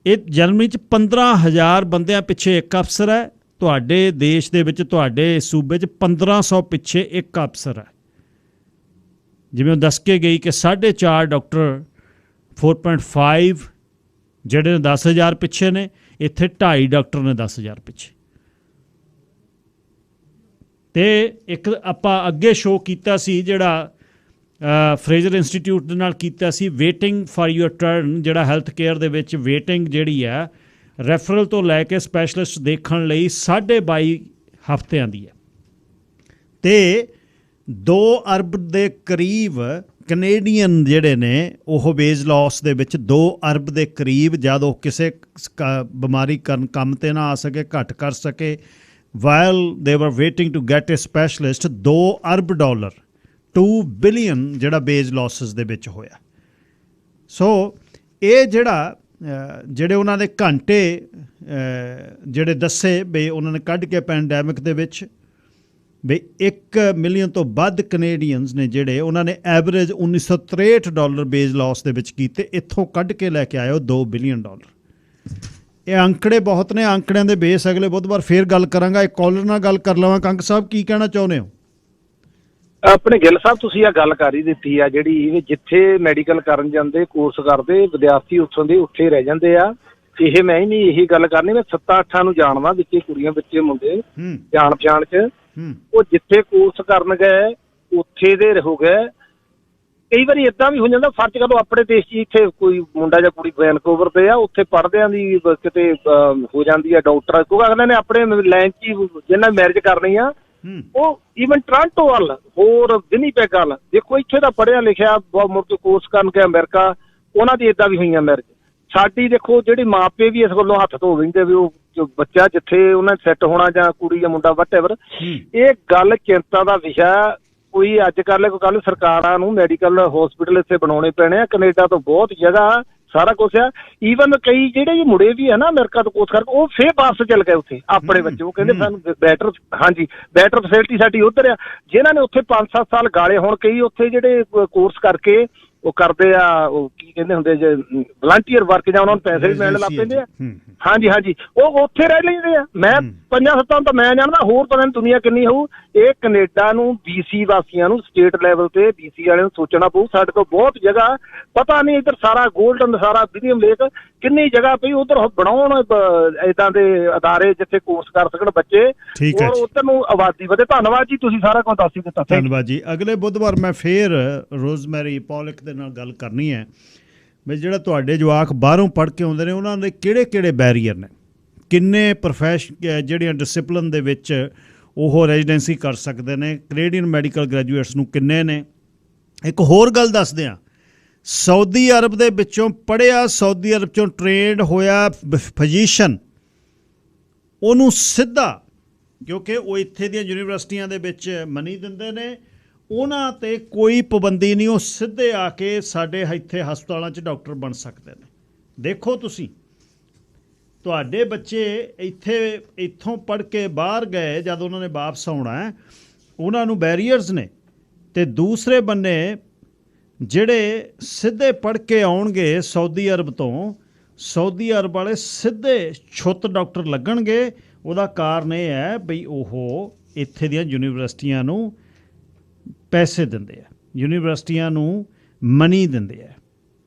ਇਹ ਜਰਮਨੀ 'ਚ 15,000 ਬੰਦਿਆਂ ਪਿੱਛੇ ਇੱਕ ਅਫਸਰ ਹੈ। ਤੁਹਾਡੇ ਦੇਸ਼ ਦੇ ਵਿੱਚ, ਤੁਹਾਡੇ ਸੂਬੇ 'ਚ 1500 ਪਿੱਛੇ ਇੱਕ ਅਫਸਰ ਹੈ। ਜਿਵੇਂ ਉਹ ਦੱਸ ਕੇ ਗਈ ਕਿ 4.5 ਡਾਕਟਰ 4.5 ਜਿਹੜੇ ਨੇ 10,000 ਪਿੱਛੇ ਨੇ, ਇੱਥੇ 2.5 ਡਾਕਟਰ ਨੇ 10,000 ਪਿੱਛੇ। ਅਤੇ ਇੱਕ ਆਪਾਂ ਅੱਗੇ ਸ਼ੋਅ ਕੀਤਾ ਸੀ ਜਿਹੜਾ ਫਰੇਜ਼ਰ ਇੰਸਟੀਚਿਊਟ ਦੇ ਨਾਲ ਕੀਤਾ ਸੀ, ਵੇਟਿੰਗ ਫਾਰ ਯੂਅਰ ਟਰਨ, ਜਿਹੜਾ ਹੈਲਥ ਕੇਅਰ ਦੇ ਵਿੱਚ ਵੇਟਿੰਗ ਜਿਹੜੀ ਆ ਰੈਫਰਲ ਤੋਂ ਲੈ ਕੇ ਸਪੈਸ਼ਲਿਸਟ ਦੇਖਣ ਲਈ 22.5 ਹਫ਼ਤਿਆਂ ਦੀ ਹੈ। ਅਤੇ 2 ਅਰਬ ਦੇ ਕਰੀਬ ਕੈਨੇਡੀਅਨ ਜਿਹੜੇ ਨੇ ਉਹ ਵੇਜ ਲਾਸ ਦੇ ਵਿੱਚ 2 ਅਰਬ ਦੇ ਕਰੀਬ, ਜਦ ਉਹ ਕਿਸੇ ਬਿਮਾਰੀ ਕਾਰਨ ਕੰਮ 'ਤੇ ਨਾ ਆ ਸਕੇ, ਘੱਟ ਕਰ ਸਕੇ, while they were waiting to get a specialist, $2 ਅਰਬ, 2 ਬਿਲੀਅਨ ਜਿਹੜਾ ਵੇਜ ਲਾਸਿਸ ਦੇ ਵਿੱਚ ਹੋਇਆ। ਸੋ ਇਹ ਜਿਹੜੇ ਉਹਨਾਂ ਦੇ ਘੰਟੇ ਜਿਹੜੇ ਦੱਸੇ ਵੀ ਉਹਨਾਂ ਨੇ ਕੱਢ ਕੇ ਪੈਂਡੈਮਿਕ ਦੇ ਵਿੱਚ, ਵੀ 1 ਮਿਲੀਅਨ ਤੋਂ ਵੱਧ ਕੈਨੇਡੀਅਨਸ ਨੇ ਜਿਹੜੇ ਉਹਨਾਂ ਨੇ ਐਵਰੇਜ $1963 ਬੇਜ ਲਾਸ ਦੇ ਵਿੱਚ ਕੀਤੇ, ਇੱਥੋਂ ਕੱਢ ਕੇ ਲੈ ਕੇ ਆਏ ਉਹ $2 ਬਿਲੀਅਨ। ਇਹ ਅੰਕੜੇ ਬਹੁਤ ਨੇ, ਅੰਕੜਿਆਂ ਦੇ ਬੇਸ ਅਗਲੇ ਬੁੱਧਵਾਰ ਫੇਰ ਗੱਲ ਕਰਾਂਗਾ। ਇੱਕ ਕਾਲਰ ਨਾਲ ਗੱਲ ਕਰ ਲਵਾਂ। ਕੰਗ ਸਾਹਿਬ, ਕੀ ਕਹਿਣਾ ਚਾਹੁੰਦੇ ਹੋ? ਆਪਣੇ ਗਿੱਲ ਸਾਹਿਬ, ਤੁਸੀਂ ਆਹ ਗੱਲ ਕਰ ਹੀ ਦਿੱਤੀ ਆ, ਜਿਹੜੀ ਜਿੱਥੇ ਮੈਡੀਕਲ ਕਰਨ ਜਾਂਦੇ, ਕੋਰਸ ਕਰਦੇ ਵਿਦਿਆਰਥੀ ਉੱਥੋਂ ਦੇ ਉੱਥੇ ਰਹਿ ਜਾਂਦੇ ਆ। ਇਹ ਮੈਂ ਹੀ ਨਹੀਂ ਇਹੀ ਗੱਲ ਕਰਨੀ, ਮੈਂ 7-8 ਨੂੰ ਜਾਣਦਾ, ਵਿੱਚੇ ਕੁੜੀਆਂ ਵਿੱਚੇ ਮੁੰਡੇ ਜਾਣ ਪਛਾਣ 'ਚ, ਉਹ ਜਿੱਥੇ ਕੋਰਸ ਕਰਨ ਗਏ ਉੱਥੇ ਦੇ ਹੋ ਗਏ। ਕਈ ਵਾਰੀ ਏਦਾਂ ਵੀ ਹੋ ਜਾਂਦਾ, ਫਰਜ਼ ਕਰੋ ਆਪਣੇ ਦੇਸ਼ 'ਚ ਇੱਥੇ ਕੋਈ ਮੁੰਡਾ ਜਾਂ ਕੁੜੀ ਵੈਨਕੂਵਰ ਤੇ ਆ, ਉੱਥੇ ਪੜ੍ਹਦਿਆਂ ਦੀ ਕਿਤੇ ਹੋ ਜਾਂਦੀ ਆ ਡਾਕਟਰ, ਕਿਉਂਕਿ ਅਗਲੇ ਨੇ ਆਪਣੇ ਲਾਈਨ 'ਚ ਜਿਹਨਾਂ ਮੈਰਿਜ ਕਰਨੀ ਆ ਉਹ ਈਵਨ ਟੋਰਾਂਟੋ ਵੱਲ, ਹੋਰ ਵਿਨੀਪੈਗ ਵੱਲ, ਦੇਖੋ ਇੱਥੇ ਦਾ ਪੜ੍ਹਿਆ ਲਿਖਿਆ ਬਹੁਤ ਮੁੜ ਕੇ ਕੋਰਸ ਕਰਨ ਗਿਆ ਅਮਰੀਕਾ, ਉਹਨਾਂ ਦੀ ਏਦਾਂ ਵੀ ਹੋਈਆਂ ਮੈਰਿਜ। ਸਾਡੀ ਦੇਖੋ ਜਿਹੜੇ ਮਾਪੇ ਵੀ ਇਸ ਵੱਲੋਂ ਹੱਥ ਧੋ ਲੈਂਦੇ ਵੀ ਉਹ ਬੱਚਾ ਜਿੱਥੇ ਉਹਨਾਂ ਸੈੱਟ ਹੋਣਾ ਜਾਂ ਕੁੜੀ ਜਾਂ ਮੁੰਡਾ ਵਟਐਵਰ। ਇਹ ਗੱਲ ਚਿੰਤਾ ਦਾ ਵਿਸ਼ਾ। ਕੋਈ ਅੱਜ ਕੱਲ੍ਹ ਕੋਈ ਕੱਲ੍ਹ ਸਰਕਾਰਾਂ ਨੂੰ ਮੈਡੀਕਲ ਹੋਸਪਿਟਲ ਇੱਥੇ ਬਣਾਉਣੇ ਪੈਣੇ ਆ। ਕੈਨੇਡਾ ਤੋਂ ਬਹੁਤ ਜਗ੍ਹਾ ਸਾਰਾ ਕੁਛ ਆ। ਈਵਨ ਕਈ ਜਿਹੜੇ ਮੁੰਡੇ ਵੀ ਆ ਨਾ ਅਮਰੀਕਾ ਤੋਂ ਕੋਰਸ ਕਰਕੇ, ਉਹ ਫੇਰ ਵਾਪਸ ਚੱਲ ਗਏ ਉੱਥੇ ਆਪਣੇ ਬੱਚੇ। ਉਹ ਕਹਿੰਦੇ ਸਾਨੂੰ ਬੈਟਰ ਫੈਸਿਲਿਟੀ ਸਾਡੀ ਉੱਧਰ ਆ। ਜਿਨ੍ਹਾਂ ਨੇ ਉੱਥੇ 5-7 ਸਾਲ ਗਾਲੇ, ਹੁਣ ਕਈ ਉੱਥੇ ਜਿਹੜੇ ਕੋਰਸ ਕਰਕੇ ਉਹ ਕਰਦੇ ਆ, ਉਹ ਕੀ ਕਹਿੰਦੇ ਹੁੰਦੇ ਜੇ ਵਲੰਟੀਅਰ ਵਰਕ, ਜਾਂ ਉਹਨਾਂ ਨੂੰ ਪੈਸੇ ਵੀ ਮਿਲਣ ਲੱਗ ਪੈਂਦੇ ਆ। ਹਾਂਜੀ, ਉਹ ਉੱਥੇ ਰਹਿ ਲੈਂਦੇ ਆ। ਮੈਂ 5-7 ਤਾਂ ਮੈਂ ਜਾਣਦਾ, ਹੋਰ ਪਤਾ ਨਹੀਂ ਦੁਨੀਆ ਕਿੰਨੀ ਹੋਊ। ਇਹ ਕੈਨੇਡਾ ਨੂੰ BC ਵਾਸੀਆਂ ਨੂੰ ਸਟੇਟ ਲੈਵਲ ਤੇ BC ਵਾਲਿਆਂ ਨੂੰ ਸੋਚਣਾ ਪਊ। ਸਾਡੇ ਕੋਲ ਬਹੁਤ ਜਗ੍ਹਾ ਪਤਾ ਨਹੀਂ, ਇੱਧਰ ਸਾਰਾ ਗੋਲਡਨ, ਸਾਰਾ ਵਿਲੀਅਮ ਲੇਕ, ਕਿੰਨੀ ਜਗ੍ਹਾ ਪਈ ਉੱਧਰ ਬਣਾਉਣ ਏਦਾਂ ਦੇ ਅਦਾਰੇ ਜਿੱਥੇ ਕੋਰਸ ਕਰ ਸਕਣ ਬੱਚੇ, ਔਰ ਉੱਧਰ ਨੂੰ ਆਬਾਦੀ ਵਧੇ। ਧੰਨਵਾਦ ਜੀ, ਤੁਸੀਂ ਸਾਰਾ ਕੁਝ ਦੱਸ ਹੀ ਦਿੱਤਾ। ਧੰਨਵਾਦ ਜੀ। ਅਗਲੇ ਬੁੱਧਵਾਰ ਮੈਂ ਫੇਰ ਰੋਜ਼ਮੈਰੀ ਪੌਲਿਕ ਦੇ ਨਾਲ ਗੱਲ ਕਰਨੀ ਹੈ ਵੀ ਜਿਹੜਾ ਤੁਹਾਡੇ ਜਵਾਕ ਬਾਹਰੋਂ ਪੜ੍ਹ ਕੇ ਆਉਂਦੇ ਨੇ ਉਹਨਾਂ ਦੇ ਕਿਹੜੇ ਬੈਰੀਅਰ ਨੇ, ਕਿੰਨੇ ਜਿਹੜੀਆਂ ਡਿਸਿਪਲਿਨ ਦੇ ਵਿੱਚ ਉਹ ਰੈਜ਼ੀਡੈਂਸੀ ਕਰ ਸਕਦੇ ਨੇ, ਕੈਨੇਡੀਅਨ ਮੈਡੀਕਲ ਗ੍ਰੈਜੂਏਟਸ ਨੂੰ ਕਿੰਨੇ ਨੇ। ਇੱਕ ਹੋਰ ਗੱਲ ਦੱਸਦੇ ਹਾਂ, ਸਾਊਦੀ ਅਰਬ ਦੇ ਵਿੱਚੋਂ ਪੜ੍ਹਿਆ, ਸਾਊਦੀ ਅਰਬ 'ਚੋਂ ਟ੍ਰੇਨਡ ਹੋਇਆ ਫਿਜ਼ੀਸ਼ੀਅਨ, ਉਹਨੂੰ ਸਿੱਧਾ, ਕਿਉਂਕਿ ਉਹ ਇੱਥੇ ਦੀਆਂ ਯੂਨੀਵਰਸਿਟੀਆਂ ਦੇ ਵਿੱਚ ਮਨੀ ਦਿੰਦੇ ਨੇ, ਉਹਨਾਂ 'ਤੇ ਕੋਈ ਪਾਬੰਦੀ ਨਹੀਂ, ਉਹ ਸਿੱਧੇ ਆ ਕੇ ਸਾਡੇ ਇੱਥੇ ਹਸਪਤਾਲਾਂ 'ਚ ਡਾਕਟਰ ਬਣ ਸਕਦੇ ਨੇ। ਦੇਖੋ ਤੁਸੀਂ, ਤੁਹਾਡੇ ਬੱਚੇ ਇੱਥੋਂ ਪੜ੍ਹ ਕੇ ਬਾਹਰ ਗਏ, ਜਦ ਉਹਨਾਂ ਨੇ ਵਾਪਸ ਆਉਣਾ, ਉਹਨਾਂ ਨੂੰ ਬੈਰੀਅਰਸ ਨੇ। ਅਤੇ ਦੂਸਰੇ ਬੰਨੇ ਜਿਹੜੇ ਸਿੱਧੇ ਪੜ੍ਹ ਕੇ ਆਉਣਗੇ ਸਾਊਦੀ ਅਰਬ ਤੋਂ, ਸਾਊਦੀ ਅਰਬ ਵਾਲੇ ਸਿੱਧੇ ਛੁੱਤ ਡਾਕਟਰ ਲੱਗਣਗੇ। ਉਹਦਾ ਕਾਰਨ ਇਹ ਹੈ ਬਈ ਉਹ ਇੱਥੇ ਦੀਆਂ ਯੂਨੀਵਰਸਿਟੀਆਂ ਨੂੰ ਪੈਸੇ ਦਿੰਦੇ ਆ, ਯੂਨੀਵਰਸਿਟੀਆਂ ਨੂੰ ਮਨੀ ਦਿੰਦੇ ਆ।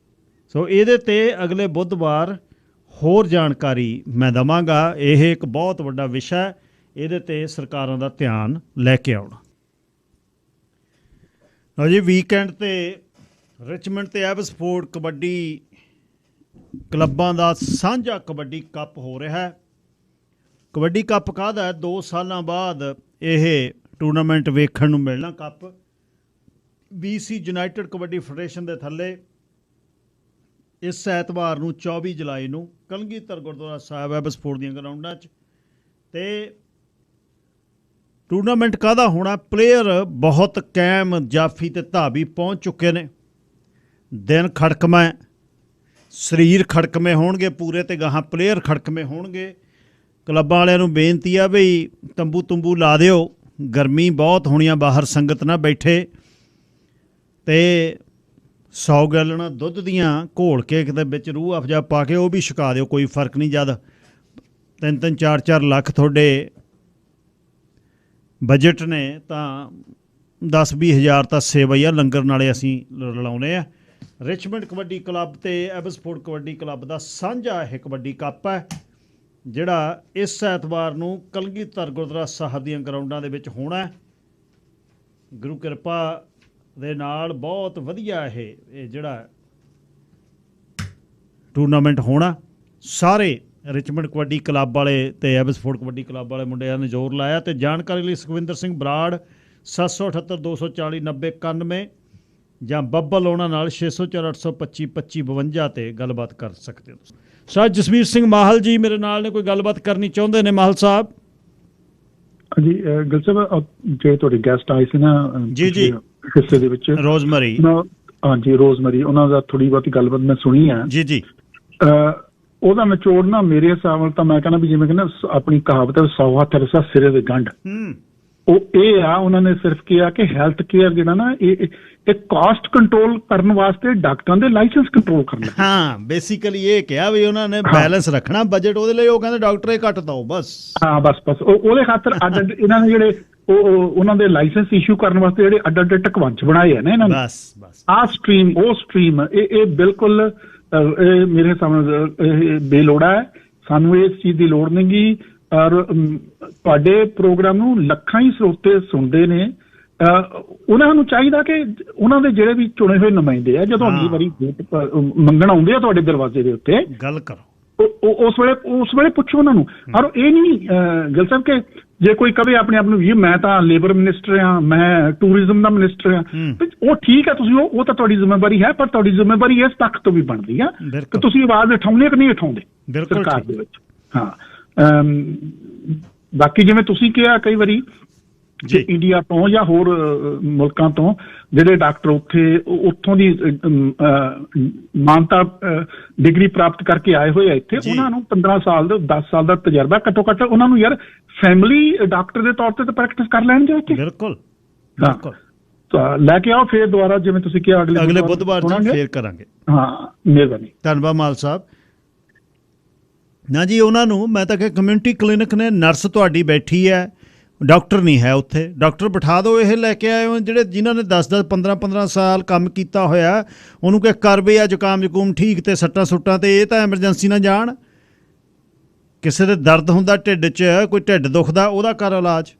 ਸੋ ਇਹਦੇ 'ਤੇ ਅਗਲੇ ਬੁੱਧਵਾਰ ਹੋਰ ਜਾਣਕਾਰੀ ਮੈਂ ਦੇਵਾਂਗਾ। ਇਹ ਇੱਕ ਬਹੁਤ ਵੱਡਾ ਵਿਸ਼ਾ, ਇਹਦੇ 'ਤੇ ਸਰਕਾਰਾਂ ਦਾ ਧਿਆਨ ਲੈ ਕੇ ਆਉਣਾ। ਲਓ ਜੀ, ਵੀਕਐਂਡ 'ਤੇ ਰਿਚਮੰਡ ਤੇ ਐਬਸਫੋਰਡ ਕਬੱਡੀ ਕਲੱਬਾਂ ਦਾ ਸਾਂਝਾ ਕਬੱਡੀ ਕੱਪ ਹੋ ਰਿਹਾ ਹੈ। ਕਬੱਡੀ ਕੱਪ ਕਾਹਦਾ ਹੈ? 2 ਸਾਲਾਂ ਬਾਅਦ ਇਹ ਟੂਰਨਾਮੈਂਟ ਵੇਖਣ ਨੂੰ ਮਿਲਣਾ। Cup BC United kabaddi federation ਦੇ ਥੱਲੇ ਇਸ ਐਤਵਾਰ ਨੂੰ 24 ਜੁਲਾਈ ਨੂੰ ਕਲਗੀਧਰ ਗੁਰਦੁਆਰਾ ਸਾਹਿਬ ਐਬਸਫੋਰਡ ਦੀਆਂ ਗਰਾਊਂਡਾਂ 'ਚ। ਅਤੇ ਟੂਰਨਾਮੈਂਟ ਕਾਹਦਾ ਹੋਣਾ? ਪਲੇਅਰ ਬਹੁਤ ਕੈਮ, ਜਾਫੀ ਅਤੇ ਧਾਬੀ ਪਹੁੰਚ ਚੁੱਕੇ ਨੇ। ਦਿਨ ਖੜਕਮਾ, ਸਰੀਰ ਖੜਕਮੇ ਹੋਣਗੇ ਪੂਰੇ, ਅਤੇ ਗਾਹਾਂ ਪਲੇਅਰ ਖੜਕਮੇ ਹੋਣਗੇ। ਕਲੱਬਾਂ ਵਾਲਿਆਂ ਨੂੰ ਬੇਨਤੀ ਆ ਬਈ ਤੰਬੂ ਲਾ ਦਿਓ, ਗਰਮੀ ਬਹੁਤ ਹੋਣੀ ਆ, ਬਾਹਰ ਸੰਗਤ ਨਾ ਬੈਠੇ। ਅਤੇ 100 ਗੈਲਨਾਂ ਦੁੱਧ ਦੀਆਂ ਘੋਲ ਕੇ ਕਿਤੇ ਵਿੱਚ ਰੂਹ ਅਫਜਾ ਪਾ ਕੇ ਉਹ ਵੀ ਛਕਾ ਦਿਓ, ਕੋਈ ਫਰਕ ਨਹੀਂ। ਜਦ 3-3, 4-4 ਲੱਖ ਤੁਹਾਡੇ ਬਜਟ ਨੇ ਤਾਂ 10-20 ਹਜ਼ਾਰ ਤਾਂ ਸੇਵਾ ਹੀ ਆ, ਲੰਗਰ ਨਾਲੇ ਅਸੀਂ ਲਾਉਣੇ ਆ। ਰਿਚਮੰਡ ਕਬੱਡੀ ਕਲੱਬ ਅਤੇ ਐਬਸਫੋਰਡ ਕਬੱਡੀ ਕਲੱਬ ਦਾ ਸਾਂਝਾ ਇਹ ਕਬੱਡੀ ਕੱਪ ਹੈ, ਜਿਹੜਾ ਇਸ ਐਤਵਾਰ ਨੂੰ ਕਲਗੀਧਰ ਗੁਰਦੁਆਰਾ ਸਾਹਿਬ ਦੀਆਂ ਗਰਾਊਂਡਾਂ ਦੇ ਵਿੱਚ ਹੋਣਾ। ਗੁਰੂ ਕਿਰਪਾ ਦੇ ਨਾਲ ਬਹੁਤ ਵਧੀਆ ਇਹ ਜਿਹੜਾ ਟੂਰਨਾਮੈਂਟ ਹੋਣਾ। ਸਾਰੇ ਰਿਚਮੰਡ ਕਬੱਡੀ ਕਲੱਬ ਵਾਲੇ ਤੇ ਐਬਸਫੋਰਡ ਕਬੱਡੀ ਕਲੱਬ ਵਾਲੇ ਮੁੰਡਿਆਂ ਨੇ ਜ਼ੋਰ ਲਾਇਆ। ਤੇ ਜਾਣਕਾਰੀ ਲਈ ਸੁਖਵਿੰਦਰ ਸਿੰਘ ਬਰਾੜ 778 240 90 91 ਜਾਂ ਬੱਬਲ ਉਹਨਾਂ ਨਾਲ 604 825 25 52 ਤੇ ਗੱਲਬਾਤ ਕਰ ਸਕਦੇ ਹੋ। ਸਰ ਜਸਵੀਰ ਸਿੰਘ ਮਾਹਲ ਜੀ ਮੇਰੇ ਨਾਲ ਨੇ, ਕੋਈ ਗੱਲਬਾਤ ਕਰਨੀ ਚਾਹੁੰਦੇ ਨੇ ਮਾਹਲ ਸਾਹਿਬ? ਜੀ ਗਿੱਲ ਸਾਹਿਬ, ਜਿਹੜੇ ਤੁਹਾਡੇ ਗੈਸਟ ਆਏ ਸੀ ਨਾ ਜੀ ਹਿੱਸੇ ਦੇ ਵਿੱਚ, ਰੋਜ਼ਮਰੀ, ਹਾਂਜੀ ਰੋਜ਼ਮਰੀ, ਉਹਨਾਂ ਦਾ ਥੋੜੀ ਬਹੁਤੀ ਗੱਲਬਾਤ ਮੈਂ ਸੁਣੀ ਹੈ ਜੀ। ਉਹਦਾ ਨਿਚੋੜ ਨਾ ਮੇਰੇ ਹਿਸਾਬ ਨਾਲ ਤਾਂ ਮੈਂ ਕਹਿੰਦਾ ਵੀ ਜਿਵੇਂ ਕਹਿੰਦਾ ਆਪਣੀ ਕਹਾਵਤ ਹੈ 100 ਹੱਥ ਰਸਾ ਸਿਰੇ ਦੇ ਗੰਢ, ਉਹ ਇਹ ਆ। ਉਹਨਾਂ ਨੇ ਸਿਰਫ ਕਿਹਾ ਕਿ ਹੈਲਥ ਕੇਅਰ ਜਿਹੜਾ ਨਾ ਇਹ ਕਾਸਟ ਕੰਟਰੋਲ ਕਰਨ ਵਾਸਤੇ ਡਾਕਟਰਾਂ ਦੇ ਲਾਇਸੈਂਸ ਕੰਟਰੋਲ ਕਰਨਾ। ਹਾਂ, ਬੇਸਿਕਲੀ ਇਹ ਕਿਹਾ ਵੀ ਉਹਨਾਂ ਨੇ ਬੈਲੈਂਸ ਰੱਖਣਾ ਬਜਟ, ਉਹਦੇ ਲਈ ਉਹ ਕਹਿੰਦੇ ਡਾਕਟਰ ਇਹ ਘੱਟ ਦਿਓ ਬਸ। ਹਾਂ ਬਸ ਉਹਦੇ ਖਾਤਰ ਅੱਡ ਇਹਨਾਂ ਨੇ ਜਿਹੜੇ ਉਹਨਾਂ ਦੇ ਲਾਇਸੈਂਸ ਇਸ਼ੂ ਕਰਨ ਵਾਸਤੇ ਜਿਹੜੇ ਅੱਡ ਢਕਵੰਚ ਬਣਾਏ ਆ ਨਾ ਇਹਨਾਂ ਨੇ, ਬਸ ਆਹ ਸਟਰੀਮ ਉਹ ਸਟਰੀਮ, ਇਹ ਬਿਲਕੁਲ ਮੇਰੇ ਹਿਸਾਬ ਨਾਲ ਬੇਲੋੜਾ ਹੈ। ਸਾਨੂੰ ਇਸ ਚੀਜ਼ ਦੀ ਲੋੜ ਨਹੀਂ ਗੀ। ਔਰ ਤੁਹਾਡੇ ਪ੍ਰੋਗਰਾਮ ਨੂੰ ਲੱਖਾਂ ਹੀ ਸਰੋਤੇ ਸੁਣਦੇ ਨੇ। ਉਹਨਾਂ ਨੂੰ ਚਾਹੀਦਾ ਕਿ ਉਹਨਾਂ ਦੇ ਜਿਹੜੇ ਵੀ ਚੁਣੇ ਹੋਏ ਨੁਮਾਇੰਦੇ ਆ, ਜਦੋਂ ਅਗਲੀ ਵਾਰੀ ਵੋਟ ਮੰਗਣ ਆਉਂਦੇ ਆ ਤੁਹਾਡੇ ਦਰਵਾਜ਼ੇ ਦੇ ਉੱਤੇ, ਗੱਲ ਕਰੋ ਉਸ ਵੇਲੇ ਪੁੱਛੋ ਉਹਨਾਂ ਨੂੰ। ਔਰ ਇਹ ਨਹੀਂ ਗਿੱਲ ਸਾਹਿਬ ਕਿ ਜੇ ਕੋਈ ਕਵੇ ਆਪਣੇ ਆਪ ਨੂੰ ਵੀ ਮੈਂ ਤਾਂ ਲੇਬਰ ਮਿਨਿਸਟਰ ਆ, ਮੈਂ ਟੂਰਿਜ਼ਮ ਦਾ ਮਿਨਿਸਟਰ ਆ, ਉਹ ਠੀਕ ਹੈ, ਤੁਸੀਂ ਉਹ ਤਾਂ ਤੁਹਾਡੀ ਜ਼ਿੰਮੇਵਾਰੀ ਹੈ, ਪਰ ਤੁਹਾਡੀ ਜ਼ਿੰਮੇਵਾਰੀ ਇਸ ਤੱਕ ਤੋਂ ਵੀ ਬਣਦੀ ਆ ਕਿ ਤੁਸੀਂ ਆਵਾਜ਼ ਉਠਾਉਂਦੇ ਕਿ ਨਹੀਂ ਉਠਾਉਂਦੇ ਸਰਕਾਰ ਦੇ ਵਿੱਚ। ਹਾਂ, ਬਾਕੀ ਜਿਵੇਂ ਤੁਸੀਂ ਕਿਹਾ ਕਈ ਵਾਰੀ ਇੰਡੀਆ ਤੋਂ ਜਾਂ ਹੋਰ ਮੁਲਕਾਂ ਤੋਂ ਜਿਹੜੇ ਡਾਕਟਰ ਉੱਥੋਂ ਦੀ ਮਾਨਤਾ ਡਿਗਰੀ ਪ੍ਰਾਪਤ ਕਰਕੇ ਆਏ ਹੋਏ ਆ ਇੱਥੇ, ਉਹਨਾਂ ਨੂੰ 15 ਸਾਲ ਦਾ 10 ਸਾਲ ਦਾ ਤਜਰਬਾ ਘੱਟੋ ਘੱਟ ਉਹਨਾਂ ਨੂੰ ਯਾਰ ਫੈਮਿਲੀ ਡਾਕਟਰ ਦੇ ਤੌਰ ਤੇ ਤਾਂ ਪ੍ਰੈਕਟਿਸ ਕਰ ਲੈਣ ਦਿਓ ਇੱਥੇ। ਬਿਲਕੁਲ ਲੈ ਕੇ ਆਓ, ਫੇਰ ਦੁਬਾਰਾ ਜਿਵੇਂ ਤੁਸੀਂ ਕਿਹਾ ਅਗਲੇ ਬੁੱਧਵਾਰ ਫੇਰ ਕਰਾਂਗੇ। ਹਾਂ, ਮਿਹਰਬਾਨੀ, ਧੰਨਵਾਦ ਮਾਲ ਸਾਹਿਬ। ਨਾ ਜੀ, ਉਹਨਾਂ ਨੂੰ ਮੈਂ ਤਾਂ ਕਿ ਕਮਿਊਨਿਟੀ ਕਲੀਨਿਕ ਨੇ ਨਰਸ ਤੁਹਾਡੀ ਬੈਠੀ ਹੈ, ਡਾਕਟਰ ਨਹੀਂ ਹੈ ਉੱਥੇ, ਡਾਕਟਰ ਬਿਠਾ ਦਿਓ। ਇਹ ਲੈ ਕੇ ਆਏ ਹੋ ਜਿਨ੍ਹਾਂ ਨੇ 10-10 15-15 ਸਾਲ ਕੰਮ ਕੀਤਾ ਹੋਇਆ, ਉਹਨੂੰ ਕਿ ਕਰ ਵੀ ਆ ਜ਼ੁਕਾਮ ਠੀਕ ਤੇ ਸੱਟਾਂ ਸੁੱਟਾਂ ਤੇ ਇਹ ਤਾਂ ਐਮਰਜੈਂਸੀ ਨਾ ਜਾਣ। ਕਿਸੇ ਦੇ ਦਰਦ ਹੁੰਦਾ ਢਿੱਡ 'ਚ, ਕੋਈ ਢਿੱਡ ਦੁਖਦਾ, ਉਹਦਾ ਕਰ ਇਲਾਜ।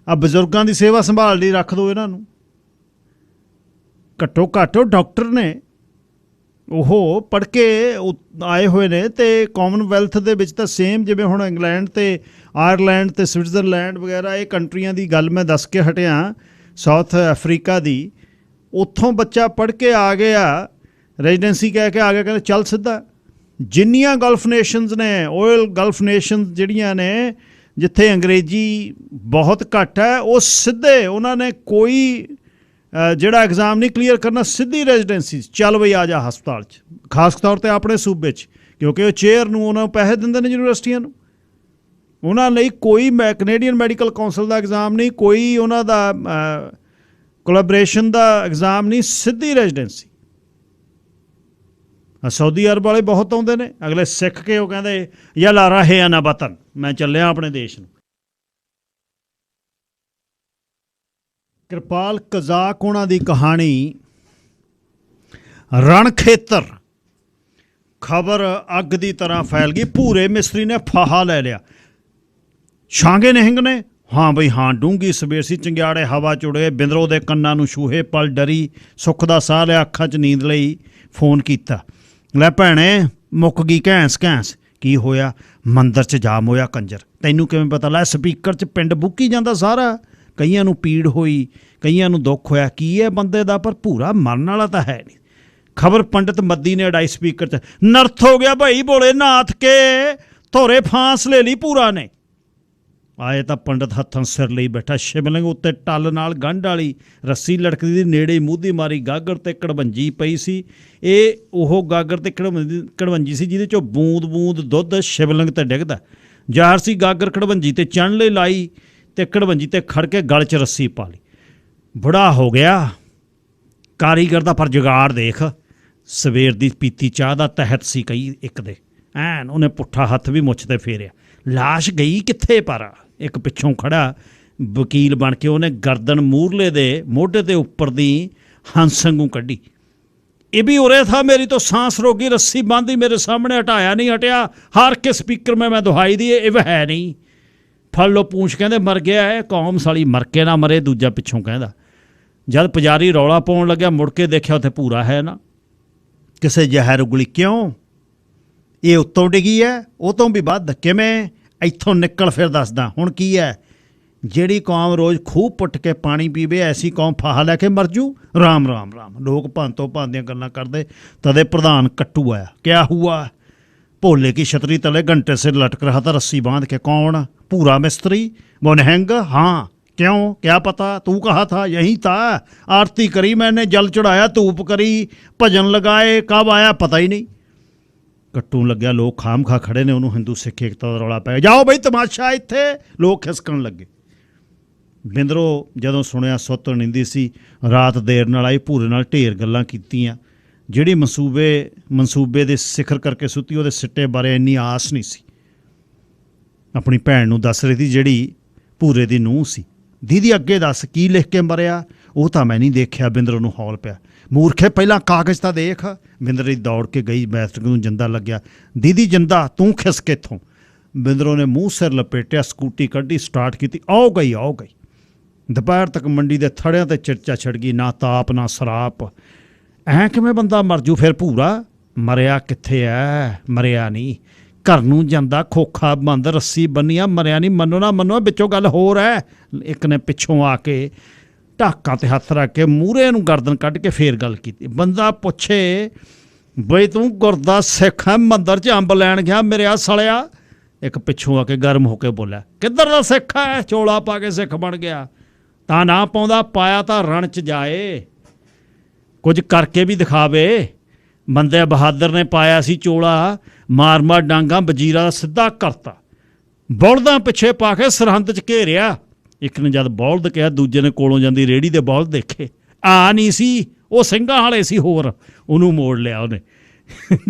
ਆ ਬਜ਼ੁਰਗਾਂ ਦੀ ਸੇਵਾ ਸੰਭਾਲ ਲਈ ਰੱਖ ਦਿਓ ਇਹਨਾਂ ਨੂੰ। ਘੱਟੋ ਘੱਟ ਡਾਕਟਰ ਨੇ, ਉਹ ਪੜ੍ਹ ਕੇ ਆਏ ਹੋਏ ਨੇ। ਅਤੇ ਕਾਮਨਵੈਲਥ ਦੇ ਵਿੱਚ ਤਾਂ ਸੇਮ ਜਿਵੇਂ ਹੁਣ ਇੰਗਲੈਂਡ ਅਤੇ ਆਇਰਲੈਂਡ ਅਤੇ ਸਵਿਟਜ਼ਰਲੈਂਡ ਵਗੈਰਾ ਇਹ ਕੰਟਰੀਆਂ ਦੀ ਗੱਲ ਮੈਂ ਦੱਸ ਕੇ ਹਟਿਆ, ਸਾਊਥ ਅਫਰੀਕਾ ਦੀ, ਉੱਥੋਂ ਬੱਚਾ ਪੜ੍ਹ ਕੇ ਆ ਗਿਆ, ਰੈਜ਼ੀਡੈਂਸੀ ਕਹਿ ਕੇ ਆ ਗਿਆ, ਕਹਿੰਦੇ ਚੱਲ ਸਿੱਧਾ। ਜਿੰਨੀਆਂ ਗਲਫ ਨੇਸ਼ਨਸ ਨੇ, ਓਇਲ ਗਲਫ ਨੇਸ਼ਨਸ ਜਿਹੜੀਆਂ ਨੇ ਜਿੱਥੇ ਅੰਗਰੇਜ਼ੀ ਬਹੁਤ ਘੱਟ ਹੈ, ਉਹ ਸਿੱਧੇ ਉਹਨਾਂ ਨੇ ਕੋਈ ਜਿਹੜਾ ਐਗਜ਼ਾਮ ਨਹੀਂ ਕਲੀਅਰ ਕਰਨਾ, ਸਿੱਧੀ ਰੈਜ਼ੀਡੈਂਸੀ ਚੱਲ ਬਈ ਆ ਜਾ ਹਸਪਤਾਲ 'ਚ, ਖਾਸ ਤੌਰ 'ਤੇ ਆਪਣੇ ਸੂਬੇ 'ਚ, ਕਿਉਂਕਿ ਉਹ ਚੇਅਰ ਨੂੰ ਉਹਨਾਂ ਨੂੰ ਪੈਸੇ ਦਿੰਦੇ ਨੇ ਯੂਨੀਵਰਸਿਟੀਆਂ ਨੂੰ। ਉਹਨਾਂ ਲਈ ਕੋਈ ਕੈਨੇਡੀਅਨ ਮੈਡੀਕਲ ਕੌਂਸਲ ਦਾ ਐਗਜ਼ਾਮ ਨਹੀਂ, ਕੋਈ ਉਹਨਾਂ ਦਾ ਕੋਲੈਬੋਰੇਸ਼ਨ ਦਾ ਐਗਜ਼ਾਮ ਨਹੀਂ, ਸਿੱਧੀ ਰੈਜ਼ੀਡੈਂਸੀ। ਸਾਊਦੀ ਅਰਬ ਵਾਲੇ ਬਹੁਤ ਆਉਂਦੇ ਨੇ, ਅਗਲੇ ਸਿੱਖ ਕੇ ਉਹ ਕਹਿੰਦੇ ਯਾ ਲਾਰਾ ਹੈ ਨਾ ਵਤਨ, ਮੈਂ ਚੱਲਿਆ ਆਪਣੇ ਦੇਸ਼ ਨੂੰ। ਕਿਰਪਾਲ ਕਜ਼ਾਕ ਉਹਨਾਂ ਦੀ ਕਹਾਣੀ ਰਣ ਖੇਤਰ, ਖਬਰ ਅੱਗ ਦੀ ਤਰ੍ਹਾਂ ਫੈਲ ਗਈ। ਭੂਰੇ ਮਿਸਤਰੀ ਨੇ ਫਾਹਾ ਲੈ ਲਿਆ, ਛਾਂਗੇ ਨਿਹੰਗ ਨੇ, ਹਾਂ ਬਈ ਹਾਂ, ਡੂੰਗੀ ਸਵੇਰ ਸੀ, ਚੰਗਿਆੜੇ ਹਵਾ ਚੁੜੇ, ਬਿੰਦਰੋ ਦੇ ਕੰਨਾਂ ਨੂੰ ਛੂਹੇ, ਪਲ ਡਰੀ, ਸੁੱਖ ਦਾ ਸਾਹ ਲਿਆ, ਅੱਖਾਂ 'ਚ ਨੀਂਦ ਲਈ, ਫੋਨ ਕੀਤਾ, ਲੈ ਭੈਣੇ ਮੁੱਕ ਗਈ ਘੈਂਸ ਘੈਂਸ। ਕੀ ਹੋਇਆ? ਮੰਦਰ 'ਚ ਜਾਮ ਹੋਇਆ ਕੰਜਰ, ਤੈਨੂੰ ਕਿਵੇਂ ਪਤਾ? ਲੈ ਸਪੀਕਰ 'ਚ ਪਿੰਡ ਬੁੱਕੀ ਜਾਂਦਾ ਸਾਰਾ, ਕਈਆਂ ਨੂੰ ਪੀੜ ਹੋਈ, ਕਈਆਂ ਨੂੰ ਦੁੱਖ ਹੋਇਆ। ਕੀ ਹੈ ਬੰਦੇ ਦਾ? ਪਰ ਭੂਰਾ ਮਰਨ ਵਾਲਾ ਤਾਂ ਹੈ ਨਹੀਂ। ਖਬਰ ਪੰਡਿਤ ਮੱਦੀ ਨੇ ਅੜਾਈ ਸਪੀਕਰ 'ਚ, ਨਰਥ ਹੋ ਗਿਆ ਭਾਈ ਭੋਲੇ ਨਾਥ ਕੇ, ਥੋੜੇ ਫਾਂਸ ਲੈ ਲਈ ਭੂਰਾ ਨੇ। ਆਏ ਤਾਂ ਪੰਡਿਤ ਹੱਥਾਂ ਸਿਰ ਲਈ ਬੈਠਾ, ਸ਼ਿਵਲਿੰਗ ਉੱਤੇ ਟੱਲ ਨਾਲ ਗੰਢ ਵਾਲੀ ਰੱਸੀ ਲਟਕਦੀ ਦੀ, ਨੇੜੇ ਮੂਧੀ ਮਾਰੀ ਗਾਗਰ ਤੇ ਕੜਵੰਜੀ ਪਈ ਸੀ। ਇਹ ਉਹ ਗਾਗਰ ਤੇ ਕੜਵੰਜੀ ਸੀ ਜਿਹਦੇ 'ਚੋਂ ਬੂੰਦ ਬੂੰਦ ਦੁੱਧ ਸ਼ਿਵਲਿੰਗ 'ਤੇ ਡਿੱਗਦਾ। ਜ਼ਾਹਰ ਸੀ ਗਾਗਰ ਕੜਵੰਜੀ 'ਤੇ ਚੜ੍ਹਨ ਲਈ ਲਾਈ ਤੇ ਕੜਵੰਜੀ 'ਤੇ ਖੜ ਕੇ ਗਲ 'ਚ ਰੱਸੀ ਪਾ ਲਈ। ਬੁੜਾ ਹੋ ਗਿਆ ਕਾਰੀਗਰ ਦਾ, ਪਰ ਜੁਗਾੜ ਦੇਖ, ਸਵੇਰ ਦੀ ਪੀਤੀ ਚਾਹ ਦਾ ਤਹਿਤ ਸੀ ਕਈ ਇੱਕ ਦੇ, ਐਨ ਉਹਨੇ ਪੁੱਠਾ ਹੱਥ ਵੀ ਮੁੱਛ 'ਤੇ ਫੇਰਿਆ। ਲਾਸ਼ ਗਈ ਕਿੱਥੇ? ਪਰ ਇੱਕ ਪਿੱਛੋਂ ਖੜਾ ਵਕੀਲ ਬਣ ਕੇ ਉਹਨੇ ਗਰਦਨ ਮੂਰਲੇ ਦੇ ਮੋਢੇ ਦੇ ਉੱਪਰ ਦੀ ਹੰਸ ਵਾਂਗੂ ਕੱਢੀ। ਇਹ ਵੀ ਉਰੇ ਥਾ, ਮੇਰੀ ਤੋਂ सांस रोकी, रस्सी बांधी मेरे सामने, हटाया नहीं हटिया, हार के स्पीकर में मैं दुहाई दी, ਇਹ ਹੈ ਨਹੀਂ। ਫੜ ਲਓ ਪੂੰਛ, ਕਹਿੰਦੇ ਮਰ ਗਿਆ ਹੈ। ਕੌਮ ਸਾਲੀ ਮਰ ਕੇ ਨਾ ਮਰੇ। ਦੂਜਾ ਪਿੱਛੋਂ ਕਹਿੰਦਾ ਜਦ ਪੁਜਾਰੀ ਰੌਲਾ ਪਾਉਣ ਲੱਗਿਆ, ਮੁੜ ਕੇ ਦੇਖਿਆ ਉੱਥੇ ਭੂਰਾ ਹੈ ਨਾ। ਕਿਸੇ ਜ਼ਹਿਰ ਉਗਲੀ, ਕਿਉਂ? ਇਹ ਉੱਤੋਂ ਡਿੱਗੀ ਹੈ, ਉਹ ਤੋਂ ਵੀ ਵੱਧ। ਕਿਵੇਂ? ਇੱਥੋਂ ਨਿਕਲ, ਫਿਰ ਦੱਸਦਾ ਹੁਣ ਕੀ ਹੈ। ਜਿਹੜੀ ਕੌਮ ਰੋਜ਼ ਖੂਹ ਪੁੱਟ ਕੇ ਪਾਣੀ ਪੀਵੇ, ਐਸੀ ਕੌਮ ਫਾਹਾ ਲੈ ਕੇ ਮਰ ਜੂ। ਰਾਮ ਰਾਮ ਰਾਮ। ਲੋਕ ਭੰਤੋਂ ਭੰਨ ਦੀਆਂ ਗੱਲਾਂ ਕਰਦੇ। ਤਦੇ ਪ੍ਰਧਾਨ ਕੱਟੂ ਆਇਆ। ਕਿਆ ਹੁਆ? ਭੋਲੇ ਕੀ ਛਤਰੀ ਤਲੇ घंटे से लटक रहा था रस्सी बांध के। कौन? पूरा मिस्त्री। वो नहंग? हाँ। क्यों? क्या पता? तू कहा था, यही था। आरती करी मैंने, जल चढ़ाया, धूप करी, भजन लगाए, कब आया पता ही नहीं। ਕੱਟੂ ਲੱਗਿਆ। ਲੋਕ ਖਾਮ ਖਾ ਖੜੇ ਨੇ, ਉਹਨੂੰ ਹਿੰਦੂ ਸਿੱਖ ਏਕਤਾ ਦਾ ਰੌਲਾ ਪੈ ਗਿਆ। ਜਾਓ ਬਈ ਤਮਾਸ਼ਾ ਇੱਥੇ। ਲੋਕ ਖਿਸਕਣ ਲੱਗੇ। ਬਿੰਦਰੋ ਜਦੋਂ ਸੁਣਿਆ ਸੁੱਤ ਨਿੰਦੀ ਸੀ। ਰਾਤ ਦੇਰ ਨਾਲ ਆਈ, ਭੂਰੇ ਨਾਲ ਢੇਰ ਗੱਲਾਂ ਕੀਤੀਆਂ। ਜਿਹੜੀ ਮਨਸੂਬੇ ਦੇ ਸਿਖਰ ਕਰਕੇ ਸੁੱਤੀ, ਉਹਦੇ ਸਿੱਟੇ ਬਾਰੇ ਇੰਨੀ ਆਸ ਨਹੀਂ ਸੀ। ਆਪਣੀ ਭੈਣ ਨੂੰ ਦੱਸ ਰਹੀ ਸੀ, ਜਿਹੜੀ ਭੂਰੇ ਦੀ ਨੂੰਹ ਸੀ। ਦੀਦੀ ਅੱਗੇ ਦੱਸ, ਕੀ ਲਿਖ ਕੇ ਮਰਿਆ? ਉਹ ਤਾਂ ਮੈਂ ਨਹੀਂ ਦੇਖਿਆ। ਬਿੰਦਰ ਨੂੰ ਹੌਲ ਪਿਆ। ਮੂਰਖੇ, ਪਹਿਲਾਂ ਕਾਗਜ਼ ਤਾਂ ਦੇਖ। ਬਿੰਦਰ ਦੀ ਦੌੜ ਕੇ ਗਈ, ਮੈਸਟਰ ਨੂੰ ਜਿੰਦਾ ਲੱਗਿਆ। ਦੀਦੀ ਜਿੰਦਾ, ਤੂੰ ਖਿਸਕ ਇੱਥੋਂ। ਬਿੰਦਰੋਂ ਨੇ ਮੂੰਹ ਸਿਰ ਲਪੇਟਿਆ, ਸਕੂਟੀ ਕੱਢੀ, ਸਟਾਰਟ ਕੀਤੀ। ਆਓ ਗਈ। ਦੁਪਹਿਰ ਤੱਕ ਮੰਡੀ ਦੇ ਥੜਿਆਂ 'ਤੇ ਚਰਚਾ ਛਿੜ ਗਈ। ਨਾ ਤਾਪ ਨਾ ਸਰਾਪ। ਐਂ ਕਿਵੇਂ ਬੰਦਾ ਮਰ ਜੂ? ਫਿਰ ਭੂਰਾ ਮਰਿਆ ਕਿੱਥੇ ਐ? ਮਰਿਆ ਨਹੀਂ, ਘਰ ਨੂੰ ਜਾਂਦਾ, ਖੋਖਾ ਬੰਦ, ਰੱਸੀ ਬੰਨੀਆਂ, ਮਰਿਆ ਨਹੀਂ। ਮੰਨੋ ਨਾ ਮੰਨੋ, ਵਿੱਚੋਂ ਗੱਲ ਹੋਰ ਹੈ। ਇੱਕ ਨੇ ਪਿੱਛੋਂ ਆ ਕੇ ਢਾਕਾਂ 'ਤੇ ਹੱਥ ਰੱਖ ਕੇ ਮੂਹਰੇ ਨੂੰ ਗਰਦਨ ਕੱਢ ਕੇ ਫੇਰ ਗੱਲ ਕੀਤੀ। ਬੰਦਾ ਪੁੱਛੇ, ਬਈ ਤੂੰ ਗੁਰਦਾ ਸਿੱਖ ਹੈ, ਮੰਦਰ 'ਚ ਅੰਬ ਲੈਣ ਗਿਆ ਮੇਰਿਆ ਸਾਲਿਆ? ਇੱਕ ਪਿੱਛੋਂ ਆ ਕੇ ਗਰਮ ਹੋ ਕੇ ਬੋਲਿਆ, ਕਿੱਧਰ ਦਾ ਸਿੱਖ ਹੈ? ਚੋਲਾ ਪਾ ਕੇ ਸਿੱਖ ਬਣ ਗਿਆ। ਤਾਂ ਨਾ ਪਾਉਂਦਾ, ਪਾਇਆ ਤਾਂ ਰਣ 'ਚ ਜਾਏ, ਕੁਝ ਕਰਕੇ ਵੀ ਦਿਖਾਵੇ। ਬੰਦੇ ਬਹਾਦਰ ਨੇ ਪਾਇਆ ਸੀ ਚੋਲਾ, ਮਾਰ ਡਾਂਗਾ ਵਜ਼ੀਰਾ ਦਾ ਸਿੱਧਾ ਕਰਤਾ। ਬੌਲਦਾਂ ਪਿੱਛੇ ਪਾ ਕੇ ਸਰਹੰਦ 'ਚ ਘੇਰਿਆ। ਇੱਕ ਨੇ ਜਦ ਬੌਲਦ ਕਿਹਾ, ਦੂਜੇ ਨੇ ਕੋਲੋਂ ਜਾਂਦੀ ਰੇਹੜੀ ਦੇ ਬੌਲਦ ਦੇਖੇ। ਆ ਨਹੀਂ ਸੀ, ਉਹ ਸਿੰਘਾਂ ਵਾਲੇ ਸੀ। ਹੋਰ ਉਹਨੂੰ ਮੋੜ ਲਿਆ ਉਹਨੇ।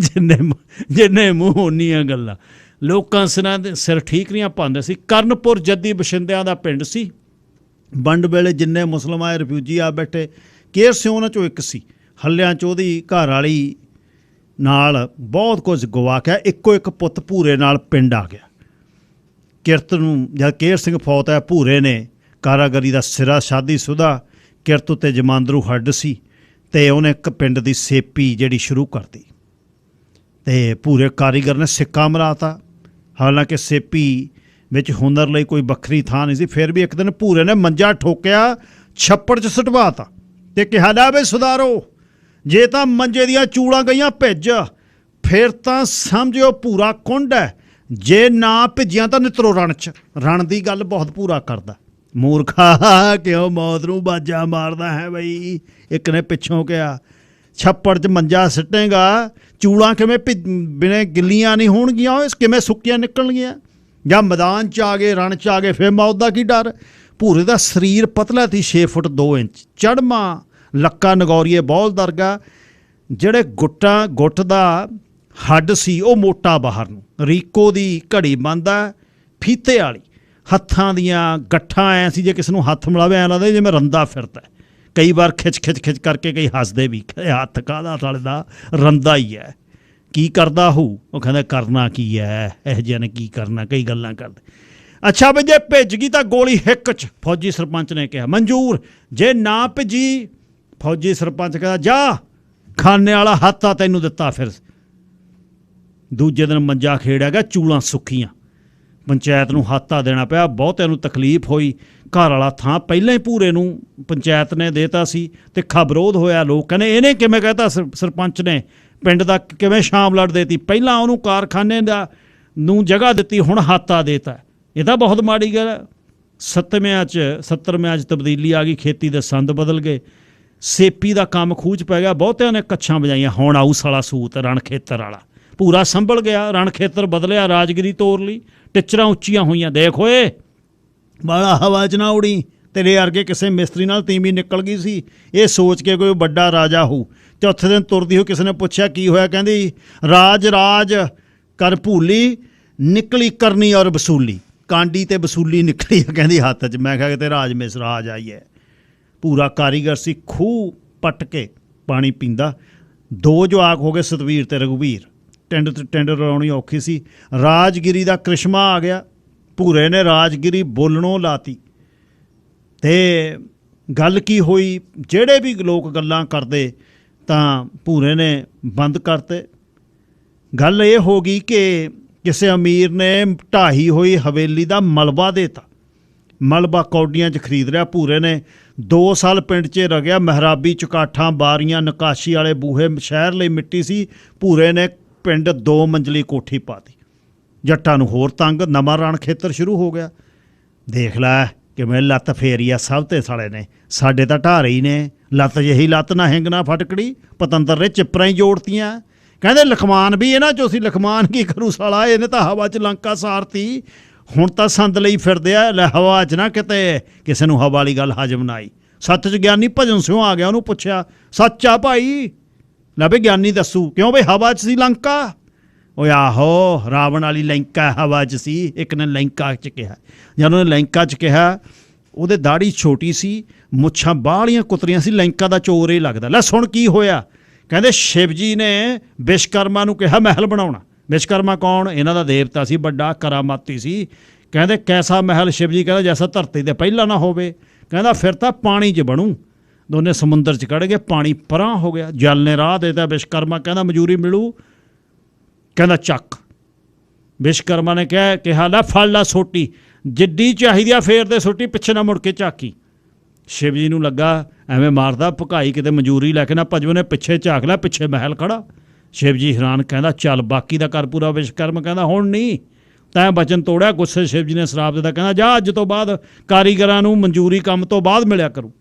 ਜਿੰਨੇ ਮੂੰਹ ਓਨੀਆਂ ਗੱਲਾਂ। ਲੋਕਾਂ ਸਿਰਾਂ ਦੇ ਸਿਰ ਠੀਕਰੀਆਂ ਪਾਉਂਦੇ ਸੀ। ਕਰਨਪੁਰ ਜੱਦੀ ਬਸ਼ਿੰਦਿਆਂ ਦਾ ਪਿੰਡ ਸੀ। ਵੰਡ ਵੇਲੇ ਜਿੰਨੇ ਮੁਸਲਿਮ ਆਏ, ਰਿਫਿਊਜੀ ਆ ਬੈਠੇ, ਕੇਰ ਸਿੰਘ ਉਹਨਾਂ 'ਚੋਂ ਇੱਕ ਸੀ। ਹੱਲਿਆਂ 'ਚ ਉਹਦੀ ਘਰ ਵਾਲੀ ਨਾਲ ਬਹੁਤ ਕੁਝ ਗਵਾ ਕੇ ਇੱਕੋ ਇੱਕ ਪੁੱਤ ਭੂਰੇ ਨਾਲ ਪਿੰਡ ਆ ਗਿਆ। ਕਿਰਤ ਨੂੰ ਜਦ ਕੇਰ ਸਿੰਘ ਫੌਤ ਹੈ, ਭੂਰੇ ਨੇ ਕਾਰਾਗਰੀ ਦਾ ਸਿਰਾ ਸ਼ਾਦੀशुदा। ਕਿਰਤ ਉੱਤੇ ਜਮਾਂਦਰੂ ਹੱਡ ਸੀ ਅਤੇ ਉਹਨੇ ਇੱਕ ਪਿੰਡ ਦੀ ਸੇਪੀ ਜਿਹੜੀ ਸ਼ੁਰੂ ਕਰਤੀ। ਅਤੇ ਭੂਰੇ ਕਾਰੀਗਰ ਨੇ ਸਿੱਕਾ ਮਰਾਤਾ। ਹਾਲਾਂਕਿ ਸੇਪੀ ਵਿੱਚ ਹੁਨਰ ਲਈ ਕੋਈ ਵੱਖਰੀ ਥਾਂ ਨਹੀਂ ਸੀ। ਫਿਰ ਵੀ ਇੱਕ ਦਿਨ ਭੂਰੇ ਨੇ ਮੰਜਾ ਠੋਕਿਆ, ਛੱਪੜ 'ਚ ਸੁਟਵਾ ਤਾ ਅਤੇ ਕਿਹਾ, ਲੈ ਬਈ ਸੁਧਾਰੋ, ਜੇ ਤਾਂ ਮੰਜੇ ਦੀਆਂ ਚੂੜਾਂ ਗਈਆਂ ਭਿੱਜ, ਫਿਰ ਤਾਂ ਸਮਝਿਓ ਭੂਰਾ ਕੁੰਡ ਹੈ। ਜੇ ਨਾ ਭਿੱਜੀਆਂ ਤਾਂ ਨਿਤਰੋ ਰਣ 'ਚ। ਰਣ ਦੀ ਗੱਲ ਬਹੁਤ ਭੂਰਾ ਕਰਦਾ। ਮੂਰਖਾ, ਕਿਉਂ ਮੌਤ ਨੂੰ ਬਾਜਾ ਮਾਰਦਾ ਹੈ ਬਈ? ਇੱਕ ਨੇ ਪਿੱਛੋਂ ਕਿਹਾ, ਛੱਪੜ 'ਚ ਮੰਜਾ ਸਿੱਟੇਗਾ, ਚੂੜਾਂ ਕਿਵੇਂ ਬਿਨੇ ਗਿੱਲੀਆਂ ਨਹੀਂ ਹੋਣਗੀਆਂ? ਕਿਵੇਂ ਸੁੱਕੀਆਂ ਨਿਕਲਣਗੀਆਂ? ਜਾਂ ਮੈਦਾਨ 'ਚ ਆ ਗਏ, ਰਣ 'ਚ ਆ ਗਏ, ਫਿਰ ਮੌਤ ਦਾ ਕੀ ਡਰ? ਭੂਰੇ ਦਾ ਸਰੀਰ ਪਤਲਾ ਸੀ, 6 ਫੁੱਟ 2 ਇੰਚ, ਚੜ੍ਹਮਾ ਲੱਕਾ ਨਗੌਰੀਏ ਬੌਲਦ ਵਰਗਾ। ਜਿਹੜੇ ਗੁੱਟ ਦਾ ਹੱਡ ਸੀ ਉਹ ਮੋਟਾ ਬਾਹਰ ਨੂੰ। ਰੀਕੋ ਦੀ ਘੜੀ ਬੰਨਦਾ, ਫੀਤੇ ਵਾਲੀ, ਹੱਥਾਂ ਦੀਆਂ ਗੱਠਾਂ ਐਂ ਸੀ ਜੇ ਕਿਸੇ ਨੂੰ ਹੱਥ ਮਿਲਾਵੇ ਐਂ ਲੱਗਦਾ ਜਿਵੇਂ ਰੰਦਾ ਫਿਰਦਾ। ਕਈ ਵਾਰ ਖਿੱਚ ਕਰਕੇ ਕਈ ਹੱਸਦੇ ਵੀ, ਹੱਥ ਕਾਹਦਾ ਸਾਲੇ ਦਾ, ਰੰਦਾ ਹੀ ਹੈ। ਕੀ ਕਰਦਾ ਹੋਊ? ਉਹ ਕਹਿੰਦਾ ਕਰਨਾ ਕੀ ਹੈ, ਇਹੋ ਜਿਹਾ ਨੇ ਕੀ ਕਰਨਾ, ਕਈ ਗੱਲਾਂ ਕਰਦੇ। ਅੱਛਾ ਵੀ ਜੇ ਭਿੱਜ ਗਈ ਤਾਂ ਗੋਲੀ ਹਿੱਕ 'ਚ, ਫੌਜੀ ਸਰਪੰਚ ਨੇ ਕਿਹਾ। ਮਨਜ਼ੂਰ। ਜੇ ਨਾ ਭਿੱਜੀ, ਫੌਜੀ ਸਰਪੰਚ ਕਹਿੰਦਾ, ਜਾ ਖਾਨੇ ਵਾਲਾ ਹੱਥ ਆ ਤੈਨੂੰ ਦਿੱਤਾ। ਫਿਰ ਦੂਜੇ ਦਿਨ ਮੰਜਾ ਖੇੜਿਆ ਗਿਆ, ਚੂਲਾਂ ਸੁੱਕੀਆਂ। ਪੰਚਾਇਤ ਨੂੰ ਹੱਥਾ ਦੇਣਾ ਪਿਆ। ਬਹੁਤਿਆਂ ਨੂੰ ਤਕਲੀਫ ਹੋਈ। ਘਰ ਵਾਲਾ ਥਾਂ ਪਹਿਲਾਂ ਹੀ ਭੂਰੇ ਨੂੰ ਪੰਚਾਇਤ ਨੇ ਦੇਤਾ ਸੀ ਅਤੇ ਵਿਰੋਧ ਹੋਇਆ। ਲੋਕ ਕਹਿੰਦੇ, ਇਹਨੇ ਕਿਵੇਂ ਕਹਿਤਾ ਸਰਪੰਚ ਨੇ, ਪਿੰਡ ਦਾ ਕਿਵੇਂ ਸ਼ਾਮ ਲੜ ਦੇਤੀ? ਪਹਿਲਾਂ ਉਹਨੂੰ ਕਾਰਖਾਨੇ ਨੂੰ ਜਗ੍ਹਾ ਦਿੱਤੀ, ਹੁਣ ਹੱਥਾ ਦੇਤਾ। ਇਹ ਤਾਂ ਬਹੁਤ ਮਾੜੀ ਗੱਲ ਹੈ। 70ਵਿਆਂ 'ਚ ਤਬਦੀਲੀ ਆ ਗਈ, ਖੇਤੀ ਦੇ ਸੰਦ ਬਦਲ ਗਏ, ਸੇਪੀ ਦਾ ਕੰਮ ਖੂਹ 'ਚ ਪੈ ਗਿਆ। ਬਹੁਤਿਆਂ ਨੇ ਕੱਛਾਂ ਵਜਾਈਆਂ। ਹੁਣ ਆਊ ਸਾਲਾ ਸੂਤ ਰਣ ਖੇਤਰ ਵਾਲਾ। ਪੂਰਾ ਸੰਭਲ ਗਿਆ, ਰਣ ਖੇਤਰ ਬਦਲਿਆ, ਰਾਜਗਿਰੀ ਤੋਰ ਲਈ, ਟਿੱਚਰਾਂ ਉੱਚੀਆਂ ਹੋਈਆਂ। ਦੇਖ ਓਏ, ਬਾਲਾ ਹਵਾ 'ਚ ਨਾ ਉੜੀ। ਤੇਰੇ ਵਰਗੇ ਕਿਸੇ ਮਿਸਤਰੀ ਨਾਲ ਤੀਵੀਂ ਨਿਕਲ ਗਈ ਸੀ, ਇਹ ਸੋਚ ਕੇ ਕੋਈ ਵੱਡਾ ਰਾਜਾ ਹੋਊ। ਚੌਥੇ ਦਿਨ ਤੁਰਦੀ ਹੋਈ ਕਿਸੇ ਨੇ ਪੁੱਛਿਆ, ਕੀ ਹੋਇਆ? ਕਹਿੰਦੀ, ਰਾਜ ਕਰ ਭੂਲੀ, ਨਿਕਲੀ ਕਰਨੀ ਔਰ ਵਸੂਲੀ। ਕਾਂਡੀ ਤੇ ਵਸੂਲੀ ਨਿਕਲੀ ਕਹਿੰਦੀ ਹੱਥ 'ਚ। ਮੈਂ ਕਿਹਾ ਕਿਤੇ ਰਾਜ ਆਈ ਹੈ। ਪੂਰਾ ਕਾਰੀਗਰ ਸੀ, ਖੂਹ ਪੱਟ ਕੇ ਪਾਣੀ ਪੀਂਦਾ। 2 ਜਵਾਕ ਹੋ ਗਏ, ਸਤਵੀਰ ਤੇ ਰਘੁਵੀਰ। ਟਿੰਡ ਰਲਾਉਣੀ ਔਖੀ ਸੀ। ਰਾਜਗਿਰੀ ਦਾ ਕ੍ਰਿਸ਼ਮਾ ਆ ਗਿਆ। ਭੂਰੇ ਨੇ ਰਾਜਗਿਰੀ ਬੋਲਣੋਂ ਲਾਤੀ ਅਤੇ ਗੱਲ ਕੀ ਹੋਈ, ਜਿਹੜੇ ਵੀ ਲੋਕ ਗੱਲਾਂ ਕਰਦੇ ਤਾਂ ਭੂਰੇ ਨੇ ਬੰਦ ਕਰਤੇ। ਗੱਲ ਇਹ ਹੋ ਗਈ ਕਿ ਕਿਸੇ ਅਮੀਰ ਨੇ ਢਾਹੀ ਹੋਈ ਹਵੇਲੀ ਦਾ ਮਲਬਾ ਦੇਤਾ, ਮਲਬਾ ਕੌਡੀਆਂ 'ਚ ਖਰੀਦ ਲਿਆ। ਭੂਰੇ ਨੇ 2 ਸਾਲ ਪਿੰਡ 'ਚ ਰਗਿਆ, ਮਹਿਰਾਬੀ, ਚੁਕਾਠਾਂ, ਬਾਰੀਆਂ, ਨਕਾਸ਼ੀ ਵਾਲੇ ਬੂਹੇ, ਸ਼ਹਿਰ ਲਈ ਮਿੱਟੀ ਸੀ। ਭੂਰੇ ਨੇ ਪਿੰਡ 2 ਮੰਜ਼ਲੀ ਕੋਠੀ ਪਾਤੀ। ਜੱਟਾਂ ਨੂੰ ਹੋਰ ਤੰਗ, ਨਵਾਂ ਰਣ ਖੇਤਰ ਸ਼ੁਰੂ ਹੋ ਗਿਆ। ਦੇਖ ਲੈ ਕਿਵੇਂ ਲੱਤ ਫੇਰੀ ਆ ਸਭ ਤੇ ਸਾਲੇ ਨੇ, ਸਾਡੇ ਤਾਂ ਢਾਰੇ ਹੀ ਨੇ। ਲੱਤ ਜਿਹੀ ਲੱਤ ਨਾ ਹਿੰਗ ਨਾ ਫਟਕੜੀ, ਪਤੰਦਰ ਨੇ ਚਿੱਪਰਾਂ ਹੀ ਜੋੜਤੀਆਂ। ਕਹਿੰਦੇ ਲਖਮਾਨ ਵੀ ਇਹਨਾਂ 'ਚੋਂ ਸੀ। ਲਖਮਾਨ ਕੀ ਕਰੂ ਸਾਲਾ, ਇਹਨੇ ਤਾਂ ਹਵਾ 'ਚ ਲੰਕਾ ਸਾਰਤੀ। ਹੁਣ ਤਾਂ ਸੰਦ ਲਈ ਫਿਰਦੇ ਆ, ਲੈ ਹਵਾ 'ਚ ਨਾ ਕਿਤੇ ਕਿਸੇ ਨੂੰ ਹਵਾ ਵਾਲੀ ਗੱਲ ਹਜਮ ਨਾ ਆਈ। ਸੱਚ 'ਚ ਗਿਆਨੀ ਭਜਨ ਸਿੰਘ ਆ ਗਿਆ, ਉਹਨੂੰ ਪੁੱਛਿਆ ਸੱਚ ਆ ਭਾਈ? ਲੈ ਵੀ ਗਿਆਨੀ ਦੱਸੂ ਕਿਉਂ ਬਈ ਹਵਾ 'ਚ ਸੀ ਲੰਕਾ? ਓਏ ਆਹੋ, ਰਾਵਣ ਵਾਲੀ ਲੰਕਾ ਹਵਾ 'ਚ ਸੀ। ਇੱਕ ਨੇ ਲੰਕਾ 'ਚ ਕਿਹਾ। ਜਦੋਂ ਉਹਨੇ ਲੰਕਾ 'ਚ ਕਿਹਾ, ਉਹਦੇ ਦਾੜੀ ਛੋਟੀ ਸੀ, ਮੁੱਛਾਂ ਬਾਹਲੀਆਂ ਕੁਤਰੀਆਂ ਸੀ, ਲੰਕਾ ਦਾ ਚੋਰ ਹੀ ਲੱਗਦਾ। ਲੈ ਸੁਣ ਕੀ ਹੋਇਆ। ਕਹਿੰਦੇ ਸ਼ਿਵ ਜੀ ਨੇ ਵਿਸ਼ਕਰਮਾ ਨੂੰ ਕਿਹਾ ਮਹਿਲ ਬਣਾਉਣਾ। ਵਿਸ਼ਕਰਮਾ ਕੌਣ? ਇਹਨਾਂ ਦਾ ਦੇਵਤਾ ਸੀ, ਵੱਡਾ ਕਰਾਮਾਤੀ ਸੀ। ਕਹਿੰਦੇ ਕੈਸਾ ਮਹਿਲ? ਸ਼ਿਵ ਜੀ ਕਹਿੰਦਾ ਜੈਸਾ ਧਰਤੀ ਦੇ ਪਹਿਲਾਂ ਨਾ ਹੋਵੇ। ਕਹਿੰਦਾ ਫਿਰ ਤਾਂ ਪਾਣੀ 'ਚ ਬਣੂ। ਦੋਨੇ ਸਮੁੰਦਰ 'ਚ ਕੱਢ ਗਏ, ਪਾਣੀ ਪਰਾਂ ਹੋ ਗਿਆ। ਜਲ ਨੇ ਰਾਹ ਦੇ ਦਿੱਤਾ। ਵਿਸ਼ਕਰਮਾ ਕਹਿੰਦਾ ਮਜ਼ਦੂਰੀ ਮਿਲੂ। ਕਹਿੰਦਾ ਚੱਕ। ਵਿਸ਼ਕਰਮਾ ਨੇ ਕਿਹਾ ਲੈ ਫੜ ਲਾ ਸੋਟੀ, ਜਿੱਡੀ ਚਾਹੀਦੀ ਆ ਫੇਰ ਦੇ ਸੋਟੀ, ਪਿੱਛੇ ਨਾ ਮੁੜ ਕੇ ਝਾਕੀ। ਸ਼ਿਵ ਜੀ ਨੂੰ ਲੱਗਾ ਐਵੇਂ ਮਾਰਦਾ ਭਕਾਈ, ਕਿਤੇ ਮਨਜ਼ੂਰੀ ਲੈ ਕੇ ਨਾ ਭਜੋ। ਨੇ ਪਿੱਛੇ ਝਾਕ ਲਿਆ, ਪਿੱਛੇ ਮਹਿਲ ਖੜਾ। ਸ਼ਿਵ ਜੀ ਹੈਰਾਨ, ਕਹਿੰਦਾ ਚੱਲ ਬਾਕੀ ਦਾ ਕਰ ਪੂਰਾ। ਵਿਸ਼ਕਰਮਾ ਕਹਿੰਦਾ ਹੁਣ ਨਹੀਂ, ਤੈਂ ਬਚਨ ਤੋੜਿਆ। ਗੁੱਸੇ ਸ਼ਿਵ ਜੀ ਨੇ ਸ਼ਰਾਪ ਦਿੱਤਾ, ਕਹਿੰਦਾ ਜਾ ਅੱਜ ਤੋਂ ਬਾਅਦ ਕਾਰੀਗਰਾਂ ਨੂੰ ਮਨਜ਼ੂਰੀ ਕੰਮ ਤੋਂ ਬਾਅਦ ਮਿਲਿਆ ਕਰੂ।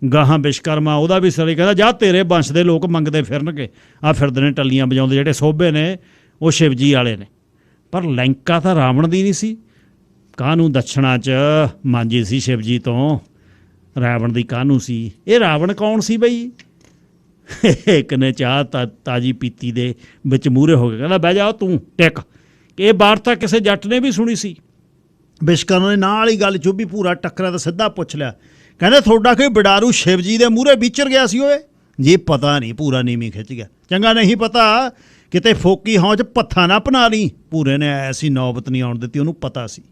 ਗਾਹਾਂ ਵਿਸ਼ਕਰਮਾ ਉਹਦਾ ਵੀ ਸਲੀ, ਕਹਿੰਦਾ ਜਾ ਤੇਰੇ ਵੰਸ਼ ਦੇ ਲੋਕ ਮੰਗਦੇ ਫਿਰਨਗੇ। ਆ ਫਿਰਦੇ ਨੇ ਟੱਲੀਆਂ ਵਜਾਉਂਦੇ, ਜਿਹੜੇ ਸੋਭੇ ਨੇ ਉਹ ਸ਼ਿਵ ਜੀ ਵਾਲੇ ਨੇ। ਪਰ ਲੰਕਾ ਤਾਂ ਰਾਵਣ ਦੀ ਨਹੀਂ ਸੀ। ਕਾਹਨੂੰ ਦਛਣਾ 'ਚ ਮਾਂਜੀ ਸੀ ਸ਼ਿਵ ਜੀ ਤੋਂ, ਰਾਵਣ ਦੀ ਕਾਹਨੂੰ ਸੀ? ਇਹ ਰਾਵਣ ਕੌਣ ਸੀ ਬਈ? ਇੱਕ ਨੇ ਚਾਹ ਤਾਜੀ ਪੀਤੀ ਦੇ ਵਿੱਚ ਮੂਹਰੇ ਹੋ ਕੇ ਕਹਿੰਦਾ ਬਹਿ ਜਾ ਤੂੰ ਟਿਕ। ਇਹ ਵਾਰਤਾ ਕਿਸੇ ਜੱਟ ਨੇ ਵੀ ਸੁਣੀ ਸੀ। ਵਿਸ਼ਕਰਮਾ ਨੇ ਨਾਲ ਹੀ ਗੱਲ ਚੁੱਭੀ, ਪੂਰਾ ਟੱਕਰਾ ਤਾਂ ਸਿੱਧਾ ਪੁੱਛ ਲਿਆ। ਕਹਿੰਦੇ ਤੁਹਾਡਾ ਕੋਈ ਬਿਡਾਰੂ ਸ਼ਿਵ ਜੀ ਦੇ ਮੂਹਰੇ ਵਿਚਰ ਗਿਆ ਸੀ ਓਏ? ਜੀ ਪਤਾ ਨਹੀਂ, ਪੂਰਾ ਨੀਵੀਂ ਖਿੱਚ ਗਿਆ। ਚੰਗਾ ਨਹੀਂ ਪਤਾ, ਕਿਤੇ ਫੋਕੀ ਹੌਂਚ ਪੱਥਾ ਨਾ ਬਣਾ ਲਈ। ਪੂਰੇ ਨੇ ਐਸੀ ਨੌਬਤ ਨਹੀਂ ਆਉਣ ਦਿੱਤੀ, ਉਹਨੂੰ ਪਤਾ ਸੀ।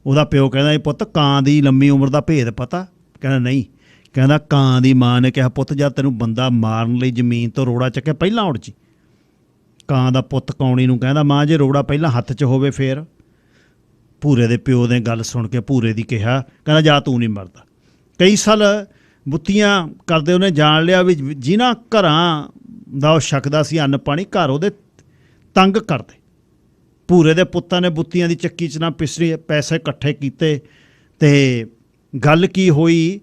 ਉਹਦਾ ਪਿਓ ਕਹਿੰਦਾ ਇਹ ਪੁੱਤ ਕਾਂ ਦੀ ਲੰਮੀ ਉਮਰ ਦਾ ਭੇਦ ਪਤਾ? ਕਹਿੰਦਾ ਨਹੀਂ। ਕਹਿੰਦਾ ਕਾਂ ਦੀ ਮਾਂ ਨੇ ਕਿਹਾ ਪੁੱਤ ਜਦ ਤੈਨੂੰ ਬੰਦਾ ਮਾਰਨ ਲਈ ਜ਼ਮੀਨ ਤੋਂ ਰੋੜਾ ਚੱਕਿਆ ਪਹਿਲਾਂ ਉੱਡ ਜੀ। ਕਾਂ ਦਾ ਪੁੱਤ ਕੌਣੀ ਨੂੰ ਕਹਿੰਦਾ ਮਾਂ ਜੇ ਰੋੜਾ ਪਹਿਲਾਂ ਹੱਥ 'ਚ ਹੋਵੇ ਫੇਰ। ਭੂਰੇ ਦੇ ਪਿਓ ਨੇ ਗੱਲ ਸੁਣ ਕੇ ਭੂਰੇ ਦੀ ਕਿਹਾ, ਕਹਿੰਦਾ ਜਾ ਤੂੰ ਨਹੀਂ ਮਰਦਾ। ਕਈ ਸਾਲ ਬੁੱਤੀਆਂ ਕਰਦੇ ਉਹਨੇ ਜਾਣ ਲਿਆ ਵੀ ਜਿਨ੍ਹਾਂ ਘਰਾਂ ਦਾ ਉਹ ਛਕਦਾ ਸੀ ਅੰਨ ਪਾਣੀ, ਘਰ ਉਹਦੇ ਤੰਗ ਕਰਦੇ। ਭੂਰੇ ਦੇ ਪੁੱਤਾਂ ਨੇ ਬੁੱਤੀਆਂ ਦੀ ਚੱਕੀ 'ਚ ਨਾ ਪਿਸਰੀ ਪੈਸੇ ਇਕੱਠੇ ਕੀਤੇ ਅਤੇ ਗੱਲ ਕੀ ਹੋਈ,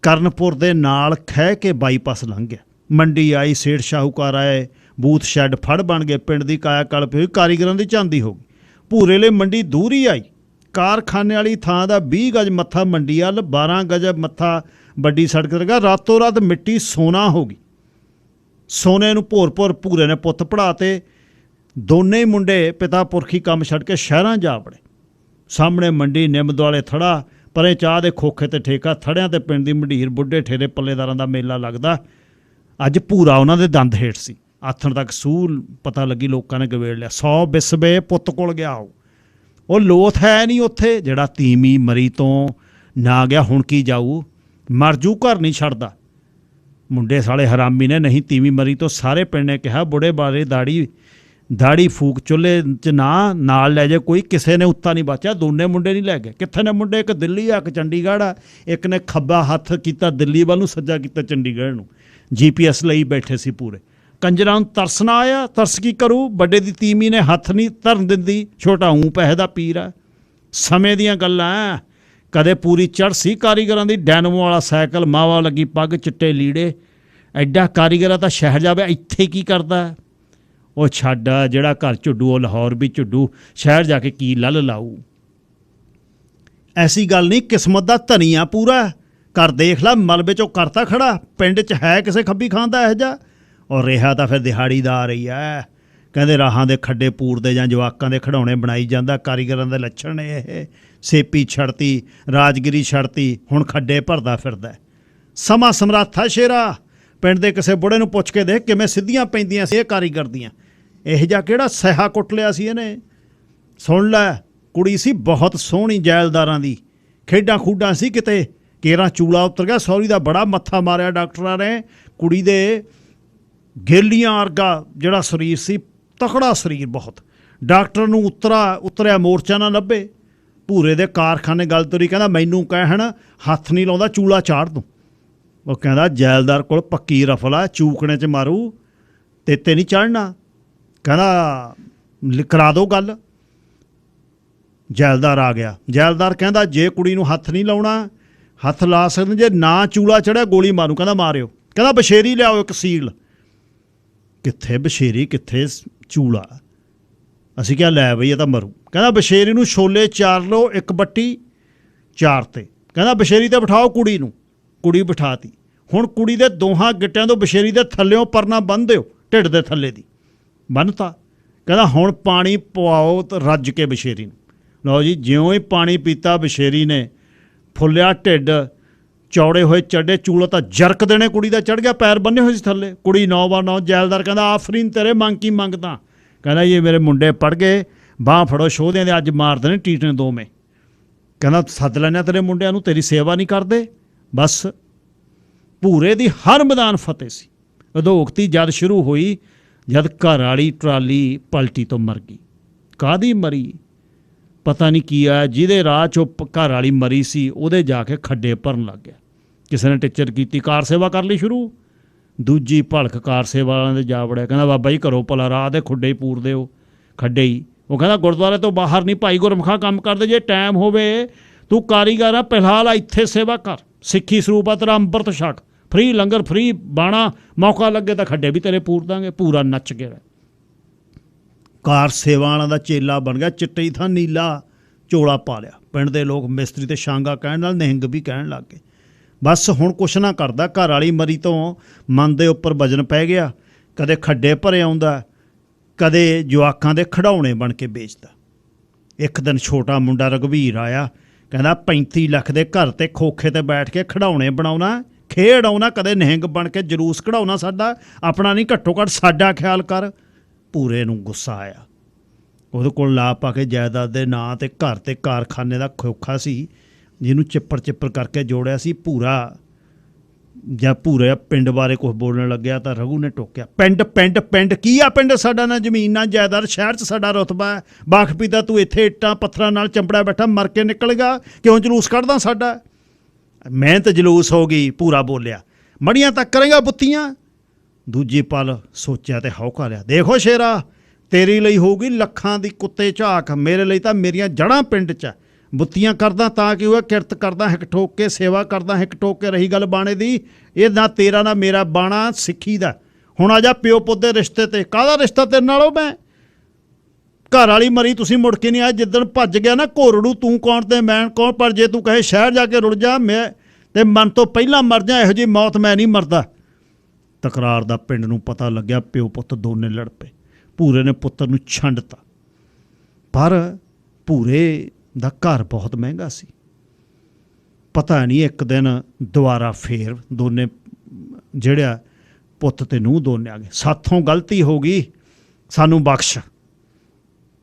ਕਰਨਪੁਰ ਦੇ ਨਾਲ ਖਹਿ ਕੇ ਬਾਈਪਾਸ ਲੰਘ ਗਿਆ। ਮੰਡੀ ਆਈ, ਸੇਠ ਸ਼ਾਹੂਕਾਰ ਆਏ, ਬੂਥ ਸ਼ੈੱਡ ਫੜ ਬਣ ਗਏ, ਪਿੰਡ ਦੀ ਕਾਇਆ ਕਲਪ ਹੋਈ, ਕਾਰੀਗਰਾਂ ਦੀ ਝਾਂਦੀ ਹੋ ਗਈ। ਭੂਰੇ ਲਈ ਮੰਡੀ ਦੂਰ ਹੀ ਆਈ। ਕਾਰਖਾਨੇ ਵਾਲੀ ਥਾਂ ਦਾ 20 ਗਜ ਮੱਥਾ ਮੰਡੀ ਵੱਲ, 12 ਗਜ ਮੱਥਾ ਵੱਡੀ ਸੜਕ ਲਗਾ। ਰਾਤੋਂ ਰਾਤ ਮਿੱਟੀ ਸੋਨਾ ਹੋ ਗਈ। ਸੋਨੇ ਨੂੰ ਭੋਰ ਭੂਰੇ ਨੇ ਪੁੱਤ ਪੜ੍ਹਾਤੇ। ਦੋਨੇ ਹੀ ਮੁੰਡੇ ਪਿਤਾ ਪੁਰਖੀ ਕੰਮ ਛੱਡ ਕੇ ਸ਼ਹਿਰਾਂ ਜਾ ਵੜੇ। ਸਾਹਮਣੇ ਮੰਡੀ, ਨਿੰਮ ਦੁਆਲੇ ਥੜਾ, ਪਰੇ ਚਾਹ ਦੇ ਖੋਖੇ ਤੇ ਠੇਕਾ। ਥੜਿਆਂ ਤੇ ਪਿੰਡ ਦੀ ਮੰਡੀਰ, ਬੁੱਢੇ ਠੇਰੇ ਪੱਲੇਦਾਰਾਂ ਦਾ ਮੇਲਾ ਲੱਗਦਾ। ਅੱਜ ਭੂਰਾ ਉਹਨਾਂ ਦੇ ਦੰਦ ਹੇਠ ਸੀ। ਆਥਣ ਤੱਕ ਸੂਲ ਪਤਾ ਲੱਗੀ, ਲੋਕਾਂ ਨੇ ਗਵੇੜ ਲਿਆ। 100 ਬਿਸਵੇ ਪੁੱਤ ਕੋਲ ਗਿਆ ਉਹ ਲੋਥ ਹੈ ਨਹੀਂ ਉੱਥੇ। ਜਿਹੜਾ ਤੀਵੀਂ ਮਰੀ ਤੋਂ ਨਾ ਗਿਆ ਹੁਣ ਕੀ ਜਾਊ, ਮਰ ਜੂ, ਘਰ ਨਹੀਂ ਛੱਡਦਾ। ਮੁੰਡੇ ਸਾਲੇ ਹਰਾਮੀ ਨੇ, ਨਹੀਂ ਤੀਵੀਂ ਮਰੀ ਤੋਂ ਸਾਰੇ ਪਿੰਡ ਨੇ ਕਿਹਾ ਬੁੜੇ ਬਾਰੇ ਦਾੜੀ ਫੂਕ ਚੁੱਲ੍ਹੇ 'ਚ ਨਾ ਨਾਲ ਲੈ ਜਾਏ ਕੋਈ। ਕਿਸੇ ਨੇ ਉੱਤਾ ਨਹੀਂ ਬਚਿਆ। ਦੋਨੇ ਮੁੰਡੇ ਨਹੀਂ ਲੈ ਗਏ। ਕਿੱਥੇ ਨੇ ਮੁੰਡੇ? ਇੱਕ ਦਿੱਲੀ ਆ, ਇੱਕ ਚੰਡੀਗੜ੍ਹ ਆ। ਇੱਕ ਨੇ ਖੱਬਾ ਹੱਥ ਕੀਤਾ ਦਿੱਲੀ ਵੱਲ ਨੂੰ, ਸੱਜਾ ਕੀਤਾ ਚੰਡੀਗੜ੍ਹ ਨੂੰ। GPS ਲਈ ਬੈਠੇ ਸੀ ਪੂਰੇ। ਕੰਜਰਾਂ ਨੂੰ ਤਰਸ ਨਾ ਆਇਆ। ਤਰਸ ਕੀ ਕਰੂ? ਵੱਡੇ ਦੀ ਤੀਵੀਂ ਨੇ ਹੱਥ ਨਹੀਂ ਧਰਨ ਦਿੰਦੀ, ਛੋਟਾ ਊਂ ਪੈਸੇ ਦਾ ਪੀਰ ਆ। ਸਮੇਂ ਦੀਆਂ ਗੱਲਾਂ। ਕਦੇ ਪੂਰੀ ਚੜ੍ਹ ਸੀ ਕਾਰੀਗਰਾਂ ਦੀ, ਡੈਨਮੋ ਵਾਲਾ ਸਾਈਕਲ, ਮਾਵਾ ਲੱਗੀ ਪੱਗ, ਚਿੱਟੇ ਲੀੜੇ। ਐਡਾ ਕਾਰੀਗਰਾਂ ਤਾਂ ਸ਼ਹਿਰ ਜਾਵੇ, ਇੱਥੇ ਕੀ ਕਰਦਾ? ਉਹ ਛੱਡ, ਜਿਹੜਾ ਘਰ ਝੁੱਡੂ ਉਹ ਲਾਹੌਰ ਵੀ ਝੁੱਡੂ, ਸ਼ਹਿਰ ਜਾ ਕੇ ਕੀ ਲੱਲ ਲਾਊ। ਐਸੀ ਗੱਲ ਨਹੀਂ, ਕਿਸਮਤ ਦਾ ਧਨੀ ਆ ਪੂਰਾ। ਘਰ ਦੇਖ ਲਾ, ਮਲਬੇ 'ਚੋਂ ਕਰਤਾ ਖੜਾ। ਪਿੰਡ 'ਚ ਹੈ ਕਿਸੇ ਖੱਬੀ ਖਾਂ ਦਾ ਇਹੋ ਜਿਹਾ? ਔਰ ਰਿਹਾ ਤਾਂ ਫਿਰ ਦਿਹਾੜੀਦਾਰ ਹੀ ਹੈ। ਕਹਿੰਦੇ ਰਾਹਾਂ ਦੇ ਖੱਡੇ ਪੂਰਦੇ ਜਾਂ ਜਵਾਕਾਂ ਦੇ ਖਿਡੌਣੇ ਬਣਾਈ ਜਾਂਦਾ। ਕਾਰੀਗਰਾਂ ਦੇ ਲੱਛਣ ਨੇ ਇਹ। ਸੇਪੀ ਛੱਡਤੀ, ਰਾਜਗਿਰੀ ਛੱਡਤੀ, ਹੁਣ ਖੱਡੇ ਭਰਦਾ ਫਿਰਦਾ। ਸਮਾਂ ਸਮਰੱਥਾ ਸ਼ੇਰਾ। ਪਿੰਡ ਦੇ ਕਿਸੇ ਬੁੜੇ ਨੂੰ ਪੁੱਛ ਕੇ ਦੇਖ ਕਿਵੇਂ ਸਿੱਧੀਆਂ ਪੈਂਦੀਆਂ ਸੀ ਇਹ ਕਾਰੀਗਰ ਦੀਆਂ। ਇਹੋ ਜਿਹਾ ਕਿਹੜਾ ਸਹਾ ਕੁੱਟ ਲਿਆ ਸੀ ਇਹਨੇ? ਸੁਣ ਲੈ, ਕੁੜੀ ਸੀ ਬਹੁਤ ਸੋਹਣੀ, ਜੈਲਦਾਰਾਂ ਦੀ। ਖੇਡਾਂ ਖੂਡਾਂ ਸੀ ਕਿਤੇ, ਕੇਰਾਂ ਚੂਲਾ ਉਤਰ ਗਿਆ। ਸਹੁਰੀ ਦਾ ਬੜਾ ਮੱਥਾ ਮਾਰਿਆ ਡਾਕਟਰਾਂ ਨੇ। ਕੁੜੀ ਦੇ ਗੇਲੀਆਂ ਵਰਗਾ ਜਿਹੜਾ ਸਰੀਰ ਸੀ, ਤਕੜਾ ਸਰੀਰ ਬਹੁਤ। ਡਾਕਟਰ ਨੂੰ ਉਤਰਿਆ ਮੋਰਚਾ ਨਾ ਲੱਭੇ। ਭੂਰੇ ਦੇ ਕਾਰਖਾਨੇ ਗੱਲ ਤੁਰੀ, ਕਹਿੰਦਾ ਮੈਨੂੰ ਕਹਿਣ ਹੱਥ ਨਹੀਂ ਲਾਉਂਦਾ ਚੂਲਾ ਚਾੜ ਦੂੰ। ਉਹ ਕਹਿੰਦਾ ਜੈਲਦਾਰ ਕੋਲ ਪੱਕੀ ਰਫਲ ਆ, ਚੂਕਣੇ 'ਚ ਮਾਰੂ, ਤੇ ਨਹੀਂ ਚੜ੍ਹਨਾ। ਕਹਿੰਦਾ ਕਰਾ ਦਿਓ ਗੱਲ। ਜੈਲਦਾਰ ਆ ਗਿਆ। ਜੈਲਦਾਰ ਕਹਿੰਦਾ ਜੇ ਕੁੜੀ ਨੂੰ ਹੱਥ ਨਹੀਂ ਲਾਉਣਾ, ਹੱਥ ਲਾ ਸਕਦੇ, ਜੇ ਨਾ ਚੂਲਾ ਚੜ੍ਹਿਆ ਗੋਲੀ ਮਾਰੂ। ਕਹਿੰਦਾ ਮਾਰਿਓ। ਕਹਿੰਦਾ ਬਸ਼ੇਰੀ ਲਿਆਓ ਇੱਕ ਸੀਲ। ਕਿੱਥੇ ਬਸ਼ੇਰੀ, ਕਿੱਥੇ ਚੂਲਾ? ਅਸੀਂ ਕਿਹਾ ਲੈ ਬਈ ਇਹ ਤਾਂ ਮਰੂ। ਕਹਿੰਦਾ ਬਸ਼ੇਰੀ ਨੂੰ ਛੋਲੇ ਚਾਰ ਲਓ, ਇੱਕ ਬੱਟੀ ਚਾਰ ਤੇ। ਕਹਿੰਦਾ ਬਸ਼ੇਰੀ 'ਤੇ ਬਿਠਾਓ ਕੁੜੀ ਨੂੰ। ਕੁੜੀ ਬਿਠਾਤੀ। ਹੁਣ ਕੁੜੀ ਦੇ ਦੋਹਾਂ ਗਿੱਟਿਆਂ ਤੋਂ ਬਸ਼ੇਰੀ ਦੇ ਥੱਲਿਓਂ ਪਰਨਾ ਬੰਨ੍ਹ ਦਿਓ, ਢਿੱਡ ਦੇ ਥੱਲੇ ਦੀ ਬੰਨ੍ਹਤਾ। ਕਹਿੰਦਾ ਹੁਣ ਪਾਣੀ ਪਵਾਓ ਤੇ ਰੱਜ ਕੇ ਬਸ਼ੇਰੀ ਨੂੰ। ਲਓ ਜੀ, ਜਿਉਂ ਹੀ ਪਾਣੀ ਪੀਤਾ ਬਸ਼ੇਰੀ ਨੇ, ਫੁੱਲਿਆ ਢਿੱਡ, ਚੌੜੇ ਹੋਏ ਚੱਡੇ, ਚੂਲਾ ਤਾਂ ਜਰਕ ਦੇਣੇ ਕੁੜੀ ਦਾ ਚੜ੍ਹ ਗਿਆ, ਪੈਰ ਬੰਨੇ ਹੋਏ ਸੀ ਥੱਲੇ। ਕੁੜੀ 9/9। ਜੈਲਦਾਰ ਕਹਿੰਦਾ ਆਫਰੀਨ ਤੇਰੇ, ਮੰਗ ਕੀ ਮੰਗਦਾ? ਕਹਿੰਦਾ ਇਹ ਮੇਰੇ ਮੁੰਡੇ ਪੜ੍ਹ ਗਏ, ਬਾਂਹ ਫੜੋ ਸ਼ੋਧਿਆਂ ਦੇ, ਅੱਜ ਮਾਰ ਦੇਣੇ ਟੀਟੇ ਦੋਵੇਂ। ਕਹਿੰਦਾ ਸੱਦ ਲੈਣਾ ਤੇਰੇ ਮੁੰਡਿਆਂ ਨੂੰ, ਤੇਰੀ ਸੇਵਾ ਨਹੀਂ ਕਰਦੇ। ਬਸ ਭੂਰੇ ਦੀ ਹਰ ਮੈਦਾਨ ਫਤਿਹ ਸੀ। ਉਦੋਗਤੀ ਜਦ ਸ਼ੁਰੂ ਹੋਈ, ਜਦ ਘਰ ਵਾਲੀ ਟਰਾਲੀ ਪਲਟੀ ਤੋਂ ਮਰ ਗਈ। ਕਾਹਦੀ ਮਰੀ ਪਤਾ ਨਹੀਂ ਕੀ ਆ। ਜਿਹਦੇ ਰਾਹ 'ਚੋਂ ਘਰ ਵਾਲੀ ਮਰੀ ਸੀ, ਉਹਦੇ ਜਾ ਕੇ ਖੱਡੇ ਭਰਨ ਲੱਗ ਗਿਆ। ਕਿਸੇ ਨੇ ਟਿੱਚਰ ਕੀਤੀ, ਕਾਰ ਸੇਵਾ ਕਰ ਲਈ ਸ਼ੁਰੂ। ਦੂਜੀ ਭਲਕ ਕਾਰ ਸੇਵਾ ਵਾਲਿਆਂ ਦੇ ਜਾ ਵੜਿਆ। ਕਹਿੰਦਾ ਬਾਬਾ ਜੀ ਘਰੋਂ ਭਲਾ ਰਾਹ ਦੇ ਖੁੱਡੇ ਹੀ ਪੂਰਦੇ ਹੋ, ਖੱਡੇ ਹੀ। ਉਹ ਕਹਿੰਦਾ ਗੁਰਦੁਆਰੇ ਤੋਂ ਬਾਹਰ ਨਹੀਂ ਭਾਈ ਗੁਰਮੁਖਾ ਕੰਮ ਕਰਦੇ, ਜੇ ਟਾਈਮ ਹੋਵੇ ਤੂੰ ਕਾਰੀਗਰ ਆ, ਫਿਲਹਾਲ ਇੱਥੇ ਸੇਵਾ ਕਰ, ਸਿੱਖੀ ਸਰੂਪ ਆ ਤੇਰਾ, ਅੰਮ੍ਰਿਤ ਛਕ, ਫਰੀ ਲੰਗਰ, ਫਰੀ ਬਾਣਾ, ਮੌਕਾ ਲੱਗੇ ਤਾਂ ਖੱਡੇ ਵੀ ਤੇਰੇ ਪੂਰ ਦਾਂਗੇ। ਪੂਰਾ ਨੱਚ ਗਿਆ। ਕਾਰ ਸੇਵਾ ਵਾਲਾ ਦਾ ਚੇਲਾ ਬਣ ਗਿਆ। ਚਿੱਟੇ ਥਾਂ ਨੀਲਾ ਚੋਲਾ ਪਾ ਲਿਆ। ਪਿੰਡ ਦੇ ਲੋਕ ਮਿਸਤਰੀ ਤੇ ਸ਼ਾਂਗਾ ਕਹਿਣ ਨਾਲ ਨਿਹੰਗ ਵੀ ਕਹਿਣ ਲੱਗ ਗਏ। ਬਸ ਹੁਣ ਕੁਛ ਨਾ ਕਰਦਾ। ਘਰ ਵਾਲੀ ਮਰੀ ਤੋਂ ਮਨ ਦੇ ਉੱਪਰ ਵਜਨ ਪੈ ਗਿਆ। ਕਦੇ ਖੱਡੇ ਭਰੇ ਆਉਂਦਾ, ਕਦੇ ਜਵਾਕਾਂ ਦੇ ਖਿਡੌਣੇ ਬਣ ਕੇ ਵੇਚਦਾ। ਇੱਕ ਦਿਨ ਛੋਟਾ ਮੁੰਡਾ ਰਘਵੀਰ ਆਇਆ। ਕਹਿੰਦਾ 35 ਲੱਖ ਦੇ ਘਰ ਤੇ ਖੋਖੇ ਤੇ ਬੈਠ ਕੇ ਖਿਡੌਣੇ ਬਣਾਉਣਾ, ਖੇਡ ਆਉਣਾ, ਕਦੇ ਨਿਹੰਗ ਬਣ ਕੇ ਜਲੂਸ ਕਢਾਉਣਾ ਸਾਡਾ, ਆਪਣਾ ਨਹੀਂ, ਘੱਟੋ ਘੱਟ ਸਾਡਾ ਖਿਆਲ ਕਰ। ਭੂਰੇ ਨੂੰ ਗੁੱਸਾ ਆਇਆ। ਉਹਦੇ ਕੋਲ ਲਾ ਪਾ ਕੇ ਜਾਇਦਾਦ ਦੇ ਨਾਂ ਤੇ ਘਰ ਤੇ ਕਾਰਖਾਨੇ ਦਾ ਖੋਖਾ ਸੀ, ਜਿਹਨੂੰ ਚਿੱਪੜ ਕਰਕੇ ਜੋੜਿਆ ਸੀ। ਭੂਰਾ ਜਾਂ ਭੂਰੇ ਪਿੰਡ ਬਾਰੇ ਕੁਛ ਬੋਲਣ ਲੱਗਿਆ ਤਾਂ ਰਘੂ ਨੇ ਟੋਕਿਆ, ਪਿੰਡ ਕੀ ਆ? ਪਿੰਡ ਸਾਡਾ ਨਾ ਜ਼ਮੀਨ ਨਾ ਜਾਇਦਾਦ, ਸ਼ਹਿਰ 'ਚ ਸਾਡਾ ਰੁਤਬਾ ਹੈ। ਬਾਖਪੀ ਦਾ ਤੂੰ ਇੱਥੇ ਇੱਟਾਂ ਪੱਥਰਾਂ ਨਾਲ ਚੰਬੜਿਆ ਬੈਠਾ, ਮਰ ਕੇ ਨਿਕਲੇਗਾ, ਕਿਉਂ ਜਲੂਸ ਕੱਢਦਾ ਸਾਡਾ? ਮਿਹਨਤ ਜਲੂਸ ਹੋ ਗਈ। ਭੂਰਾ ਬੋਲਿਆ, ਮੜੀਆਂ ਤੱਕ ਕਰੇਗਾ ਬੁੱਤੀਆਂ? ਦੂਜੀ ਪਲ ਸੋਚਿਆ ਤੇ ਹੌਕਾ ਲਿਆ, ਦੇਖੋ ਸ਼ੇਰਾ, ਤੇਰੀ ਲਈ ਹੋਊਗੀ ਲੱਖਾਂ ਦੀ ਕੁੱਤੇ ਝਾਕ, ਮੇਰੇ ਲਈ ਤਾਂ ਮੇਰੀਆਂ ਜੜ੍ਹਾਂ ਪਿੰਡ 'ਚ। ਬੁੱਤੀਆਂ ਕਰਦਾ ਤਾਂ ਕਿ ਉਹ ਕਿਰਤ ਕਰਦਾ ਹਿੱਕ ਠੋਕ ਕੇ, ਸੇਵਾ ਕਰਦਾ ਹਿੱਕ ਠੋਕ ਕੇ। ਰਹੀ ਗੱਲ ਬਾਣੇ ਦੀ, ਇਹ ਨਾ ਤੇਰਾ ਨਾ ਮੇਰਾ ਬਾਣਾ ਸਿੱਖੀ ਦਾ। ਹੁਣ ਆ ਜਾ ਪਿਓ ਪੁੱਤ ਦੇ ਰਿਸ਼ਤੇ ਤੇ। ਕਾਹਦਾ ਰਿਸ਼ਤਾ ਤੇਰੇ ਨਾਲ? ਉਹ ਮੈਂ ਘਰ ਵਾਲੀ ਮਰੀ, ਤੁਸੀਂ ਮੁੜ ਕੇ ਨਹੀਂ ਆਏ। ਜਿੱਦਣ ਭੱਜ ਗਿਆ ਨਾ ਘੋਰੜੂ, ਤੂੰ ਕੌਣ ਤੇ ਮੈਂ ਕੌਣ? ਪਰ ਜੇ ਤੂੰ ਕਹੇ ਸ਼ਹਿਰ ਜਾ ਕੇ ਰੁੜ ਜਾ, ਮੈਂ ਤੇ ਮਨ ਤੋਂ ਪਹਿਲਾਂ ਮਰ ਜਾ, ਇਹੋ ਜਿਹੀ ਮੌਤ ਮੈਂ ਨਹੀਂ ਮਰਦਾ। ਤਕਰਾਰ ਦਾ ਪਿੰਡ ਨੂੰ ਪਤਾ ਲੱਗਿਆ। ਪਿਓ ਪੁੱਤ ਦੋਨੇ ਲੜ ਪਏ। ਭੂਰੇ ਨੇ ਪੁੱਤਰ ਨੂੰ ਛੰਡਤਾ। ਪਰ ਭੂਰੇ ਦਾ ਘਰ ਬਹੁਤ ਮਹਿੰਗਾ ਸੀ। ਪਤਾ ਨਹੀਂ ਇੱਕ ਦਿਨ ਦੁਬਾਰਾ ਫੇਰ ਦੋਨੇ ਜਿਹੜਾ ਪੁੱਤ ਤੇ ਨੂੰਹ ਦੋਨੇ ਆ ਗਏ। ਸਾਥੋਂ ਗਲਤੀ ਹੋ ਗਈ, ਸਾਨੂੰ ਬਖਸ਼,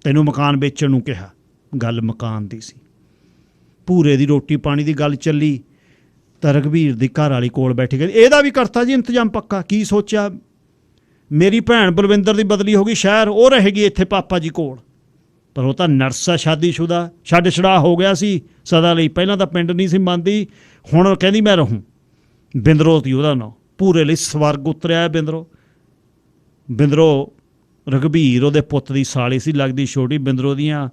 ਤੈਨੂੰ ਮਕਾਨ ਵੇਚਣ ਨੂੰ ਕਿਹਾ। ਗੱਲ ਮਕਾਨ ਦੀ ਸੀ। ਭੂਰੇ ਦੀ ਰੋਟੀ ਪਾਣੀ ਦੀ ਗੱਲ ਚੱਲੀ ਤਾਂ ਰਘਵੀਰ ਦੀ ਘਰ ਵਾਲੀ ਕੋਲ ਬੈਠੀ ਗਈ, ਇਹਦਾ ਵੀ ਕਰਤਾ ਜੀ ਇੰਤਜ਼ਾਮ ਪੱਕਾ। ਕੀ ਸੋਚਿਆ? ਮੇਰੀ ਭੈਣ ਬਲਵਿੰਦਰ ਦੀ ਬਦਲੀ ਹੋ ਗਈ ਸ਼ਹਿਰ, ਉਹ ਰਹੇਗੀ ਇੱਥੇ ਪਾਪਾ ਜੀ ਕੋਲ। ਪਰ ਉਹ ਤਾਂ ਨਰਸ ਆ, ਸ਼ਾਦੀशुदा, ਛੱਡ ਛੜਾ ਹੋ ਗਿਆ ਸੀ ਸਦਾ ਲਈ। ਪਹਿਲਾਂ ਤਾਂ ਪਿੰਡ ਨਹੀਂ ਸੀ ਮੰਨਦੀ, ਹੁਣ ਕਹਿੰਦੀ ਮੈਂ ਰਹੂੰ। ਬਿੰਦਰੋ ਸੀ ਉਹਦਾ ਨਾਂ। ਭੂਰੇ ਲਈ ਸਵਰਗ ਉਤਰਿਆ ਬਿੰਦਰੋ ਰਘਵੀਰ ਉਹਦੇ ਪੁੱਤ ਦੀ ਸਾਲੀ ਸੀ, ਲੱਗਦੀ ਛੋਟੀ। ਬਿੰਦਰੋ ਦੀਆਂ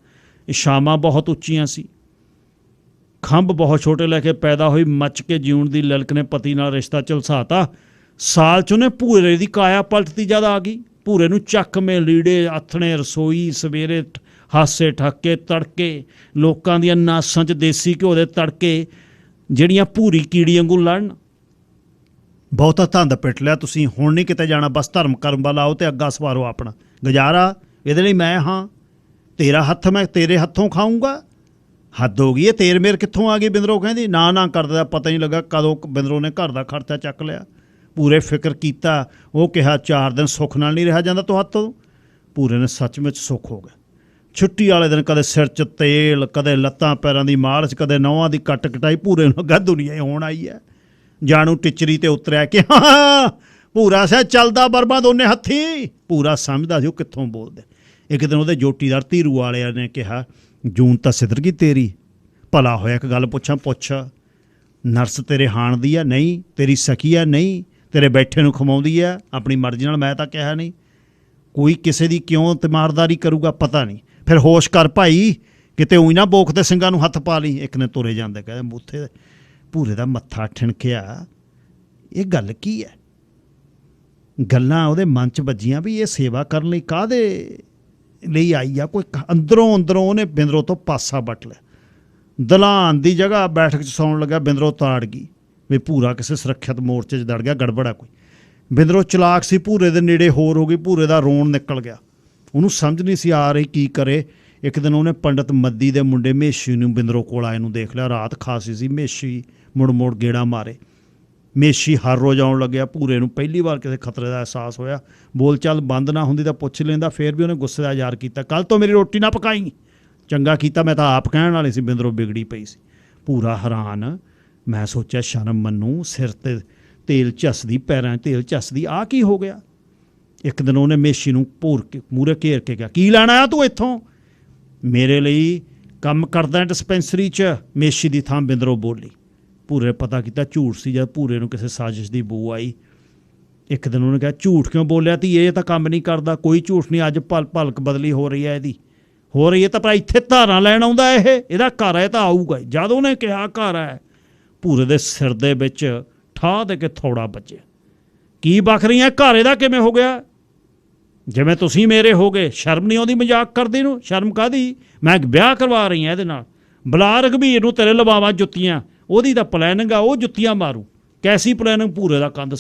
ਇਸ਼ਾਵਾਂ ਬਹੁਤ ਉੱਚੀਆਂ ਸੀ, ਖੰਭ ਬਹੁਤ ਛੋਟੇ ਲੈ ਕੇ ਪੈਦਾ ਹੋਈ। ਮੱਚ ਕੇ ਜਿਉਣ ਦੀ ਲਲਕ ਨੇ ਪਤੀ ਨਾਲ ਰਿਸ਼ਤਾ ਝਲਸਾਤਾ। ਸਾਲ 'ਚ ਉਹਨੇ ਭੂਰੇ ਦੀ ਕਾਇਆ ਪਲਟਦੀ ਜਦ ਆ ਗਈ। ਭੂਰੇ ਨੂੰ ਚੱਕਵੇਂ ਲੀੜੇ, ਆਥਣੇ, ਰਸੋਈ, ਸਵੇਰੇ ਹਾਸੇ ਠੱਕੇ, ਤੜਕੇ ਲੋਕਾਂ ਦੀਆਂ ਨਾਸਾਂ 'ਚ ਦੇਸੀ ਘਿਓ ਦੇ ਤੜਕੇ, ਜਿਹੜੀਆਂ ਭੂਰੀ ਕੀੜੀ ਵਾਂਗੂ ਲੜਨ। ਬਹੁਤਾ ਧੰਦ ਪਿੱਟ ਲਿਆ ਤੁਸੀਂ, ਹੁਣ ਨਹੀਂ ਕਿਤੇ ਜਾਣਾ, ਬਸ ਧਰਮ ਕਰਮ ਵਾਲਾ ਆਓ ਤੇ ਅੱਗਾ ਸਵਾਰੋ ਆਪਣਾ ਗੁਜ਼ਾਰਾ। ਇਹਦੇ ਲਈ ਮੈਂ ਹਾਂ, ਤੇਰਾ ਹੱਥ ਮੈਂ ਤੇਰੇ ਹੱਥੋਂ ਖਾਊਂਗਾ। ਹੱਦ ਹੋ ਗਈ ਹੈ, ਤੇਰ ਮੇਰ ਕਿੱਥੋਂ ਆ ਗਈ? ਬਿੰਦਰੋ ਕਹਿੰਦੀ ਨਾ ਕਰਦਾ, ਪਤਾ ਨਹੀਂ ਲੱਗਾ ਕਦੋਂ ਬਿੰਦਰੋ ਨੇ ਘਰ ਦਾ ਖਰਚਾ ਚੱਕ ਲਿਆ। ਪੂਰੇ ਫਿਕਰ ਕੀਤਾ। ਉਹ ਕਿਹਾ 4 ਦਿਨ ਸੁੱਖ ਨਾਲ ਨਹੀਂ ਰਿਹਾ ਜਾਂਦਾ ਤੁਹਾਤੋਂ। ਪੂਰੇ ਨੇ ਸੱਚਮੁੱਚ ਸੁੱਖ ਹੋ ਗਿਆ। ਛੁੱਟੀ ਵਾਲੇ ਦਿਨ ਕਦੇ ਸਿਰ 'ਚ ਤੇਲ, ਕਦੇ ਲੱਤਾਂ ਪੈਰਾਂ ਦੀ ਮਾਲਿਸ਼, ਕਦੇ ਨਹੁੰਆਂ ਦੀ ਕੱਟ ਕਟਾਈ। ਭੂਰੇ ਨੂੰ ਅੱਗਾ ਦੁਨੀਆ ਹੀ ਹੋਣ ਆਈ ਹੈ। ਜਾਣੂ ਟਿਚਰੀ ਤੇ ਉਤਰਿਆ ਕਿ ਹਾਂ ਭੂਰਾ ਸਿਆ ਚੱਲਦਾ ਬਰਬਾ ਦੋਨੇ ਹੱਥੀ। ਭੂਰਾ ਸਮਝਦਾ ਸੀ ਉਹ ਕਿੱਥੋਂ ਬੋਲਦੇ। ਇੱਕ ਦਿਨ ਉਹਦੇ ਜੋਟੀਦਾਰ ਧੀਰੂ ਵਾਲਿਆਂ ਨੇ ਕਿਹਾ, ਜੂਨ ਤਾਂ ਸਿੱਧਰ ਗਈ ਤੇਰੀ, ਭਲਾ ਹੋਇਆ ਇੱਕ ਗੱਲ ਪੁੱਛਾਂ? ਪੁੱਛ। ਨਰਸ ਤੇਰੇ ਹਾਣ ਦੀ ਆ? ਨਹੀਂ। ਤੇਰੀ ਸਖੀ ਆ? ਨਹੀਂ। ਤੇਰੇ ਬੈਠੇ ਨੂੰ ਖਵਾਉਂਦੀ ਆ ਆਪਣੀ ਮਰਜ਼ੀ ਨਾਲ? ਮੈਂ ਤਾਂ ਕਿਹਾ ਨਹੀਂ। ਕੋਈ ਕਿਸੇ ਦੀ ਕਿਉਂ ਤਿਮਾਰਦਾਰੀ ਕਰੂਗਾ? ਪਤਾ ਨਹੀਂ। ਫਿਰ ਹੋਸ਼ ਕਰ ਭਾਈ, ਕਿਤੇ ਉਹੀ ਨਾ ਬੋਕ ਤੇ ਸਿੰਘਾਂ ਨੂੰ ਹੱਥ ਪਾ ਲਈ। ਇੱਕ ਨੇ ਤੁਰੇ ਜਾਂਦੇ ਕਹਿੰਦੇ ਉੱਥੇ ਭੂਰੇ ਦਾ ਮੱਥਾ ਠਿਣਕਿਆ। ਇਹ ਗੱਲ ਕੀ ਹੈ? ਗੱਲਾਂ ਉਹਦੇ ਮਨ 'ਚ ਵੱਜੀਆਂ ਵੀ ਇਹ ਸੇਵਾ ਕਰਨ ਲਈ ਕਾਹਦੇ ਲਈ ਆਈ ਆ। ਕੋਈ ਅੰਦਰੋਂ ਉਹਨੇ ਬਿੰਦਰੋਂ ਤੋਂ ਪਾਸਾ ਵੱਟ ਲਿਆ। ਦਲਾਨ ਦੀ ਜਗ੍ਹਾ ਬੈਠਕ 'ਚ ਸੌਣ ਲੱਗਾ। ਬਿੰਦਰੋਂ ਤਾੜ ਗਈ ਵੀ ਭੂਰਾ ਕਿਸੇ ਸੁਰੱਖਿਅਤ ਮੋਰਚੇ 'ਚ ਦੜ ਗਿਆ, ਗੜਬੜਾ ਕੋਈ। ਬਿੰਦਰੋਂ ਚਲਾਕ ਸੀ, ਭੂਰੇ ਦੇ ਨੇੜੇ ਹੋਰ ਹੋ ਗਈ। ਭੂਰੇ ਦਾ ਰੋਣ ਨਿਕਲ ਗਿਆ। ਉਹਨੂੰ ਸਮਝ ਨਹੀਂ ਸੀ ਆ ਰਹੀ ਕੀ ਕਰੇ। ਇੱਕ ਦਿਨ ਉਹਨੇ ਪੰਡਤ ਮੱਦੀ ਦੇ ਮੁੰਡੇ ਮੇਸ਼ੀ ਨੂੰ ਬਿੰਦਰੋਂ ਕੋਲ ਆਏ ਨੂੰ ਦੇਖ ਲਿਆ। ਰਾਤ ਖਾਸੀ ਸੀ। ਮੇਸ਼ੀ ਮੁੜ ਗੇੜਾ ਮਾਰੇ। ਮੇਸ਼ੀ ਹਰ ਰੋਜ਼ ਆਉਣ ਲੱਗਿਆ। ਭੂਰੇ ਨੂੰ ਪਹਿਲੀ ਵਾਰ ਕਿਸੇ ਖਤਰੇ ਦਾ ਅਹਿਸਾਸ ਹੋਇਆ। ਬੋਲ ਚਾਲ ਬੰਦ ਨਾ ਹੁੰਦੀ ਤਾਂ ਪੁੱਛ ਲੈਂਦਾ। ਫਿਰ ਵੀ ਉਹਨੇ ਗੁੱਸੇ ਦਾ ਇਜ਼ਹਾਰ ਕੀਤਾ। ਕੱਲ੍ਹ ਤੋਂ ਮੇਰੀ ਰੋਟੀ ਨਾ ਪਕਾਈ। ਚੰਗਾ ਕੀਤਾ, ਮੈਂ ਤਾਂ ਆਪ ਕਹਿਣ ਵਾਲੀ ਸੀ। ਬਿੰਦਰੋਂ ਵਿਗੜੀ ਪਈ ਸੀ। ਭੂਰਾ ਹੈਰਾਨ। ਮੈਂ ਸੋਚਿਆ ਸ਼ਰਮ ਮੰਨੂ, ਸਿਰ 'ਤੇ ਤੇਲ ਝੱਸਦੀ, ਪੈਰਾਂ 'ਚ ਤੇਲ ਝੱਸਦੀ, ਆਹ ਕੀ ਹੋ ਗਿਆ? ਇੱਕ ਦਿਨ ਉਹਨੇ ਮੇਸ਼ੀ ਨੂੰ ਮੂਹਰੇ ਘੇਰ ਕੇ ਕਿਹਾ, ਕੀ ਲੈਣਾ ਆ ਤੂੰ ਇੱਥੋਂ? ਮੇਰੇ ਲਈ ਕੰਮ ਕਰਦਾ ਡਿਸਪੈਂਸਰੀ 'ਚ। ਮੇਸ਼ੀ ਦੀ ਥਾਂ ਬਿੰਦਰੋਂ ਬੋਲੀ। ਭੂਰੇ ਪਤਾ ਕੀਤਾ ਝੂਠ ਸੀ। ਜਦ ਭੂਰੇ ਨੂੰ ਕਿਸੇ ਸਾਜ਼ਿਸ਼ ਦੀ ਬੂ ਆਈ। ਇੱਕ ਦਿਨ ਉਹਨੇ ਕਿਹਾ, ਝੂਠ ਕਿਉਂ ਬੋਲਿਆ ਤੀ? ਇਹ ਤਾਂ ਕੰਮ ਨਹੀਂ ਕਰਦਾ। ਕੋਈ ਝੂਠ ਨਹੀਂ। ਅੱਜ ਭਲਕ ਬਦਲੀ ਹੋ ਰਹੀ ਹੈ ਇਹਦੀ। ਹੋ ਰਹੀ ਹੈ ਤਾਂ ਭਰਾ ਇੱਥੇ ਧਾਰਾਂ ਲੈਣ ਆਉਂਦਾ ਇਹਦਾ ਘਰ ਹੈ ਤਾਂ ਆਊਗਾ। ਜਦ ਉਹਨੇ ਕਿਹਾ ਘਰ ਹੈ, ਭੂਰੇ ਦੇ ਸਿਰ ਦੇ ਵਿੱਚ ਠਾਹ ਦੇ ਕੇ ਥੋੜਾ ਵੱਜਿਆ। ਕੀ ਬਕ ਰਹੀਆਂ? ਘਰ ਇਹਦਾ ਕਿਵੇਂ ਹੋ ਗਿਆ? ਜਿਵੇਂ ਤੁਸੀਂ ਮੇਰੇ ਹੋ ਗਏ। ਸ਼ਰਮ ਨਹੀਂ ਆਉਂਦੀ ਮਜ਼ਾਕ ਕਰਦੀ ਨੂੰ? ਸ਼ਰਮ ਕਾਹਦੀ? ਮੈਂ ਵਿਆਹ ਕਰਵਾ ਰਹੀ ਹਾਂ ਇਹਦੇ ਨਾਲ। ਬੁਲਾ ਰਘਬੀਰ ਨੂੰ, ਤੇਰੇ ਲਵਾਵਾਂ ਜੁੱਤੀਆਂ। ਉਹਦੀ ਤਾਂ ਪਲੈਨਿੰਗ ਆ, ਉਹ ਜੁੱਤੀਆਂ ਮਾਰੂ। ਕੈਸੀ ਪਲੈਨਿੰਗ? ਭੂਰੇ ਦਾ ਕੰਧ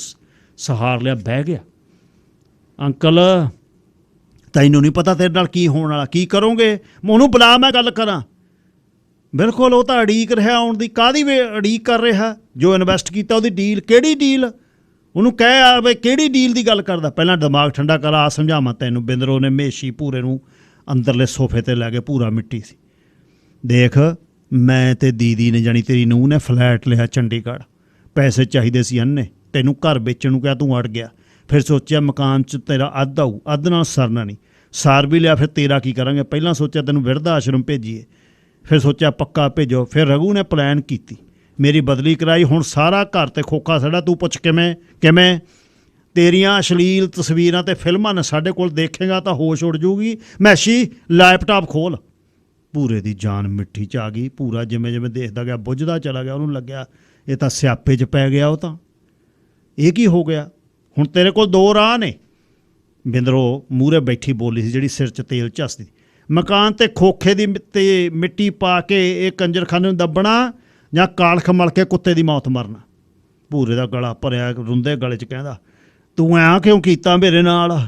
ਸਹਾਰ ਲਿਆ, ਬਹਿ ਗਿਆ। ਅੰਕਲ ਤੈਨੂੰ ਨਹੀਂ ਪਤਾ ਤੇਰੇ ਨਾਲ ਕੀ ਹੋਣ ਵਾਲਾ? ਕੀ ਕਰੋਗੇ? ਉਹਨੂੰ ਬੁਲਾ, ਮੈਂ ਗੱਲ ਕਰਾਂ। ਬਿਲਕੁਲ, ਉਹ ਤਾਂ ਉਡੀਕ ਰਿਹਾ ਆਉਣ ਦੀ। ਕਾਹਦੀ ਉਡੀਕ ਕਰ ਰਿਹਾ? ਜੋ ਇਨਵੈਸਟ ਕੀਤਾ ਉਹਦੀ ਡੀਲ। ਕਿਹੜੀ ਡੀਲ? ਉਹਨੂੰ ਕਹਿ ਆ ਵੀ ਕਿਹੜੀ ਡੀਲ ਦੀ ਗੱਲ ਕਰਦਾ? ਪਹਿਲਾਂ ਦਿਮਾਗ ਠੰਡਾ ਕਰ, ਆ ਸਮਝਾਵਾਂ ਤੈਨੂੰ। ਬਿੰਦਰੋਂ ਨੇ ਮੇਸ਼ੀ ਭੂਰੇ ਨੂੰ ਅੰਦਰਲੇ ਸੋਫੇ 'ਤੇ ਲੈ ਕੇ, ਭੂਰਾ ਮਿੱਟੀ ਸੀ। ਦੇਖ, ਮੈਂ ਤੇ ਦੀਦੀ ਨੇ, ਜਾਣੀ ਤੇਰੀ ਨੂੰਹ ਨੇ, ਫਲੈਟ ਲਿਆ ਚੰਡੀਗੜ੍ਹ। ਪੈਸੇ ਚਾਹੀਦੇ ਸੀ ਅੰਨੇ। ਤੈਨੂੰ ਘਰ ਵੇਚਣ ਨੂੰ ਕਿਹਾ, ਤੂੰ ਅੜ ਗਿਆ। ਫਿਰ ਸੋਚਿਆ ਮਕਾਨ 'ਚ ਤੇਰਾ ਅੱਧ ਆਊ, ਅੱਧ ਨਾਲ ਸਰਨਾ ਨਹੀਂ। ਸਾਰ ਵੀ ਲਿਆ। ਫਿਰ ਤੇਰਾ ਕੀ ਕਰਾਂਗੇ? ਪਹਿਲਾਂ ਸੋਚਿਆ ਤੈਨੂੰ ਬਿਰਧ ਆਸ਼ਰਮ ਭੇਜੀਏ। ਫਿਰ ਸੋਚਿਆ ਪੱਕਾ ਭੇਜੋ। ਫਿਰ ਰਘੂ ਨੇ ਪਲਾਨ ਕੀਤੀ, ਮੇਰੀ ਬਦਲੀ ਕਰਾਈ। ਹੁਣ ਸਾਰਾ ਘਰ 'ਤੇ ਖੋਖਾ ਸਾਡਾ। ਤੂੰ ਪੁੱਛ ਕਿਵੇਂ? ਤੇਰੀਆਂ ਅਸ਼ਲੀਲ ਤਸਵੀਰਾਂ ਅਤੇ ਫਿਲਮਾਂ ਨੇ ਸਾਡੇ ਕੋਲ ਦੇਖੇਗਾ ਤਾਂ ਹੋਸ਼ ਉੱਡ ਜੂਗੀ। ਮੈਸ਼ੀ ਲੈਪਟਾਪ ਖੋਲ। ਭੂਰੇ ਦੀ ਜਾਨ ਮਿੱਟੀ 'ਚ ਆ ਗਈ। ਭੂਰਾ ਜਿਵੇਂ ਦੇਖਦਾ ਗਿਆ ਬੁੱਝਦਾ ਚਲਾ ਗਿਆ। ਉਹਨੂੰ ਲੱਗਿਆ ਇਹ ਤਾਂ ਸਿਆਪੇ 'ਚ ਪੈ ਗਿਆ। ਉਹ ਤਾਂ ਇਹ ਕੀ ਹੋ ਗਿਆ? ਹੁਣ ਤੇਰੇ ਕੋਲ ਦੋ ਰਾਹ ਨੇ। ਬਿੰਦਰੋਂ ਮੂਹਰੇ ਬੈਠੀ ਬੋਲੀ ਸੀ, ਜਿਹੜੀ ਸਿਰ 'ਚ ਤੇਲ ਝੱਸਦੀ। ਮਕਾਨ 'ਤੇ ਖੋਖੇ ਦੀ ਤੇ ਮਿੱਟੀ ਪਾ ਕੇ ਇਹ ਕੰਜਰਖਾਨੇ ਨੂੰ ਦੱਬਣਾ, ਜਾਂ ਕਾਲਖ ਮਲ ਕੇ ਕੁੱਤੇ ਦੀ ਮੌਤ ਮਰਨਾ। ਭੂਰੇ ਦਾ ਗਲਾ ਭਰਿਆ, ਰੁੰਦੇ ਗਲੇ 'ਚ ਕਹਿੰਦਾ, ਤੂੰ ਐਂ ਕਿਉਂ ਕੀਤਾ ਮੇਰੇ ਨਾਲ?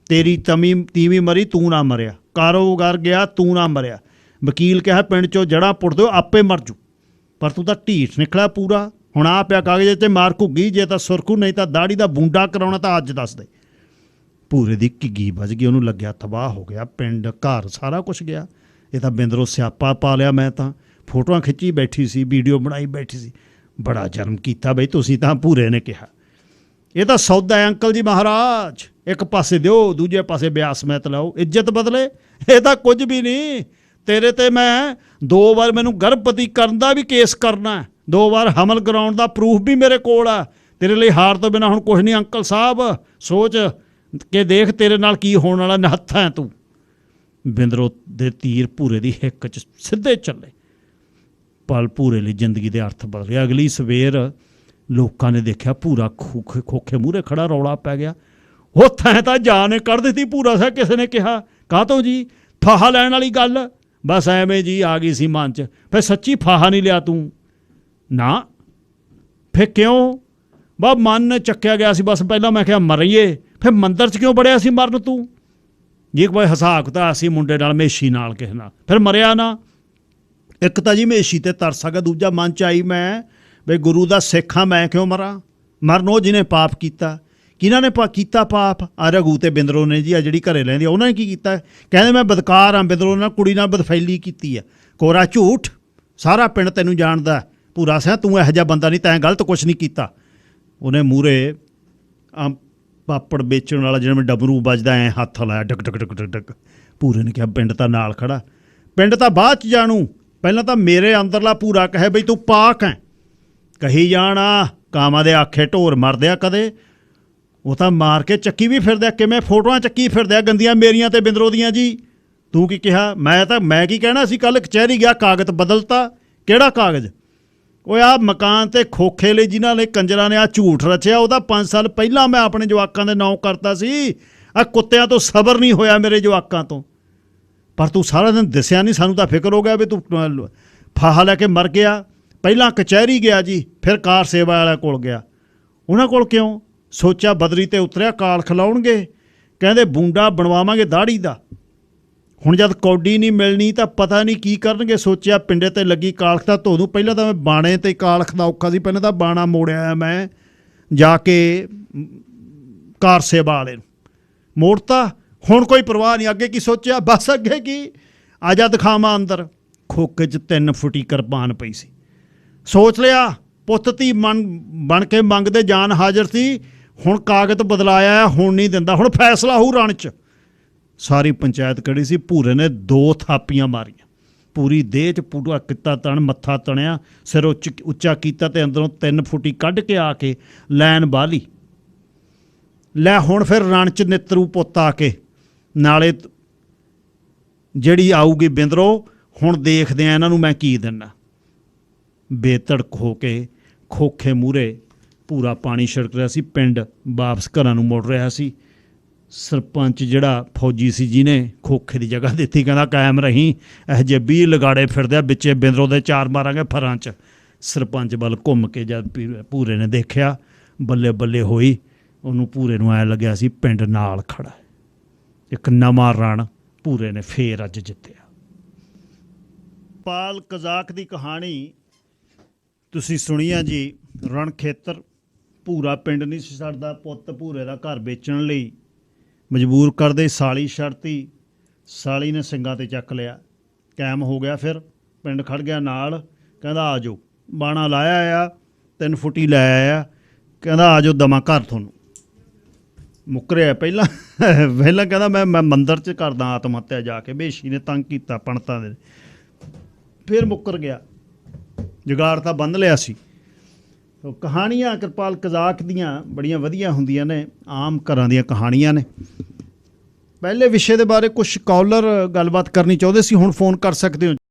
ਤੇਰੀ ਤੀਵੀਂ ਮਰੀ, ਤੂੰ ਨਾ ਮਰਿਆ। ਕਾਰੋਬਾਰ ਗਿਆ, ਤੂੰ ਨਾ ਮਰਿਆ। ਵਕੀਲ ਕਿਹਾ ਪਿੰਡ 'ਚੋਂ ਜੜ੍ਹਾਂ ਪੁੱਟ ਦਿਓ, ਆਪੇ ਮਰ ਜੂ। ਪਰ ਤੂੰ ਤਾਂ ਢੀਠ ਨਿਕਲਿਆ ਪੂਰਾ। ਹੁਣ ਆ ਪਿਆ ਕਾਗਜ਼ 'ਤੇ ਮਾਰ ਘੁੱਗੀ। ਜੇ ਤਾਂ ਸੁਰਖੂ, ਨਹੀਂ ਤਾਂ ਦਾੜੀ ਦਾ ਬੂੰਡਾ ਕਰਾਉਣਾ ਤਾਂ ਅੱਜ ਦੱਸ ਦੇ। ਭੂਰੇ ਦੀ ਘਿੱਗੀ ਵੱਜ ਗਈ। ਉਹਨੂੰ ਲੱਗਿਆ ਤਬਾਹ ਹੋ ਗਿਆ। ਪਿੰਡ, ਘਰ, ਸਾਰਾ ਕੁਛ ਗਿਆ। ਇਹ ਤਾਂ ਬਿੰਦਰੋਂ ਸਿਆਪਾ ਪਾ ਲਿਆ। ਮੈਂ ਤਾਂ ਫੋਟੋਆਂ ਖਿੱਚੀ ਬੈਠੀ ਸੀ, ਵੀਡੀਓ ਬਣਾਈ ਬੈਠੀ ਸੀ। ਬੜਾ ਜਰਮ ਕੀਤਾ ਬਈ ਤੁਸੀਂ ਤਾਂ। ਭੂਰੇ ਨੇ ਕਿਹਾ, ਇਹ ਤਾਂ ਸੌਦਾ ਹੈ ਅੰਕਲ ਜੀ ਮਹਾਰਾਜ। ਇੱਕ ਪਾਸੇ ਦਿਓ, ਦੂਜੇ ਪਾਸੇ ਵਿਆਹ ਸਮੇਤ ਲਾਓ। ਇੱਜ਼ਤ ਬਦਲੇ? ਇਹ ਤਾਂ ਕੁਝ ਵੀ ਨਹੀਂ। ਤੇਰੇ 'ਤੇ ਮੈਂ 2 ਵਾਰ, ਮੈਨੂੰ ਗਰਭਵਤੀ ਕਰਨ ਦਾ ਵੀ ਕੇਸ ਕਰਨਾ, 2 ਵਾਰ ਹਮਲ ਕਰਾਉਣ ਦਾ ਪ੍ਰੂਫ ਵੀ ਮੇਰੇ ਕੋਲ ਆ। ਤੇਰੇ ਲਈ ਹਾਰ ਤੋਂ ਬਿਨਾਂ ਹੁਣ ਕੁਛ ਨਹੀਂ ਅੰਕਲ ਸਾਹਿਬ। ਸੋਚ ਕੇ ਦੇਖ ਤੇਰੇ ਨਾਲ ਕੀ ਹੋਣ ਵਾਲਾ। ਨਿਹੱਥਾ ਹੈ ਤੂੰ। ਬਿੰਦਰੋਂ ਦੇ ਤੀਰ ਭੂਰੇ ਦੀ ਹਿੱਕ 'ਚ ਸਿੱਧੇ ਚੱਲੇ। ਪਲ ਭੂਰੇ ਲਈ ਜ਼ਿੰਦਗੀ ਦੇ ਅਰਥ ਬਦਲੇ। ਅਗਲੀ ਸਵੇਰ ਲੋਕਾਂ ਨੇ ਦੇਖਿਆ ਭੂਰਾ ਖੋਖੇ ਮੂਹਰੇ ਖੜਾ। ਰੌਲਾ ਪੈ ਗਿਆ। ਉਹ ਥੈਂ ਤਾਂ ਜਾਨ ਕੱਢ ਦਿੱਤੀ। ਭੂਰਾ ਸਾਹਿਬ ਕਿਸੇ ਨੇ ਕਿਹਾ, ਕਾਹਤੋਂ ਜੀ? ਫਾਹਾ ਲੈਣ ਵਾਲੀ ਗੱਲ? ਬਸ ਐਵੇਂ ਜੀ ਆ ਗਈ ਸੀ ਮਨ 'ਚ। ਫਿਰ ਸੱਚੀ ਫਾਹਾ ਨਹੀਂ ਲਿਆ ਤੂੰ? ਨਾ। ਫਿਰ ਕਿਉਂ? ਬਸ ਮਨ ਚੱਕਿਆ ਗਿਆ ਸੀ। ਬਸ ਪਹਿਲਾਂ ਮੈਂ ਕਿਹਾ ਮਰੀਏ। ਫਿਰ ਮੰਦਰ 'ਚ ਕਿਉਂ ਬੜਿਆ ਸੀ ਮਰਨ ਤੂੰ? ਜੀ ਕੋਈ ਹਿਸਾਬ ਕਿਤਾਬ ਸੀ ਮੁੰਡੇ ਨਾਲ, ਮੇਸ਼ੀ ਨਾਲ, ਕਿਸੇ ਨਾਲ। ਫਿਰ ਮਰਿਆ ਨਾ। ਇੱਕ ਤਾਂ ਜੀ ਮੇਸ਼ੀ 'ਤੇ ਤਰਸ ਆ ਗਿਆ। ਦੂਜਾ ਮਨ 'ਚ ਆਈ ਮੈਂ ਬਈ ਗੁਰੂ ਦਾ ਸਿੱਖ ਹਾਂ, ਮੈਂ ਕਿਉਂ ਮਰਾਂ? ਮਰਨ ਉਹ ਜਿਹਨੇ ਪਾਪ ਕੀਤਾ। ਕਿਹਨਾਂ ਨੇ ਕੀਤਾ ਪਾਪ? ਆ ਰਘੂ ਤੇ ਬਿੰਦਰੋ ਨੇ ਜੀ, ਆ ਜਿਹੜੀ ਘਰੇ ਲੈਂਦੀ ਉਹਨਾਂ ਨੇ ਕੀ ਕੀਤਾ? ਕਹਿੰਦੇ ਮੈਂ ਬਦਕਾਰ ਹਾਂ, ਬਿੰਦਰੋ ਨਾਲ ਕੁੜੀ ਨਾਲ ਬਦਫੈਲੀ ਕੀਤੀ ਆ। ਕੋਰਾ ਝੂਠ, ਸਾਰਾ ਪਿੰਡ ਤੈਨੂੰ ਜਾਣਦਾ ਭੂਰਾ ਸਿਆ, ਤੂੰ ਇਹੋ ਜਿਹਾ ਬੰਦਾ ਨਹੀਂ, ਤੈਂ ਗਲਤ ਕੁਛ ਨਹੀਂ ਕੀਤਾ। ਉਹਨੇ ਮੂਹਰੇ ਪਾਪੜ ਵੇਚਣ ਵਾਲਾ ਜਿਹੜਾ ਮੈਂ ਡਬਰੂ ਵੱਜਦਾ ਐਂ ਹੱਥ ਲਾਇਆ, ਡਕ ਡਕ ਡਕ ਡਕ ਡਕ। ਭੂਰੇ ਨੇ ਕਿਹਾ ਪਿੰਡ ਤਾਂ ਨਾਲ ਖੜਾ, ਪਿੰਡ ਤਾਂ ਬਾਅਦ 'ਚ ਜਾਣੂ, ਪਹਿਲਾਂ ਤਾਂ ਮੇਰੇ ਅੰਦਰਲਾ ਭੂਰਾ ਕਹੇ ਬਈ ਤੂੰ ਪਾਕ ਹੈ। ਕਹੀ ਜਾਣਾ ਕਾਮਾਂ ਦੇ ਆਖੇ ਢੋਰ ਮਰਦੇ ਆ ਕਦੇ, ਉਹ ਤਾਂ ਮਾਰ ਕੇ ਚੱਕੀ ਵੀ ਫਿਰਦੇ ਆ, ਕਿਵੇਂ ਫੋਟੋਆਂ ਚੱਕੀ ਫਿਰਦੇ ਆ ਗੰਦੀਆਂ ਮੇਰੀਆਂ ਤੇ ਬਿੰਦਰੋ ਦੀਆਂ ਜੀ। ਤੂੰ ਕੀ ਕਿਹਾ? ਮੈਂ ਕੀ ਕਹਿਣਾ ਸੀ? ਕੱਲ੍ਹ ਕਚਹਿਰੀ ਗਿਆ, ਕਾਗਜ਼ ਬਦਲਤਾ। ਕਿਹੜਾ ਕਾਗਜ਼? ਉਹ ਆਹ ਮਕਾਨ ਤੇ ਖੋਖੇ ਲਈ ਜਿਨ੍ਹਾਂ ਨੇ ਕੰਜਰਾਂ ਨੇ ਆਹ ਝੂਠ ਰਚਿਆ, ਉਹਦਾ 5 ਸਾਲ ਪਹਿਲਾਂ ਮੈਂ ਆਪਣੇ ਜਵਾਕਾਂ ਦੇ ਨਾਂ ਕਰਤਾ ਸੀ। ਆਹ ਕੁੱਤਿਆਂ ਤੋਂ ਸਬਰ ਨਹੀਂ ਹੋਇਆ ਮੇਰੇ ਜਵਾਕਾਂ ਤੋਂ, ਪਰ ਤੂੰ ਸਾਰਾ ਦਿਨ ਦਿਸਿਆ ਨਹੀਂ, ਸਾਨੂੰ ਤਾਂ ਫਿਕਰ ਹੋ ਗਿਆ ਵੀ ਤੂੰ ਫਾਹਾ ਲੈ ਕੇ ਮਰ ਗਿਆ। ਪਹਿਲਾਂ ਕਚਹਿਰੀ ਗਿਆ ਜੀ, ਫਿਰ ਕਾਰ ਸੇਵਾ ਵਾਲਿਆਂ ਕੋਲ ਗਿਆ। ਉਹਨਾਂ ਕੋਲ ਕਿਉਂ? ਸੋਚਿਆ ਬਦਰੀ ਤੇ ਉਤਰਿਆ, ਕਾਲ ਖਿਲਾਉਣਗੇ, ਕਹਿੰਦੇ ਬੂੰਡਾ ਬਣਵਾਵਾਂਗੇ ਦਾੜੀ ਦਾ। ਹੁਣ ਜਦ ਕੌਡੀ ਨਹੀਂ ਮਿਲਣੀ ਤਾਂ ਪਤਾ ਨਹੀਂ ਕੀ ਕਰਨਗੇ। ਸੋਚਿਆ ਪਿੰਡੇ ਤੇ ਲੱਗੀ ਕਾਲਖ ਤਾਂ ਧੋ ਦੂੰ। ਪਹਿਲਾਂ ਤਾਂ ਮੈਂ ਬਾਣੇ ਤੇ ਕਾਲਖ ਦਾ ਔਖਾ ਸੀ, ਪਹਿਲਾਂ ਤਾਂ ਬਾਣਾ ਮੋੜਿਆ ਮੈਂ ਜਾ ਕੇ ਕਾਰ ਸੇਵਾ ਵਾਲੇ ਨੂੰ ਮੋੜਤਾ। ਹੁਣ ਕੋਈ ਪਰਵਾਹ ਨਹੀਂ। ਅੱਗੇ ਕੀ ਸੋਚਿਆ? ਬਸ ਅੱਗੇ ਕੀ, ਆ ਜਾ ਦਿਖਾਵਾਂ ਅੰਦਰ। ਖੋਕੇ 'ਚ 3 ਫੁੱਟੀ ਕਿਰਪਾਨ ਪਈ ਸੀ। ਸੋਚ ਲਿਆ ਪੁੱਤ ਧੀ ਬਣ ਕੇ ਮੰਗਦੇ ਜਾਨ ਹਾਜ਼ਰ ਸੀ, ਹੁਣ ਕਾਗਜ਼ ਬਦਲਾਇਆ, ਹੁਣ ਨਹੀਂ ਦਿੰਦਾ, ਹੁਣ ਫੈਸਲਾ ਹੋਊ ਰਣ 'ਚ। ਸਾਰੀ ਪੰਚਾਇਤ ਖੜੀ ਸੀ। ਭੂਰੇ ਨੇ 2 ਥਾਪੀਆਂ ਮਾਰੀਆਂ, ਪੂਰੀ ਦੇਹ 'ਚ ਪੂਰਾ ਕੀਤਾ ਤਣ, ਮੱਥਾ ਤਣਿਆ, ਸਿਰ ਉੱਚਾ ਕੀਤਾ ਤੇ ਅੰਦਰੋਂ 3 ਫੁੱਟੀ ਕੱਢ ਕੇ ਆ ਕੇ ਲੈਨ ਬਾਹਲੀ। ਲੈ ਹੁਣ ਫਿਰ ਰਣ 'ਚ ਨਿੱਤਰੂ ਪੁੱਤ ਆ ਕੇ, ਨਾਲੇ ਜਿਹੜੀ ਆਊਗੀ ਬਿੰਦਰੋ, ਹੁਣ ਦੇਖਦੇ ਆ ਇਹਨਾਂ ਨੂੰ ਮੈਂ ਕੀ ਦਿੰਦਾ। ਬੇਤੜਕ ਹੋ ਕੇ ਖੋਖੇ ਮੂਹਰੇ ਪੂਰਾ ਪਾਣੀ ਛਿੜਕ ਰਿਹਾ ਸੀ। ਪਿੰਡ ਵਾਪਸ ਘਰਾਂ ਨੂੰ ਮੁੜ ਰਿਹਾ ਸੀ। ਸਰਪੰਚ ਜਿਹੜਾ ਫੌਜੀ ਸੀ ਜਿਹਨੇ ਖੋਖੇ ਦੀ ਜਗ੍ਹਾ ਦਿੱਤੀ, ਕਹਿੰਦਾ ਕਾਇਮ ਰਹੀ, ਇਹੋ ਜਿਹੇ 20 ਲਗਾੜੇ ਫਿਰਦੇ ਆ, ਵਿੱਚੇ ਬਿੰਦਰੋ ਦੇ 4 ਮਾਰਾਂਗੇ ਫਰਾਂ 'ਚ। ਸਰਪੰਚ ਵੱਲ ਘੁੰਮ ਕੇ ਜਦ ਭੂਰੇ ਨੇ ਦੇਖਿਆ, ਬੱਲੇ ਬੱਲੇ ਹੋਈ ਉਹਨੂੰ। ਭੂਰੇ ਨੂੰ ਐਂ ਲੱਗਿਆ ਸੀ ਪਿੰਡ ਨਾਲ ਖੜਾ, ਇੱਕ ਨਵਾਂ ਰਣ ਭੂਰੇ ਨੇ ਫੇਰ ਅੱਜ ਜਿੱਤਿਆ। ਪਾਲ ਕਜ਼ਾਕ ਦੀ ਕਹਾਣੀ ਤੁਸੀਂ ਸੁਣੀ ਆ ਜੀ। ਰਣ ਖੇਤਰ, ਭੂਰਾ ਪਿੰਡ ਨਹੀਂ ਸੀ ਛੱਡਦਾ। ਪੁੱਤ ਭੂਰੇ ਦਾ ਘਰ ਵੇਚਣ ਲਈ ਮਜਬੂਰ ਕਰਦੇ, ਸਾਲੀ ਛੱਡਤੀ, ਸਾਲੀ ਨੇ ਸਿੰਘਾਂ 'ਤੇ ਚੱਕ ਲਿਆ, ਕਾਇਮ ਹੋ ਗਿਆ। ਫਿਰ ਪਿੰਡ ਖੜ ਗਿਆ ਨਾਲ, ਕਹਿੰਦਾ ਆ ਜਾਓ, ਬਾਣਾ ਲਾਇਆ ਆ, 3 ਫੁੱਟੀ ਲੈ ਆਇਆ, ਕਹਿੰਦਾ ਆ ਜਾਓ ਦਵਾਂ ਘਰ ਤੁਹਾਨੂੰ। ਮੁੱਕਰਿਆ ਪਹਿਲਾਂ ਕਹਿੰਦਾ ਮੈਂ ਮੰਦਰ 'ਚ ਕਰਦਾ ਆਤਮ ਹੱਤਿਆ ਜਾ ਕੇ, ਬੇਸ਼ੀ ਨੇ ਤੰਗ ਕੀਤਾ ਪੰਡਤਾਂ ਦੇ। ਫਿਰ ਮੁੱਕਰ ਗਿਆ, ਜੁਗਾੜ ਤਾਂ ਬੰਨ੍ਹ ਲਿਆ ਸੀ। ਕਹਾਣੀਆਂ ਕਿਰਪਾਲ ਕਜ਼ਾਕ ਦੀਆਂ ਬੜੀਆਂ ਵਧੀਆ ਹੁੰਦੀਆਂ ਨੇ, ਆਮ ਘਰਾਂ ਦੀਆਂ ਕਹਾਣੀਆਂ ਨੇ। ਪਹਿਲੇ ਵਿਸ਼ੇ ਦੇ ਬਾਰੇ ਕੁਛ ਕਾਲਰ ਗੱਲਬਾਤ ਕਰਨੀ ਚਾਹੁੰਦੇ ਸੀ, ਹੁਣ ਫੋਨ ਕਰ ਸਕਦੇ ਹੋ।